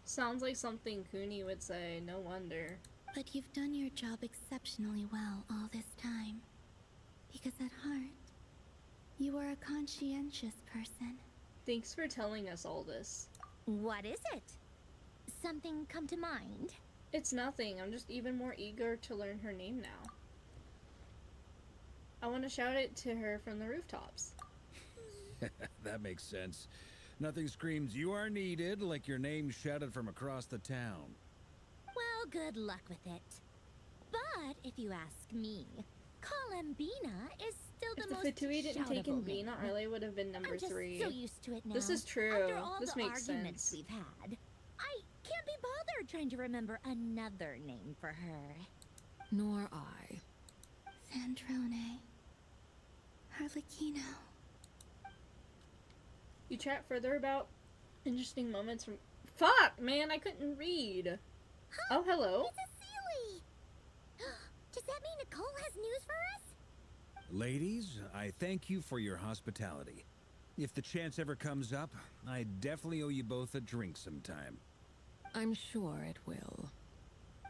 Sounds like something Cooney would say, no wonder. But you've done your job exceptionally well all this time. Because at heart, you are a conscientious person. Thanks for telling us all this. What is it? Something come to mind? It's nothing. I'm just even more eager to learn her name now. I want to shout it to her from the rooftops. That makes sense. Nothing screams you are needed like your name shouted from across the town. Well, good luck with it. But if you ask me, Columbina is still the most If the Fatui didn't take in shoutable Bina, name. Arle would have been number I'm just 3. so used to it now. This is true. After all This the makes arguments sense. we've had, I can't be bothered trying to remember another name for her. Nor I. Sandrone. Harlequino. You chat further about interesting moments from... Fuck, man, I couldn't read. Oh, hello. It's a Sealy! Does that mean Nicole has news for us? Ladies, I thank you for your hospitality. If the chance ever comes up, I definitely owe you both a drink sometime. I'm sure it will.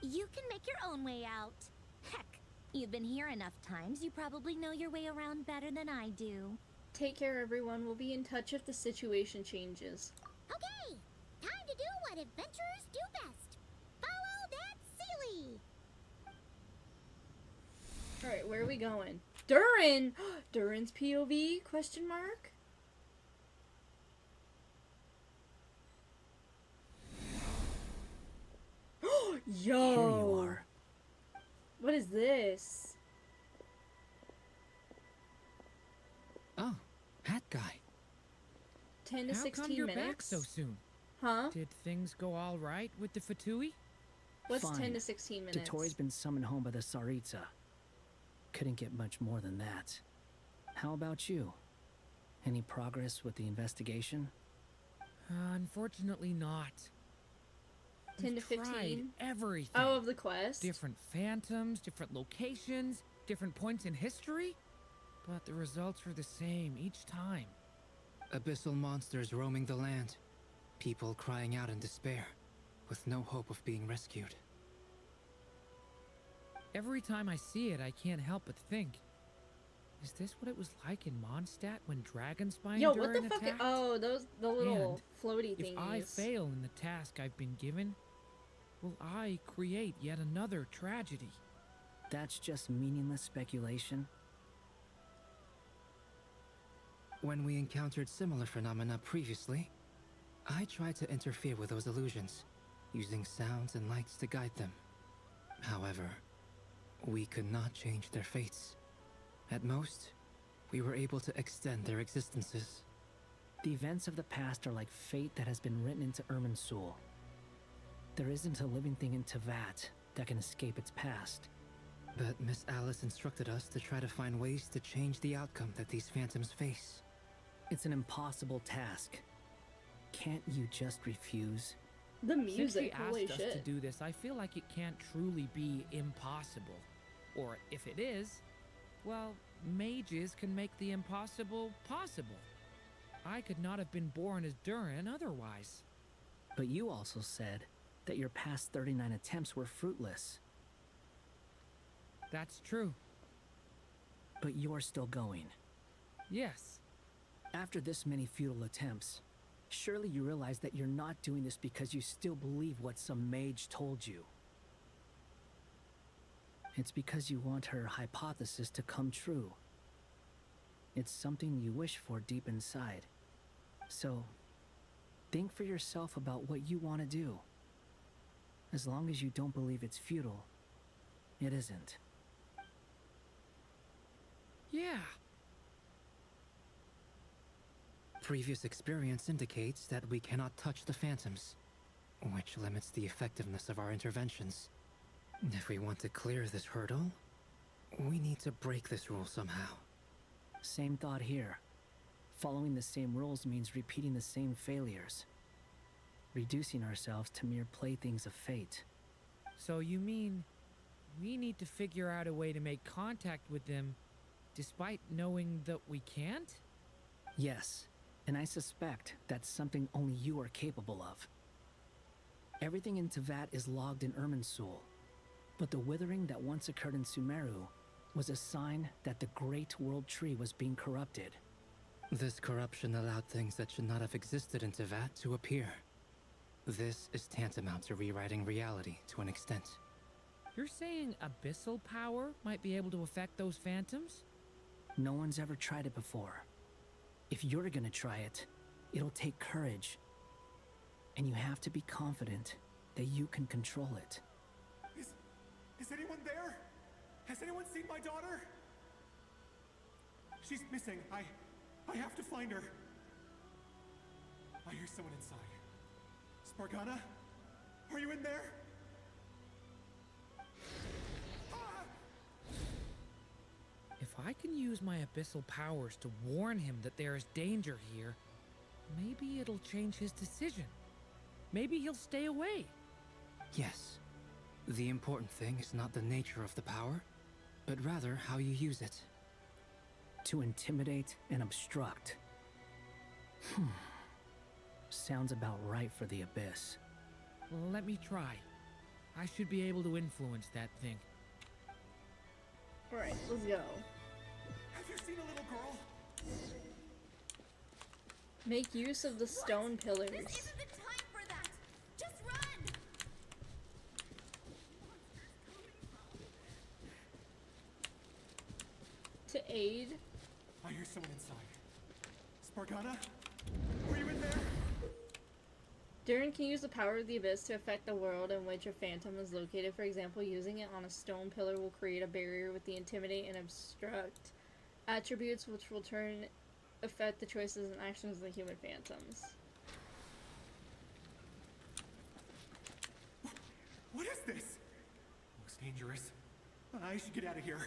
You can make your own way out. Heck, you've been here enough times, you probably know your way around better than I do. Take care, everyone. We'll be in touch if the situation changes. Okay, time to do what adventurers do best. Follow that Sealy! Alright, where are we going? Durin! Durin's POV? Question mark? Yo! Here you are. What is this? Oh, hat guy. 10 to How 16 come you're minutes? back so soon? Huh? Did things go all right with the Fatui? What's Fine. 10 to 16 minutes? Dotori's been summoned home by the Tsaritsa. Couldn't get much more than that. How about you? Any progress with the investigation? Unfortunately not. 10 to We've tried 15. everything. Oh, of the quest? Different phantoms, different locations, different points in history. But the results are the same each time. Abyssal monsters roaming the land. People crying out in despair, with no hope of being rescued. Every time I see it, I can't help but think, is this what it was like in Mondstadt when Dragonspine Yo, what the fuck? attacked? Oh, the little floaty If I thingies. fail in the task I've been given, will I create yet another tragedy? That's just meaningless speculation. When we encountered similar phenomena previously, I tried to interfere with those illusions, using sounds and lights to guide them. However, we could not change their fates. At most, we were able to extend their existences. The events of the past are like fate that has been written into Irminsul. There isn't a living thing in Tevat that can escape its past. But Miss Alice instructed us to try to find ways to change the outcome that these phantoms face. It's an impossible task. Can't you just refuse? The Since she music, asked holy us shit. to do this, I feel like it can't truly be impossible. Or if it is, well, mages can make the impossible possible. I could not have been born as Durin otherwise. But you also said that your past 39 attempts were fruitless. That's true. But you're still going. Yes. After this many futile attempts, surely you realize that you're not doing this because you still believe what some mage told you. It's because you want her hypothesis to come true. It's something you wish for deep inside. So, think for yourself about what you want to do. As long as you don't believe it's futile, it isn't. Yeah. Previous experience indicates that we cannot touch the phantoms, which limits the effectiveness of our interventions. If we want to clear this hurdle, we need to break this rule somehow. Same thought here. Following the same rules means repeating the same failures. Reducing ourselves to mere playthings of fate. So you mean we need to figure out a way to make contact with them despite knowing that we can't? Yes, and I suspect that's something only you are capable of. Everything in Tevat is logged in Irminsul, but the withering that once occurred in Sumeru was a sign that the Great World Tree was being corrupted. This corruption allowed things that should not have existed in Tevat to appear. This is tantamount to rewriting reality to an extent. You're saying abyssal power might be able to affect those phantoms? No one's ever tried it before. If you're gonna try it, it'll take courage. And you have to be confident that you can control it. Is anyone there? Has anyone seen my daughter? She's missing. I have to find her. I hear someone inside. Spargana? Are you in there? If I can use my abyssal powers to warn him that there is danger here, maybe it'll change his decision. Maybe he'll stay away. Yes. The important thing is not the nature of the power, but rather how you use it. To intimidate and obstruct. Sounds about right for the Abyss. Let me try. I should be able to influence that thing. Alright, let's go. Have you seen a little girl? Make use of the stone pillars. This isn't the time for that! Just run! To aid. I hear someone inside. Spargana? Are you in there? Durin can use the power of the Abyss to affect the world in which a phantom is located. For example, using it on a stone pillar will create a barrier with the intimidate and obstruct attributes, which will turn affect the choices and actions of the human phantoms. What is this? Looks dangerous. I should get out of here.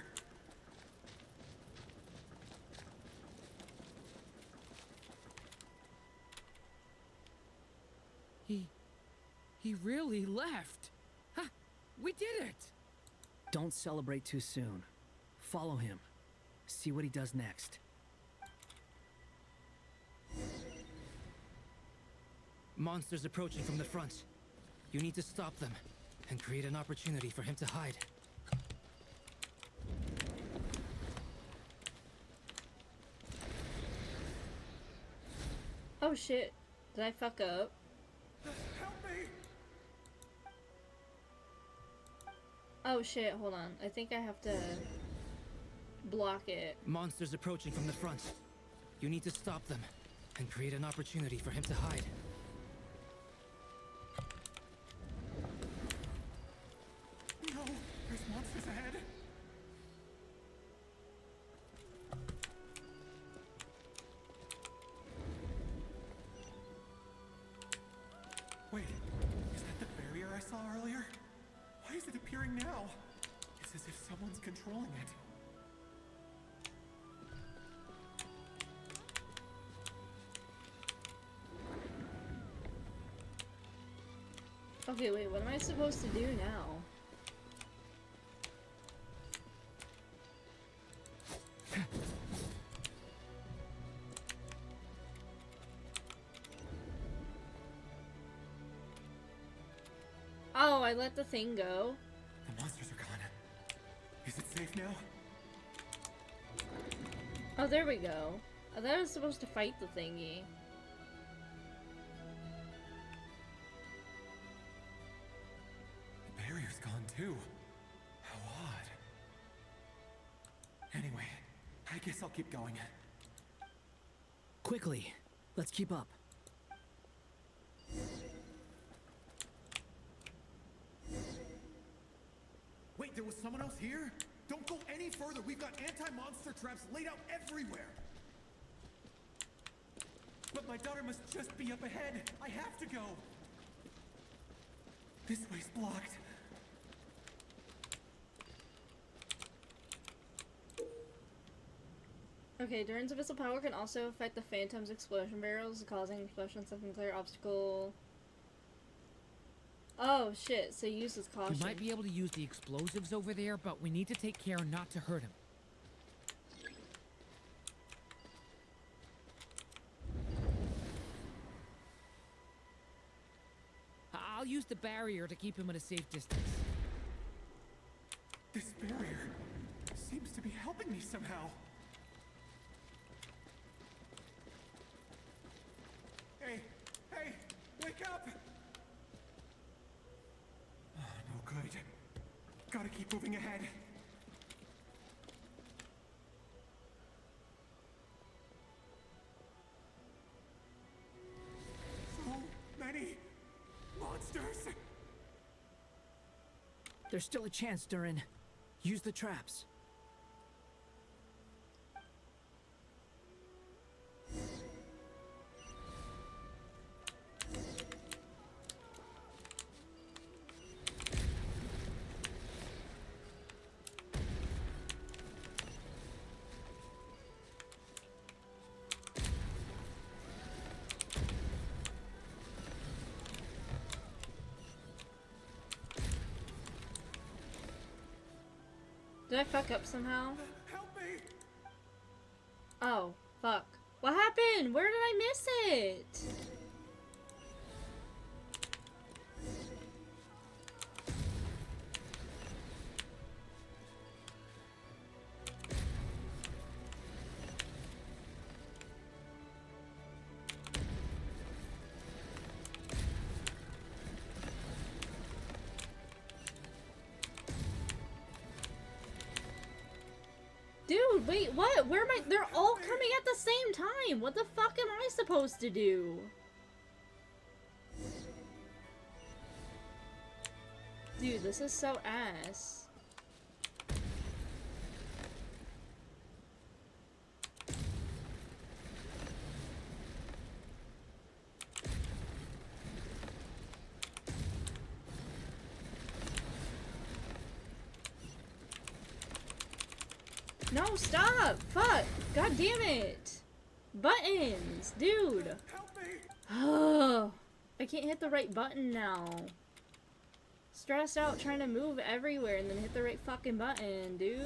He really left. Huh, we did it! Don't celebrate too soon. Follow him. See what he does next. Monsters approaching from the front. You need to stop them and create an opportunity for him to hide. Oh shit. Did I fuck up? Help me! Oh shit, hold on. I think I have to block it. Monsters approaching from the front. You need to stop them and create an opportunity for him to hide. No, there's monsters ahead. Wait, is that the barrier I saw earlier? Why is it appearing now? It's as if someone's controlling it. Okay, wait, what am I supposed to do now? Oh, I let the thing go. The monsters are gone. Is it safe now? Oh, there we go. I thought I was supposed to fight the thingy. The barrier's gone too. How odd. Anyway, I guess I'll keep going. Quickly, let's keep up. Wait, there was someone else here? Don't go any further. We've got anti-monster traps laid out everywhere. But my daughter must just be up ahead. I have to go. This way's blocked. Okay, Durin's abyssal power can also affect the Phantom's explosion barrels, causing explosions of nuclear obstacle. Oh shit, so use with caution. We might be able to use the explosives over there, but we need to take care not to hurt him. I'll use the barrier to keep him at a safe distance. This barrier seems to be helping me somehow. Hey, hey, wake up! Oh, no good. Gotta keep moving ahead. So many monsters! There's still a chance, Durin. Use the traps. Did I fuck up somehow? Help me! Oh, fuck. What happened? Where did I miss it? Dude, wait, what? Where am I? They're all coming at the same time. What the fuck am I supposed to do? Dude, this is so ass. No, stop! Fuck! God damn it! Buttons! Dude! Help me! Oh. I can't hit the right button now. Stressed out trying to move everywhere and then hit the right fucking button, dude.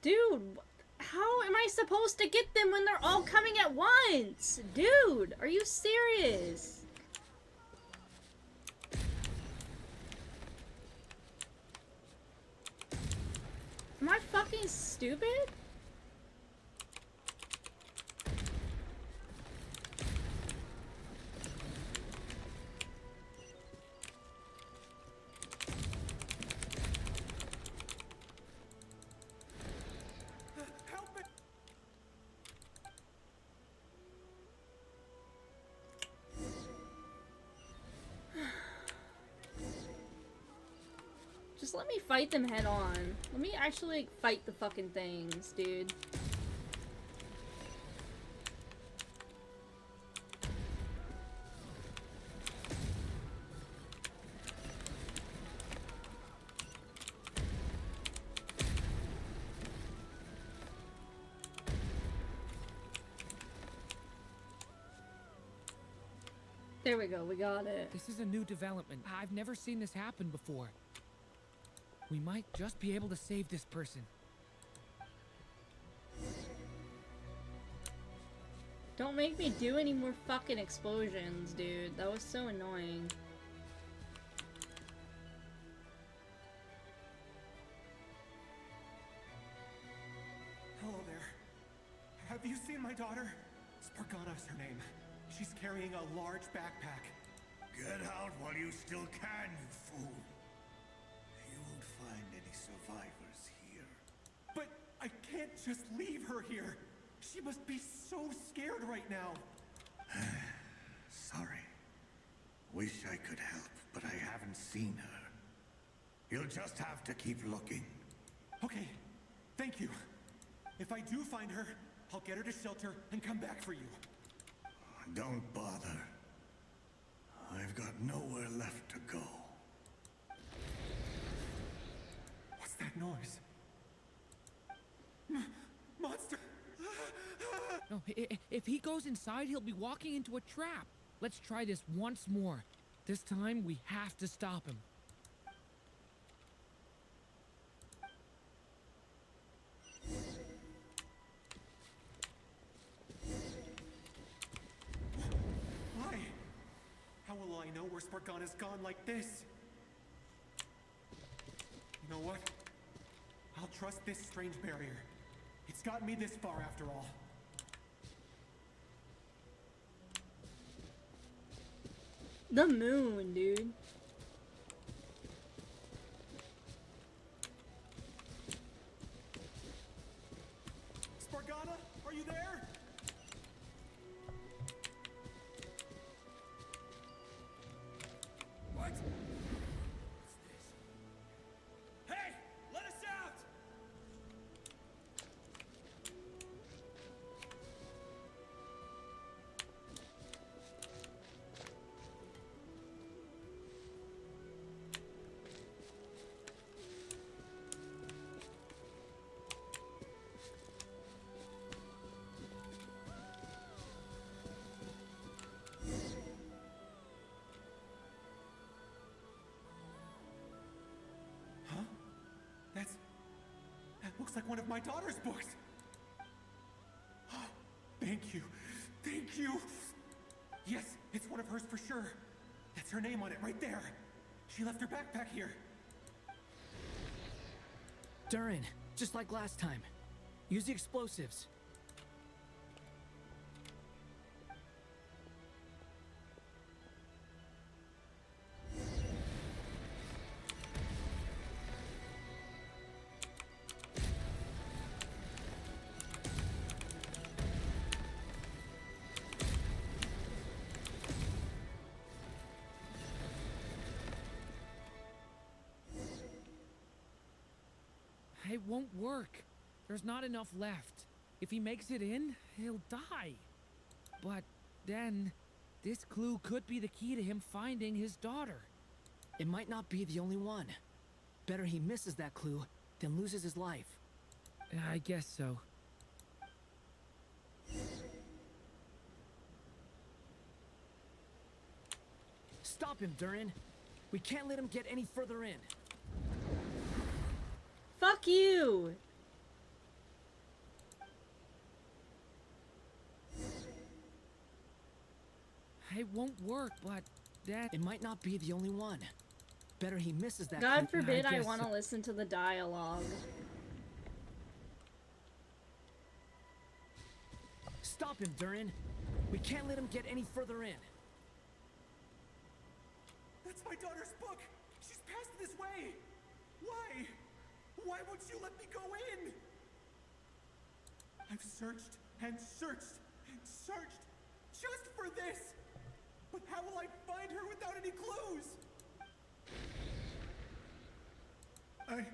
Dude, how am I supposed to get them when they're all coming at once? Dude, are you serious? Am I fucking stupid? Just let me fight them head on. Let me actually like, fight the fucking things, dude. There we go, we got it. This is a new development. I've never seen this happen before. We might just be able to save this person. Don't make me do any more fucking explosions, dude. That was so annoying. Hello there. Have you seen my daughter? Spargana's her name. She's carrying a large backpack. Get out while you still can, you fool. You won't find any survivors here. But I can't just leave her here. She must be so scared right now. Sorry. Wish I could help, but I haven't seen her. You'll just have to keep looking. Okay, thank you. If I do find her, I'll get her to shelter and come back for you. Don't bother. I've got nowhere left to go. What's that noise? Monster! No, if he goes inside, he'll be walking into a trap. Let's try this once more. This time, we have to stop him. Why? How will I know where Spargana's gone like this? You know what? I'll trust this strange barrier. It's gotten me this far after all. The moon, dude. Spargana, are you there? What? What's this? Hey! Let us out! That looks like one of my daughter's books. Thank you. Thank you. Yes, it's one of hers for sure. That's her name on it right there. She left her backpack here. Durin, just like last time. Use the explosives. It won't work. There's not enough left. If he makes it in, he'll die. But then, this clue could be the key to him finding his daughter. It might not be the only one. Better he misses that clue than loses his life. I guess so. Stop him, Durin. We can't let him get any further in. Fuck you! It won't work, but that... It might not be the only one. Better he misses that God clue. forbid I guess want to so. listen to the dialogue. Stop him, Durin. We can't let him get any further in. That's my daughter's book! She's passed this way! Why? Why won't you let me go in? I've searched and searched and searched just for this! But how will I find her without any clues? I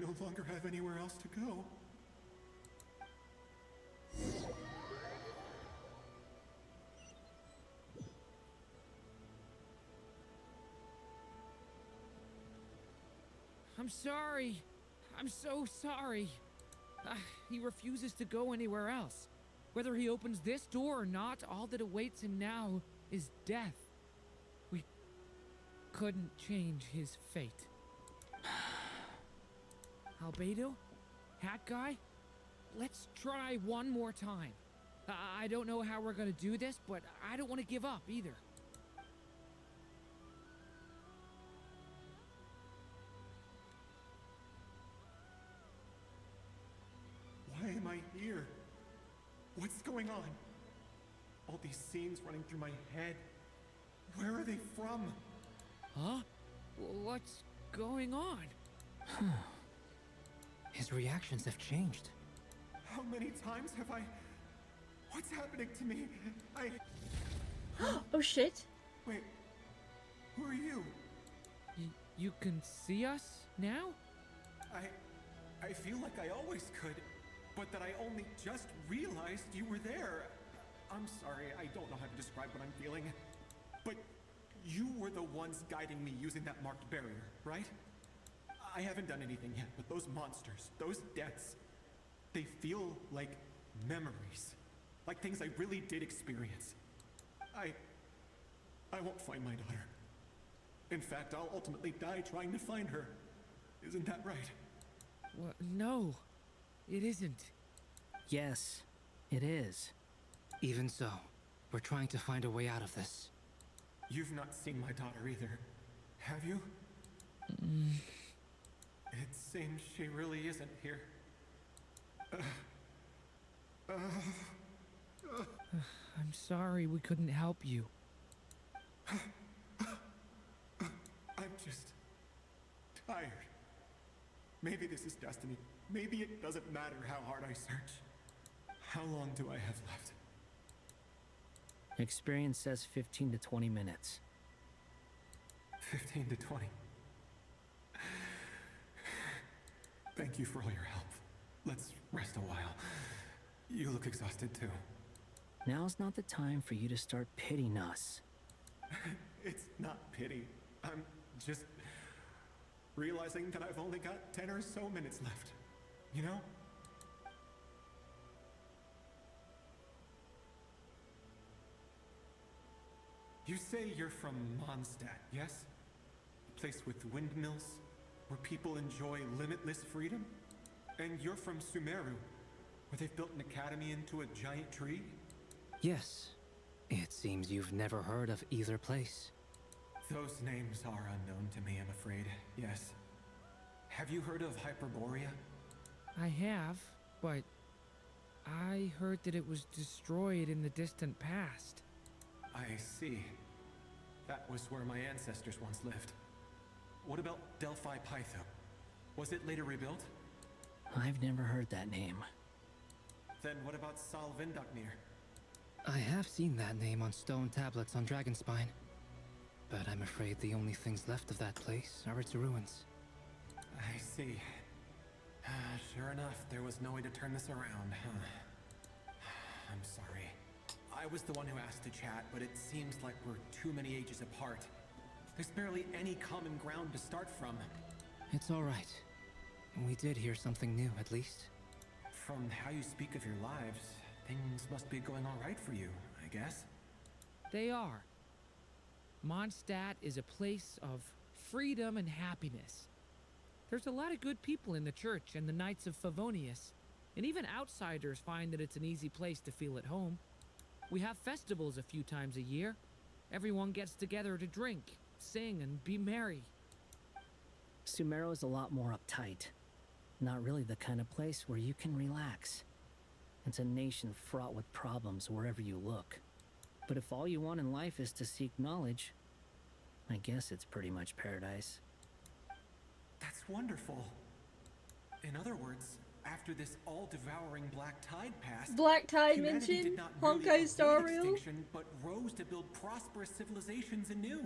no longer have anywhere else to go. I'm sorry. I'm so sorry. He refuses to go anywhere else. Whether he opens this door or not, all that awaits him now is death. We couldn't change his fate. Albedo? Hat guy? Let's try one more time. I don't know how we're gonna do this, but I don't want to give up either. Why am I here? What's going on? All these scenes running through my head. Where are they from? Huh? What's going on? His reactions have changed. How many times have I... What's happening to me? Oh shit. Wait, who are you? You can see us now? I feel like I always could, but that I only just realized you were there. I'm sorry, I don't know how to describe what I'm feeling. But you were the ones guiding me using that marked barrier, right? I haven't done anything yet, but those monsters, those deaths, they feel like memories. Like things I really did experience. I won't find my daughter. In fact, I'll ultimately die trying to find her. Isn't that right? Well, no, it isn't. Yes, it is. Even so, we're trying to find a way out of this. You've not seen my daughter either, have you? It seems she really isn't here. I'm sorry we couldn't help you. I'm just tired. Maybe this is destiny. Maybe it doesn't matter how hard I search. How long do I have left? Experience says 15 to 20 minutes. 15 to 20. Thank you for all your help. Let's rest a while. You look exhausted too. Now's not the time for you to start pitying us. It's not pity. I'm just realizing that I've only got 10 or so minutes left. You know? You say you're from Mondstadt, yes? A place with windmills, where people enjoy limitless freedom? And you're from Sumeru, where they've built an academy into a giant tree? Yes. It seems you've never heard of either place. Those names are unknown to me, I'm afraid. Yes. Have you heard of Hyperborea? I have, but I heard that it was destroyed in the distant past. I see. That was where my ancestors once lived. What about Delphi Pytho? Was it later rebuilt? I've never heard that name. Then what about Sal Vindaknir? I have seen that name on stone tablets on Dragonspine. But I'm afraid the only things left of that place are its ruins. I see. Sure enough, there was no way to turn this around, huh? I'm sorry. I was the one who asked to chat, but it seems like we're too many ages apart. There's barely any common ground to start from. It's all right. We did hear something new, at least. From how you speak of your lives, things must be going all right for you, I guess. They are. Mondstadt is a place of freedom and happiness. There's a lot of good people in the church and the Knights of Favonius, and even outsiders find that it's an easy place to feel at home. We have festivals a few times a year. Everyone gets together to drink, sing, and be merry. Sumero is a lot more uptight. Not really the kind of place where you can relax. It's a nation fraught with problems wherever you look. But if all you want in life is to seek knowledge, I guess it's pretty much paradise. That's wonderful. In other words, after this all-devouring black tide passed, Black Tide humanity mentioned? did not merely Honkai avoid Star Rail? extinction, but rose to build prosperous civilizations anew.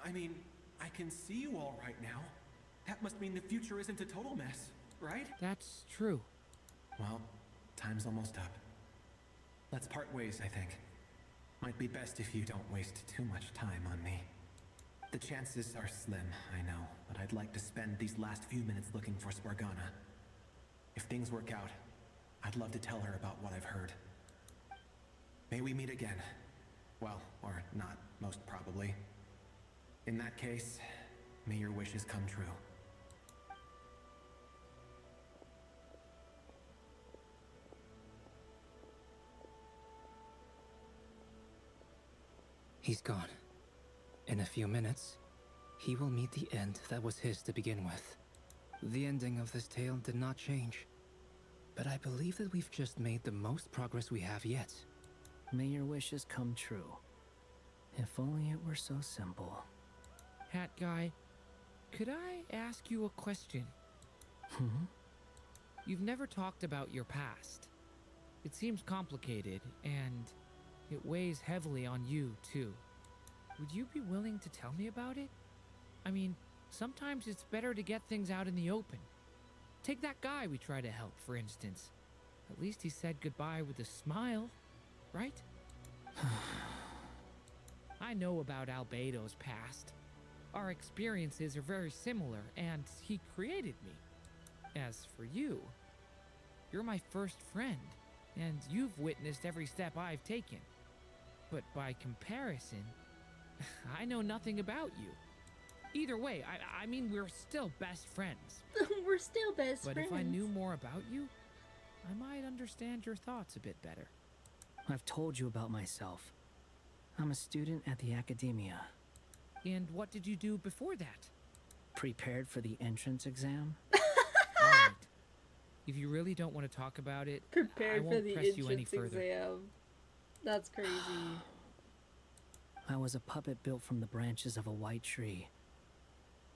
I mean, I can see you all right now. That must mean the future isn't a total mess, right? That's true. Well, time's almost up. Let's part ways, I think. Might be best if you don't waste too much time on me. The chances are slim, I know, but I'd like to spend these last few minutes looking for Spargana. If things work out, I'd love to tell her about what I've heard. May we meet again. Well, or not, most probably. In that case, may your wishes come true. He's gone. In a few minutes, he will meet the end that was his to begin with. The ending of this tale did not change, but I believe that we've just made the most progress we have yet. May your wishes come true. If only it were so simple. Hat guy, could I ask you a question? You've never talked about your past. It seems complicated, and it weighs heavily on you, too. Would you be willing to tell me about it? I mean, sometimes it's better to get things out in the open. Take that guy we try to help, for instance. At least he said goodbye with a smile, right? I know about Albedo's past. Our experiences are very similar, and he created me. As for you, you're my first friend, and you've witnessed every step I've taken. But by comparison, I know nothing about you. Either way, I mean, we're still best friends. We're still best But friends. if I knew more about you, I might understand your thoughts a bit better. I've told you about myself. I'm a student at the academia. And what did you do before that? Prepared for the entrance exam? Alright. If you really don't want to talk about it, I Prepared for won't the press you any entrance further. exam. That's crazy. I was a puppet built from the branches of a white tree,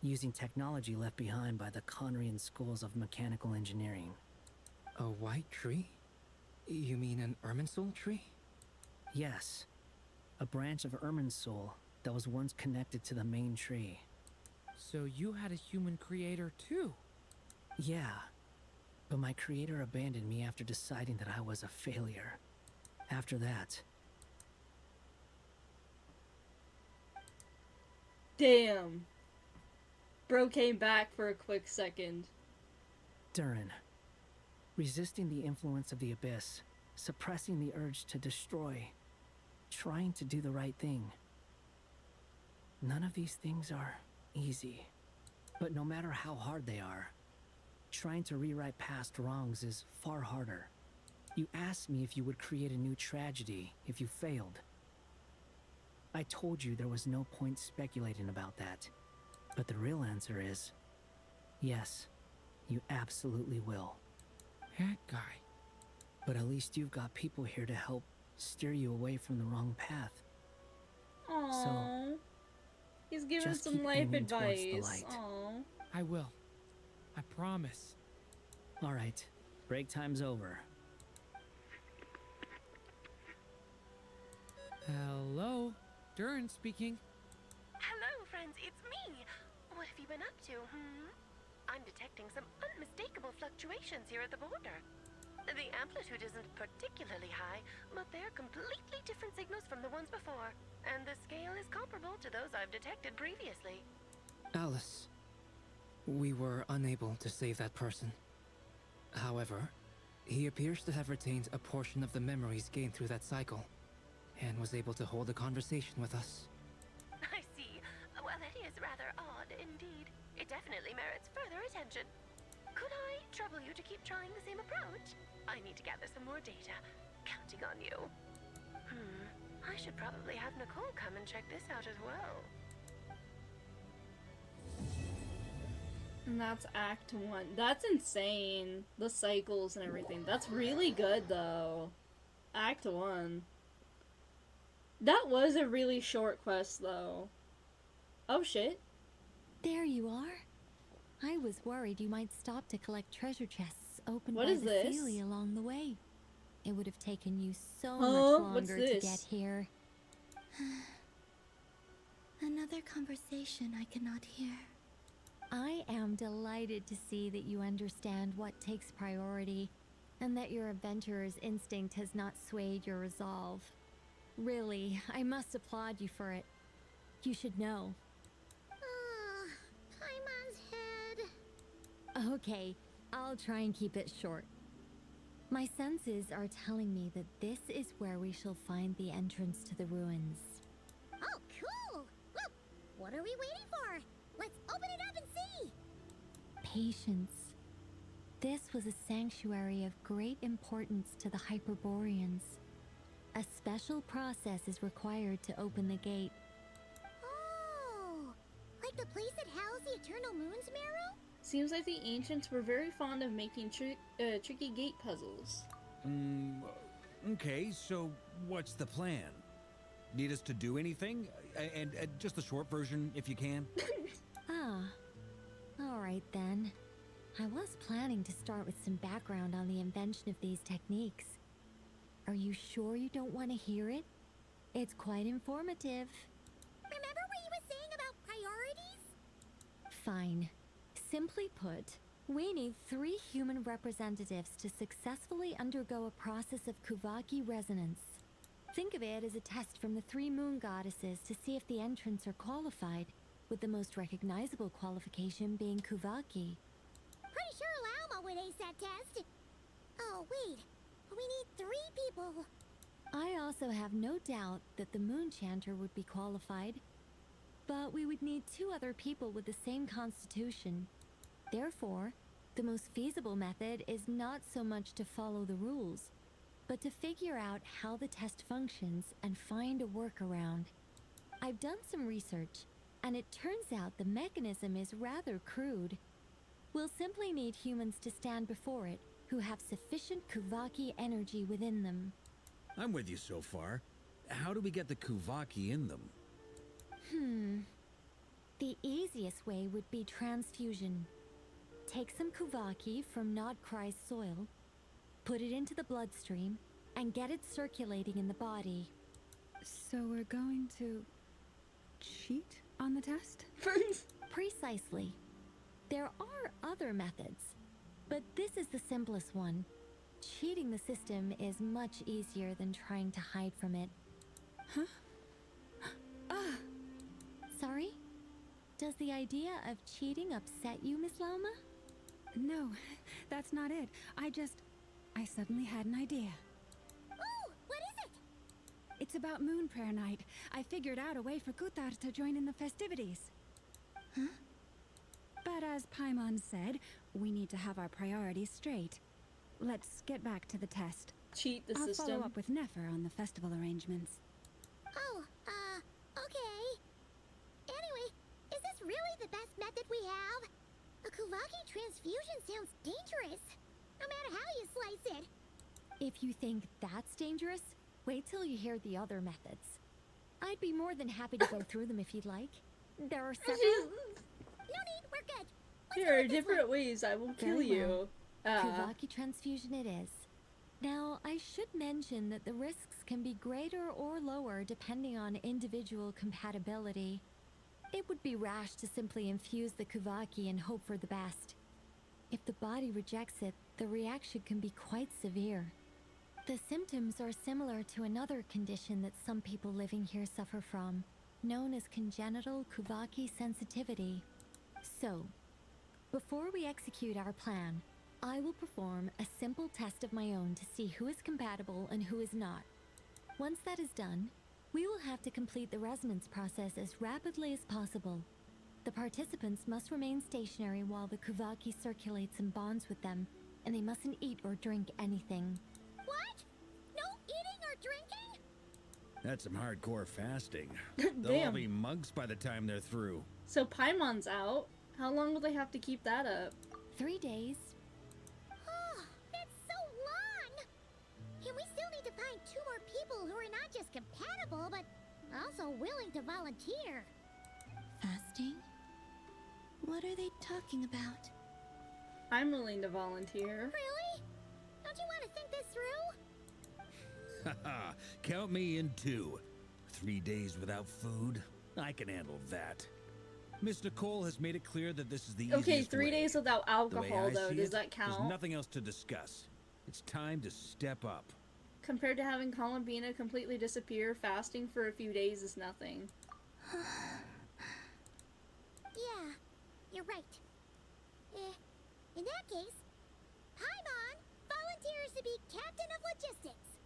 using technology left behind by the Conrian schools of mechanical engineering. A white tree? You mean an Irminsul tree? Yes, a branch of Irminsul that was once connected to the main tree. So you had a human creator too? Yeah, but my creator abandoned me after deciding that I was a failure. After that, Damn. Bro came back for a quick second. Durin, resisting the influence of the abyss, suppressing the urge to destroy, trying to do the right thing. None of these things are easy. But no matter how hard they are, trying to rewrite past wrongs is far harder. You asked me if you would create a new tragedy if you failed. I told you there was no point speculating about that. But the real answer is, yes, you absolutely will. That guy. But at least you've got people here to help steer you away from the wrong path. Aww. He's giving just some keep life aiming towards the advice. light. Aww. I will. I promise. All right, break time's over. Hello? Durin speaking. Hello, friends, it's me. What have you been up to, I'm detecting some unmistakable fluctuations here at the border. The amplitude isn't particularly high, but they're completely different signals from the ones before, and the scale is comparable to those I've detected previously. Alice, we were unable to save that person. However, he appears to have retained a portion of the memories gained through that cycle, and was able to hold a conversation with us. I see. Well, that is rather odd indeed. It definitely merits further attention. Could I trouble you to keep trying the same approach? I need to gather some more data. Counting on you. I should probably have Nicole come and check this out as well. And that's Act 1. That's insane. The cycles and everything. That's really good, though. Act 1. That was a really short quest, though. Oh, shit. There you are. I was worried you might stop to collect treasure chests opened What by is the this? Sealy along the way. It would have taken you so Huh? much What's longer to this? get here. Another conversation I cannot hear. I am delighted to see that you understand what takes priority, and that your adventurer's instinct has not swayed your resolve. Really, I must applaud you for it. You should know. Paimon's head. Okay, I'll try and keep it short. My senses are telling me that this is where we shall find the entrance to the ruins. Oh, cool! Well, what are we waiting for? Let's open it up and see! Patience. This was a sanctuary of great importance to the Hyperboreans. A special process is required to open the gate. Oh! Like the place that housed the Eternal Moon's Marrow? Seems like the ancients were very fond of making tricky gate puzzles. Okay, so what's the plan? Need us to do anything? And just the short version, if you can. Alright then. I was planning to start with some background on the invention of these techniques. Are you sure you don't want to hear it? It's quite informative. Remember what you were saying about priorities? Fine. Simply put, we need 3 human representatives to successfully undergo a process of Kuvaki resonance. Think of it as a test from the 3 moon goddesses to see if the entrants are qualified, with the most recognizable qualification being Kuvaki. Pretty sure Lauma would ace that test. Oh, wait. We need 3 people. I also have no doubt that the moon chanter would be qualified, but we would need 2 other people with the same constitution. Therefore, the most feasible method is not so much to follow the rules, but to figure out how the test functions and find a workaround. I've done some research, and it turns out the mechanism is rather crude. We'll simply need humans to stand before it who have sufficient Kuvaki energy within them. I'm with you so far. How do we get the Kuvaki in them? The easiest way would be transfusion. Take some Kuvaki from Nodkrai's soil, put it into the bloodstream, and get it circulating in the body. So we're going to cheat on the test? Precisely. There are other methods, but this is the simplest one. Cheating the system is much easier than trying to hide from it. Huh? Sorry? Does the idea of cheating upset you, Miss Lauma? No, that's not it. I suddenly had an idea. Ooh, what is it? It's about Moon Prayer Night. I figured out a way for Kuthar to join in the festivities. Huh? But as Paimon said, we need to have our priorities straight. Let's get back to the test. Cheat the I'll system. follow up with Nefer on the festival arrangements. Oh, okay. Anyway, is this really the best method we have? A Kuvaki transfusion sounds dangerous, no matter how you slice it. If you think that's dangerous, wait till you hear the other methods. I'd be more than happy to go through them if you'd like. There are several. No need, we're good. There are different ways I will kill Very you. Kuvaki transfusion it is. Now, I should mention that the risks can be greater or lower depending on individual compatibility. It would be rash to simply infuse the Kuvaki and hope for the best. If the body rejects it, the reaction can be quite severe. The symptoms are similar to another condition that some people living here suffer from, known as congenital Kuvaki sensitivity. So, before we execute our plan, I will perform a simple test of my own to see who is compatible and who is not. Once that is done, we will have to complete the resonance process as rapidly as possible. The participants must remain stationary while the Kuvaki circulates and bonds with them, and they mustn't eat or drink anything. What? No eating or drinking? That's some hardcore fasting. They'll all Damn. be monks by the time they're through. So Paimon's out. How long will they have to keep that up? 3 days. Oh, that's so long! And we still need to find 2 more people who are not just compatible, but also willing to volunteer. Fasting? What are they talking about? I'm willing to volunteer. Really? Don't you want to think this through? Haha, count me in too. 3 days without food? I can handle that. Miss Nicole has made it clear that this is the Okay, easiest 3 way. days without The way alcohol, I though. see Does it, that count? There's nothing else to discuss. It's time to step up. Compared to having Columbina completely disappear, fasting for a few days is nothing. Yeah, you're right. In that case, Paimon volunteers to be captain of logistics.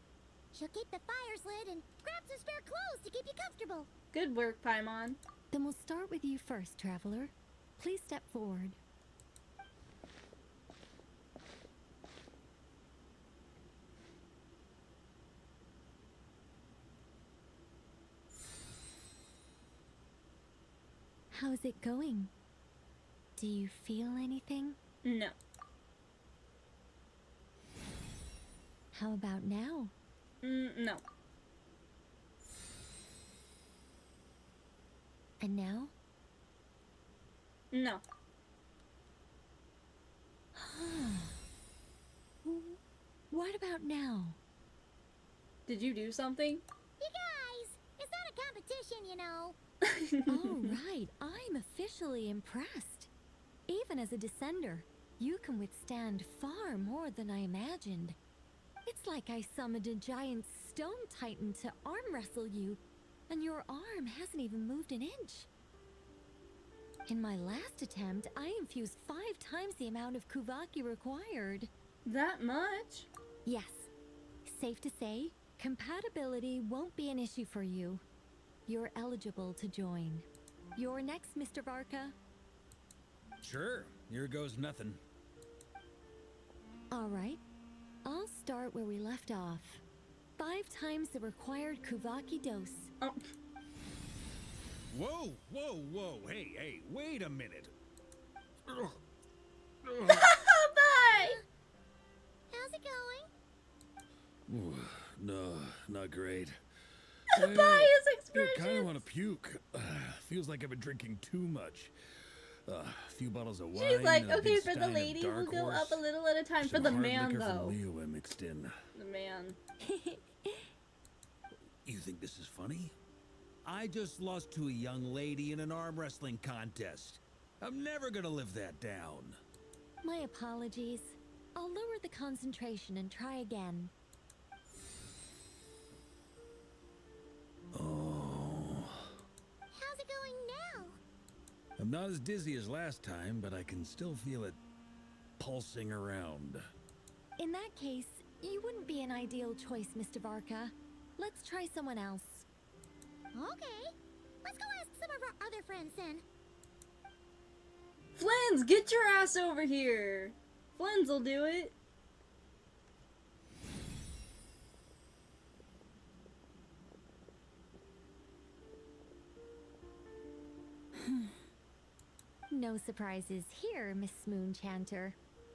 She'll keep the fires lit and grab some spare clothes to keep you comfortable. Good work, Paimon. Then we'll start with you first, traveler. Please step forward. How's it going? Do you feel anything? No. How about now? No. And now? No. What about now? Did you do something? You guys, it's not a competition, you know. All right, I'm officially impressed. Even as a descender, you can withstand far more than I imagined. It's like I summoned a giant stone titan to arm wrestle you, and your arm hasn't even moved an inch. In my last attempt, I infused 5 times the amount of Kuvaki required. That much? Yes. Safe to say, compatibility won't be an issue for you. You're eligible to join. You're next, Mr. Varka. Sure, here goes nothing. All right. I'll start where we left off. 5 times the required Kuvaki dose. Oh. Whoa, whoa, whoa, hey, wait a minute. Bye! How's it going? Ooh, no, not great. Bye is I expression. kind of want to puke. Feels like I've been drinking too much. A few bottles of wine. She's like, and a okay, big for the stein of lady, we'll Dark go Horse. up a little at a time. For Some the hard man, liquor though. From Leo I mixed in. The man. You think this is funny? I just lost to a young lady in an arm wrestling contest. I'm never gonna live that down. My apologies. I'll lower the concentration and try again. Oh. How's it going now? I'm not as dizzy as last time, but I can still feel it pulsing around. In that case, you wouldn't be an ideal choice, Mr. Varka. Let's try someone else. Okay. Let's go ask some of our other friends then. Flins, get your ass over here. Flins will do it. No surprises here, Miss Smoonchanter.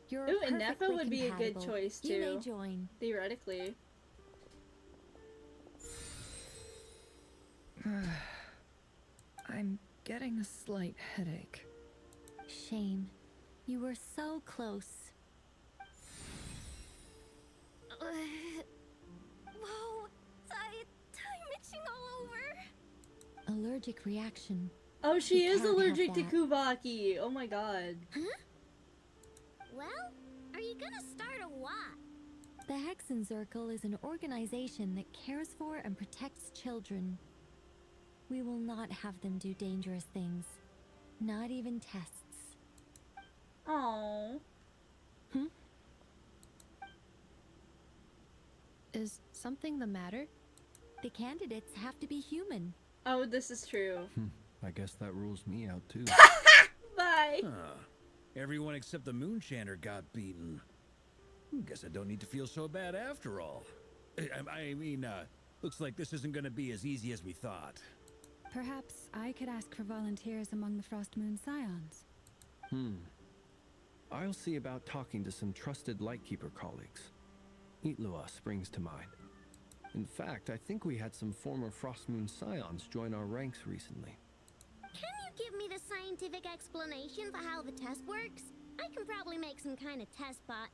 You're Ooh, and perfectly Nefa would be a good compatible. choice, too. You may join. Theoretically. I'm getting a slight headache. Shame. You were so close. Whoa, I'm itching all over. Allergic reaction. Oh, she You is can't have allergic to that. Kuvaki. Oh my god. Huh? Well, are you gonna start a what? The Hexenzirkel is an organization that cares for and protects children. We will not have them do dangerous things. Not even tests. Oh. Is something the matter? The candidates have to be human. Oh, this is true. I guess that rules me out too. Bye. Huh. Everyone except the Moonshander got beaten. Guess I don't need to feel so bad after all. I mean, looks like this isn't gonna be as easy as we thought. Perhaps I could ask for volunteers among the Frost Moon Scions. I'll see about talking to some trusted Lightkeeper colleagues. Itlua springs to mind. In fact, I think we had some former Frost Moon Scions join our ranks recently. Can you give me the scientific explanation for how the test works? I can probably make some kind of test bot.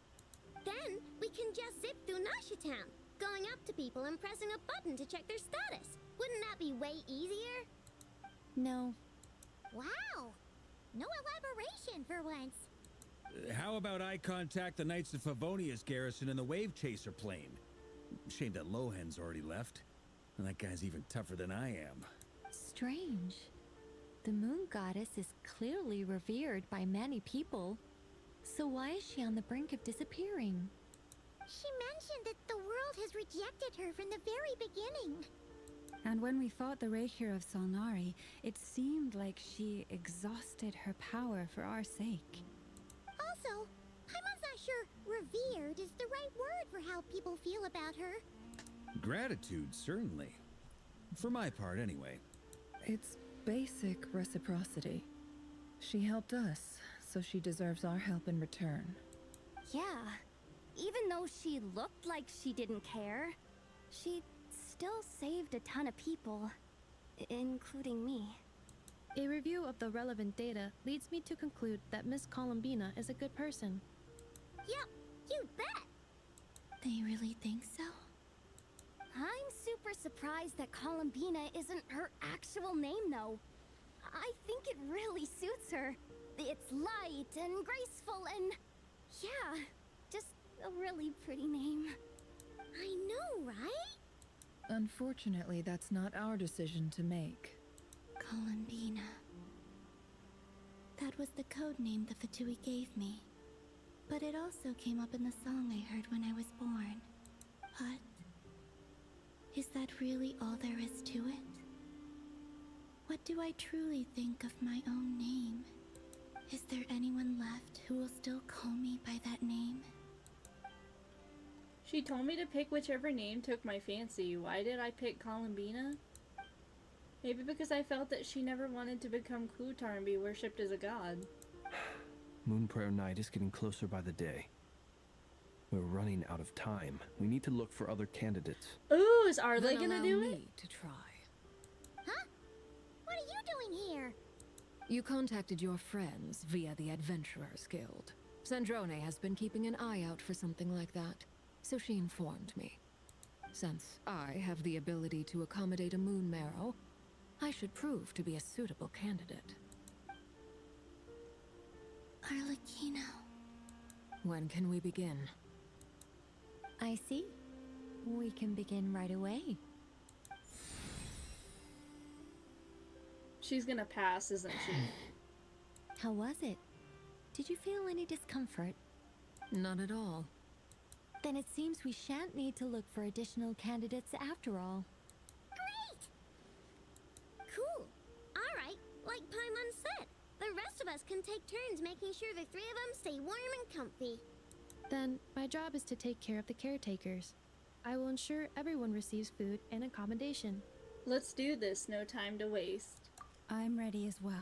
Then we can just zip through Nasha Town, going up to people and pressing a button to check their status. Wouldn't that be way easier? No. Wow! No elaboration for once. How about I contact the Knights of Favonia's garrison in the Wave Chaser plane? Shame that Lohan's already left. And that guy's even tougher than I am. Strange. The moon goddess is clearly revered by many people. So why is she on the brink of disappearing? She mentioned that the world has rejected her from the very beginning. And when we fought the Rakier of Solnari, it seemed like she exhausted her power for our sake. Also, I'm not sure revered is the right word for how people feel about her. Gratitude, certainly. For my part, anyway. It's basic reciprocity. She helped us, so she deserves our help in return. Yeah. Even though she looked like she didn't care, she still saved a ton of people, including me. A review of the relevant data leads me to conclude that Miss Columbina is a good person. Yep, you bet! They really think so? I'm super surprised that Columbina isn't her actual name, though. I think it really suits her. It's light and graceful and... yeah, just a really pretty name. I know, right? Unfortunately, that's not our decision to make. Columbina. That was the code name the Fatui gave me. But it also came up in the song I heard when I was born. But... is that really all there is to it? What do I truly think of my own name? Is there anyone left who will still call me by that name? She told me to pick whichever name took my fancy. Why did I pick Columbina? Maybe because I felt that she never wanted to become Klutar and be worshipped as a god. Moon Prayer Night is getting closer by the day. We're running out of time. We need to look for other candidates. Ooh, is Arle Then gonna allow do me it? to try. Huh? What are you doing here? You contacted your friends via the Adventurers Guild. Sandrone has been keeping an eye out for something like that, so she informed me. Since I have the ability to accommodate a moon marrow, I should prove to be a suitable candidate. Arlecchino. When can we begin? I see. We can begin right away. She's gonna pass, isn't she? How was it? Did you feel any discomfort? Not at all. Then it seems we shan't need to look for additional candidates after all. Great! Cool. Alright, like Paimon said, the rest of us can take turns making sure the three of them stay warm and comfy. Then my job is to take care of the caretakers. I will ensure everyone receives food and accommodation. Let's do this, no time to waste. I'm ready as well.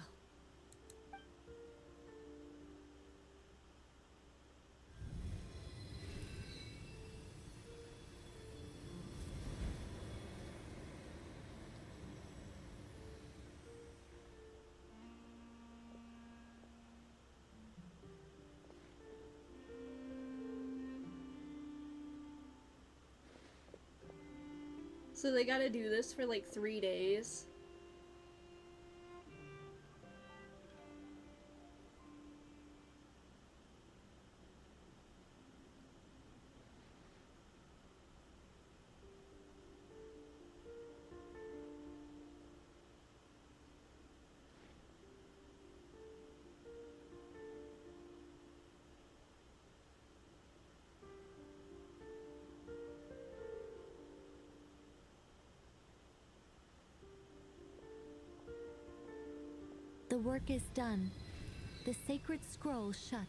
So they gotta do this for like 3 days. The work is done. The sacred scroll shut.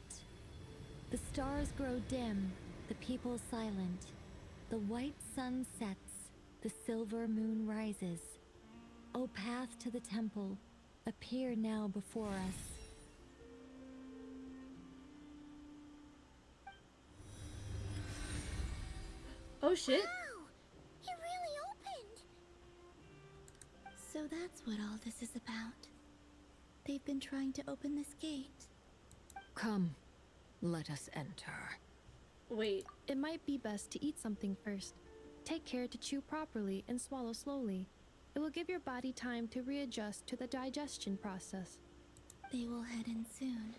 The stars grow dim, the people silent. The white sun sets, the silver moon rises. O path to the temple, appear now before us. Oh shit. Wow! It really opened! So that's what all this is about. They've been trying to open this gate. Come, let us enter. Wait. It might be best to eat something first. Take care to chew properly and swallow slowly. It will give your body time to readjust to the digestion process. They will head in soon.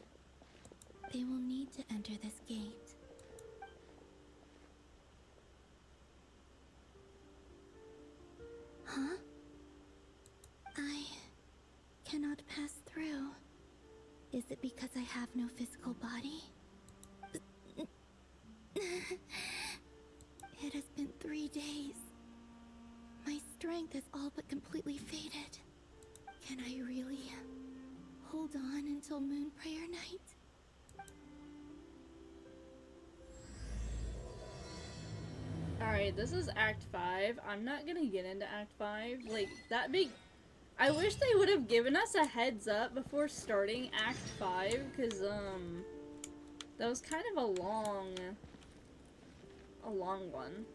They will need to enter this gate. Huh? I cannot pass through. Is it because I have no physical body? It has been 3 days. My strength has all but completely faded. Can I really hold on until Moon Prayer Night? Alright, this is Act 5. I'm not gonna get into Act 5. Like, that big... I wish they would have given us a heads up before starting Act 5, because, that was kind of a long one.